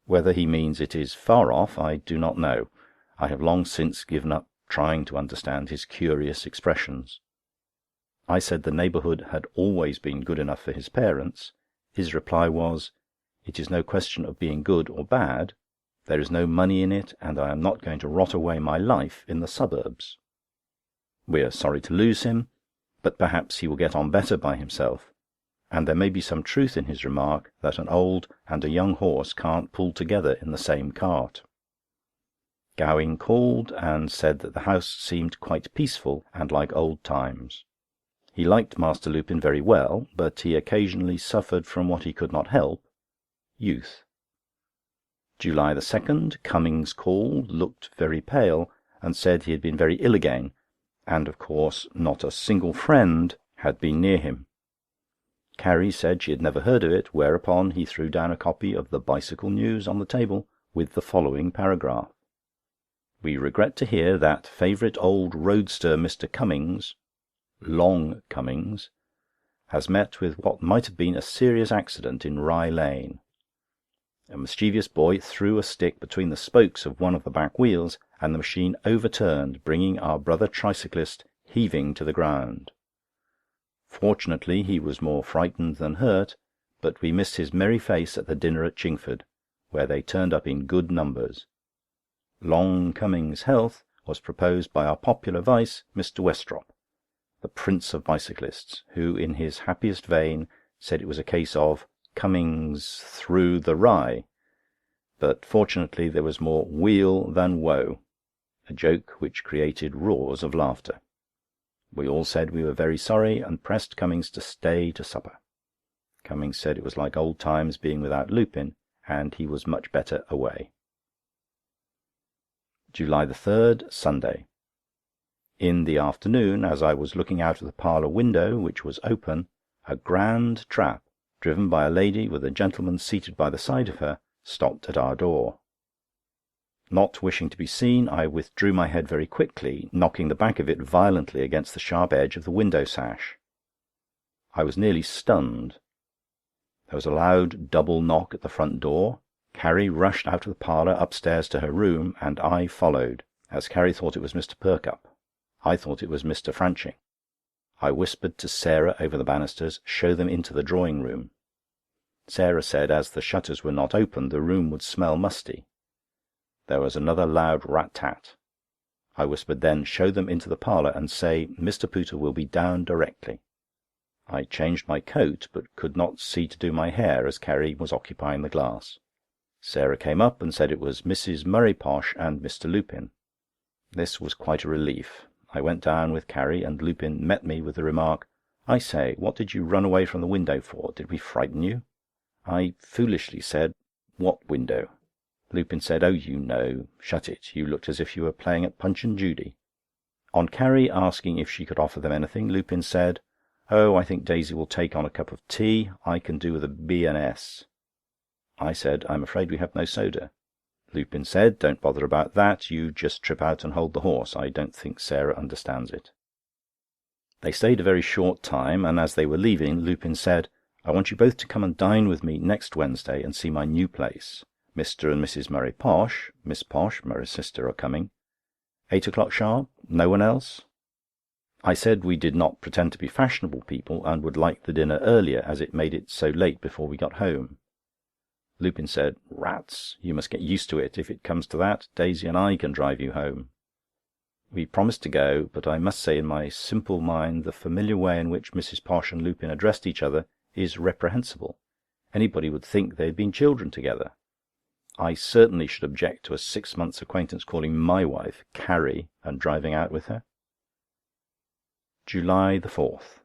Whether he means it is far off, I do not know. I have long since given up trying to understand his curious expressions. I said the neighbourhood had always been good enough for his parents. His reply was, "It is no question of being good or bad. There is no money in it, and I am not going to rot away my life in the suburbs." We are sorry to lose him, but perhaps he will get on better by himself, and there may be some truth in his remark that an old and a young horse can't pull together in the same cart. Gowing called and said that the house seemed quite peaceful and like old times. He liked Master Lupin very well, but he occasionally suffered from what he could not help, youth. July 2nd, Cummings called, looked very pale, and said he had been very ill again, and of course not a single friend had been near him. Carrie said she had never heard of it, whereupon he threw down a copy of the Bicycle News on the table with the following paragraph: "We regret to hear that favourite old roadster Mr. Cummings, Long Cummings, has met with what might have been a serious accident in Rye Lane. A mischievous boy threw a stick between the spokes of one of the back wheels, and the machine overturned, bringing our brother tricyclist heaving to the ground. Fortunately he was more frightened than hurt, but we missed his merry face at the dinner at Chingford, where they turned up in good numbers. Long Cummings' health was proposed by our popular vice, Mr. Westrop, the prince of bicyclists, who in his happiest vein said it was a case of Cummings through the Rye, but fortunately there was more weal than woe, a joke which created roars of laughter. We all said we were very sorry, and pressed Cummings to stay to supper. Cummings said it was like old times being without Lupin, and he was much better away." July 3rd, Sunday. In the afternoon, as I was looking out of the parlour window, which was open, a grand trap, driven by a lady with a gentleman seated by the side of her, stopped at our door. Not wishing to be seen, I withdrew my head very quickly, knocking the back of it violently against the sharp edge of the window sash. I was nearly stunned. There was a loud double knock at the front door. Carrie rushed out of the parlour upstairs to her room, and I followed, as Carrie thought it was Mr. Perkupp. I thought it was Mr. Franching. I whispered to Sarah over the banisters, "Show them into the drawing-room." Sarah said as the shutters were not open, the room would smell musty. There was another loud rat-tat. I whispered then, "Show them into the parlour, and say Mr. Pooter will be down directly." I changed my coat, but could not see to do my hair, as Carrie was occupying the glass. Sarah came up and said it was Mrs. Murray Posh and Mr. Lupin. This was quite a relief. I went down with Carrie, and Lupin met me with the remark, "I say, what did you run away from the window for? Did we frighten you?" I foolishly said, "What window?" Lupin said, "Oh, you know. Shut it. You looked as if you were playing at Punch and Judy." On Carrie asking if she could offer them anything, Lupin said, "Oh, I think Daisy will take on a cup of tea. I can do with a B&S." I said, "I'm afraid we have no soda." Lupin said, "Don't bother about that. You just trip out and hold the horse. I don't think Sarah understands it." They stayed a very short time, and as they were leaving, Lupin said, "I want you both to come and dine with me next Wednesday and see my new place. Mr. and Mrs. Murray Posh, Miss Posh, Murray's sister, are coming. 8 o'clock sharp? No one else?" I said we did not pretend to be fashionable people, and would like the dinner earlier, as it made it so late before we got home. Lupin said, "Rats! You must get used to it. If it comes to that, Daisy and I can drive you home." We promised to go, but I must say in my simple mind the familiar way in which Mrs. Posh and Lupin addressed each other is reprehensible. Anybody would think they had been children together. I certainly should object to a 6 months' acquaintance calling my wife Carrie and driving out with her. July 4th.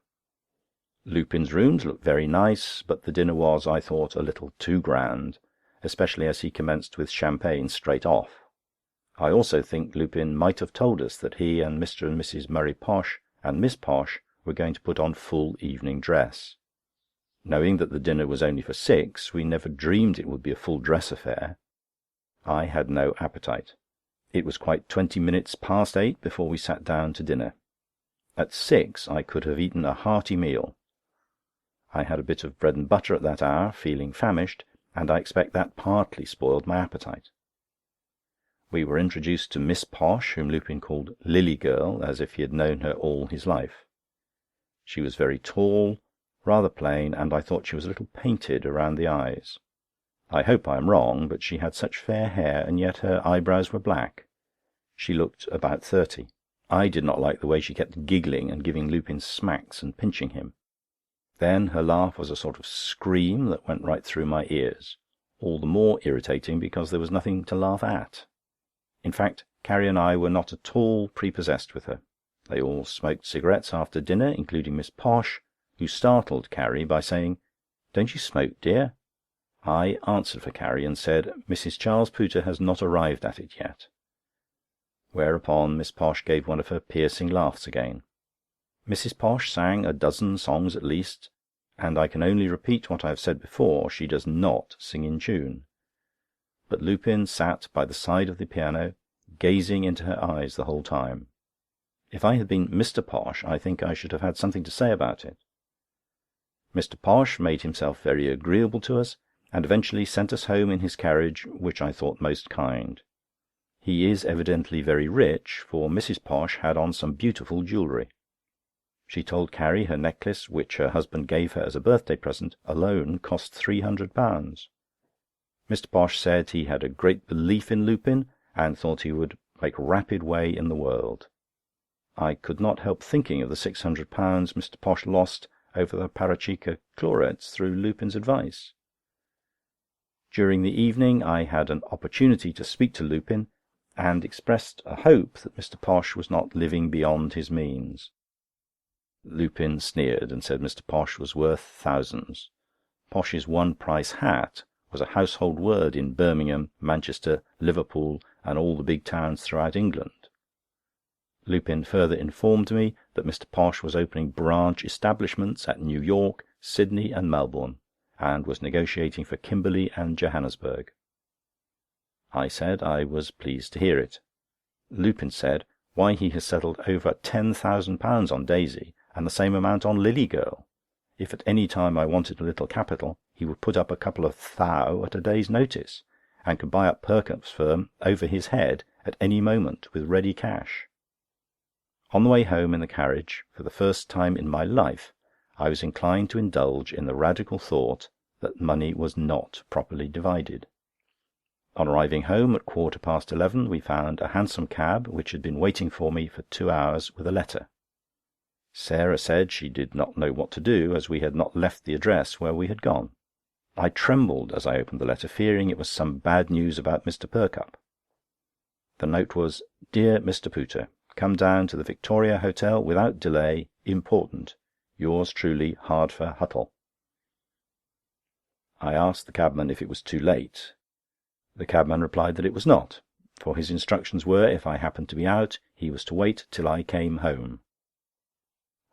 Lupin's rooms looked very nice, but the dinner was, I thought, a little too grand, especially as he commenced with champagne straight off. I also think Lupin might have told us that he and Mr. and Mrs. Murray Posh and Miss Posh were going to put on full evening dress. Knowing that the dinner was only for 6, we never dreamed it would be a full dress affair. I had no appetite. It was quite 20 minutes past 8 before we sat down to dinner. At 6 I could have eaten a hearty meal. I had a bit of bread and butter at that hour, feeling famished, and I expect that partly spoiled my appetite. We were introduced to Miss Posh, whom Lupin called Lily Girl, as if he had known her all his life. She was very tall, rather plain, and I thought she was a little painted around the eyes. I hope I am wrong, but she had such fair hair, and yet her eyebrows were black. She looked about 30. I did not like the way she kept giggling and giving Lupin smacks and pinching him. Then her laugh was a sort of scream that went right through my ears, all the more irritating because there was nothing to laugh at. In fact, Carrie and I were not at all prepossessed with her. They all smoked cigarettes after dinner, including Miss Posh, who startled Carrie by saying, "Don't you smoke, dear?" I answered for Carrie and said, "Mrs. Charles Pooter has not arrived at it yet." Whereupon Miss Posh gave one of her piercing laughs again. Mrs. Posh sang a dozen songs at least, and I can only repeat what I have said before, she does not sing in tune. But Lupin sat by the side of the piano, gazing into her eyes the whole time. If I had been Mr. Posh, I think I should have had something to say about it. Mr. Posh made himself very agreeable to us, and eventually sent us home in his carriage, which I thought most kind. He is evidently very rich, for Mrs. Posh had on some beautiful jewellery. She told Carrie her necklace, which her husband gave her as a birthday present, alone cost £300. Mr. Posh said he had a great belief in Lupin, and thought he would make rapid way in the world. I could not help thinking of the £600 Mr. Posh lost over the Parachikka chlorets through Lupin's advice. During the evening I had an opportunity to speak to Lupin, and expressed a hope that Mr. Posh was not living beyond his means. Lupin sneered, and said Mr. Posh was worth thousands. Posh's one-price hat was a household word in Birmingham, Manchester, Liverpool, and all the big towns throughout England. Lupin further informed me that Mr. Posh was opening branch establishments at New York, Sydney, and Melbourne, and was negotiating for Kimberley and Johannesburg. I said I was pleased to hear it. Lupin said why he has settled over £10,000 on Daisy, and the same amount on Lily Girl. If at any time I wanted a little capital, he would put up a couple of thou at a day's notice, and could buy up Perkupp's firm over his head at any moment with ready cash. On the way home in the carriage, for the first time in my life, I was inclined to indulge in the radical thought that money was not properly divided. On arriving home at 11:15, we found a hansom cab which had been waiting for me for 2 hours with a letter. Sarah said she did not know what to do, as we had not left the address where we had gone. I trembled as I opened the letter, fearing it was some bad news about Mr. Perkupp. The note was: "Dear Mr. Pooter, come down to the Victoria Hotel without delay. Important. Yours truly, Hardfur Huttle." I asked the cabman if it was too late. The cabman replied that it was not, for his instructions were, if I happened to be out, he was to wait till I came home.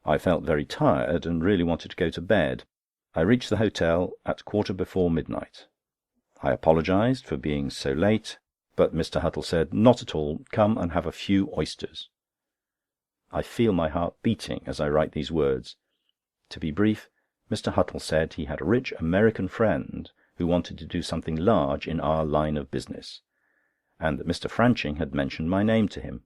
I felt very tired, and really wanted to go to bed. I reached the hotel at 1:15 midnight. I apologised for being so late, but Mr. Huttle said, "Not at all. Come and have a few oysters." I feel my heart beating as I write these words. To be brief, Mr. Huttle said he had a rich American friend who wanted to do something large in our line of business, and that Mr. Franching had mentioned my name to him.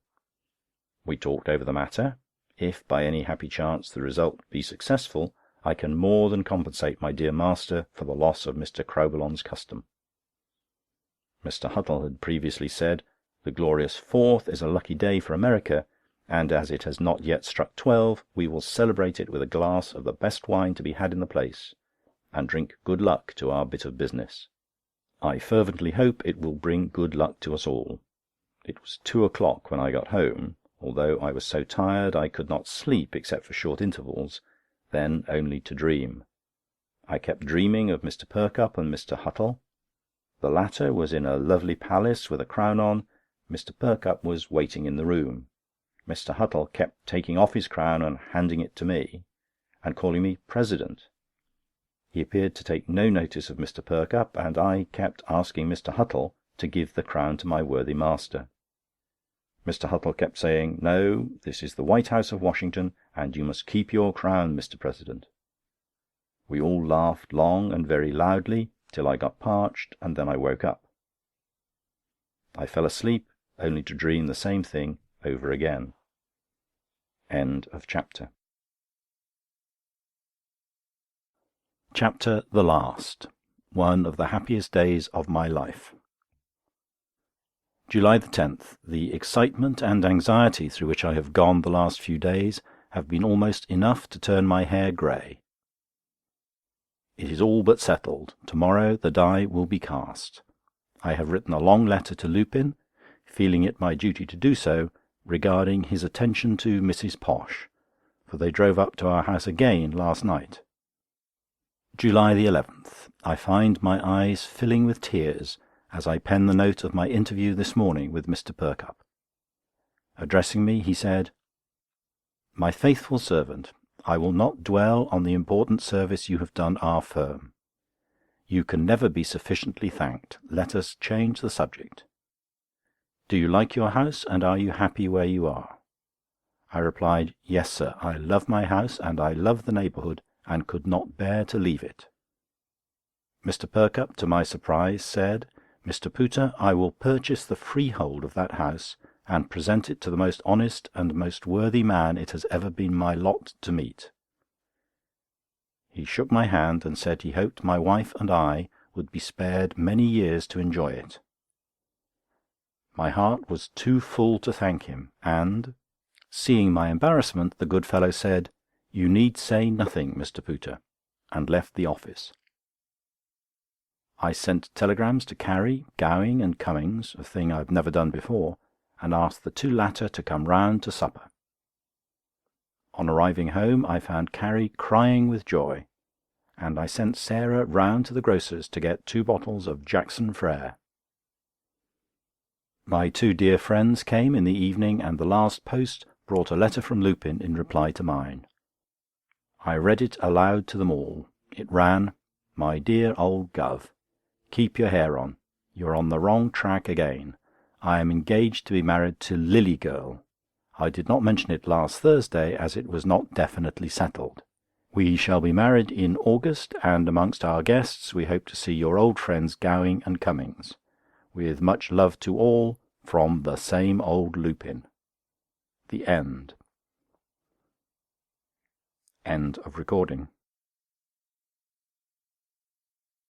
We talked over the matter. If by any happy chance the result be successful, I can more than compensate my dear master for the loss of Mr. Crowbillon's custom. Mr. Huttle had previously said, "The glorious 4th is a lucky day for America, and as it has not yet struck 12, we will celebrate it with a glass of the best wine to be had in the place, and drink good luck to our bit of business. I fervently hope it will bring good luck to us all." It was 2 o'clock when I got home, although I was so tired I could not sleep except for short intervals, then only to dream. I kept dreaming of Mr. Perkupp and Mr. Huttle. The latter was in a lovely palace with a crown on. Mr. Perkupp was waiting in the room. Mr. Huttle kept taking off his crown and handing it to me, and calling me President. He appeared to take no notice of Mr. Perkupp, and I kept asking Mr. Huttle to give the crown to my worthy master. Mr. Huttle kept saying, "No, this is the White House of Washington, and you must keep your crown, Mr. President." We all laughed long and very loudly, till I got parched, and then I woke up. I fell asleep, only to dream the same thing over again. End of chapter. Chapter the last. One of the happiest days of my life. July the 10th. The excitement and anxiety through which I have gone the last few days have been almost enough to turn my hair grey. It is all but settled. To-morrow the die will be cast. I have written a long letter to Lupin, feeling it my duty to do so, regarding his attention to Mrs. Posh, for they drove up to our house again last night. July the 11th. I find my eyes filling with tears as I pen the note of my interview this morning with Mr. Perkupp. Addressing me, he said, "My faithful servant, I will not dwell on the important service you have done our firm. You can never be sufficiently thanked. Let us change the subject. Do you like your house, and are you happy where you are? I replied, yes, sir, I love my house, and I love the neighbourhood, and could not bear to leave it. Mr. Perkupp, to my surprise, said, Mr. Pooter, I will purchase the freehold of that house, and present it to the most honest and most worthy man it has ever been my lot to meet. He shook my hand, and said he hoped my wife and I would be spared many years to enjoy it. My heart was too full to thank him, and, seeing my embarrassment, the good fellow said, "You need say nothing, Mr. Pooter," and left the office. I sent telegrams to Carrie, Gowing, and Cummings, a thing I've never done before, and asked the two latter to come round to supper. On arriving home, I found Carrie crying with joy, and I sent Sarah round to the grocer's to get 2 bottles of Jackson Frere. My 2 dear friends came in the evening, and the last post brought a letter from Lupin in reply to mine. I read it aloud to them all. It ran, "My dear old Gov, keep your hair on. You're on the wrong track again. I am engaged to be married to Lily Girl. I did not mention it last Thursday, as it was not definitely settled. We shall be married in August, and amongst our guests we hope to see your old friends Gowing and Cummings. With much love to all, from the same old Lupin." The end. End of recording.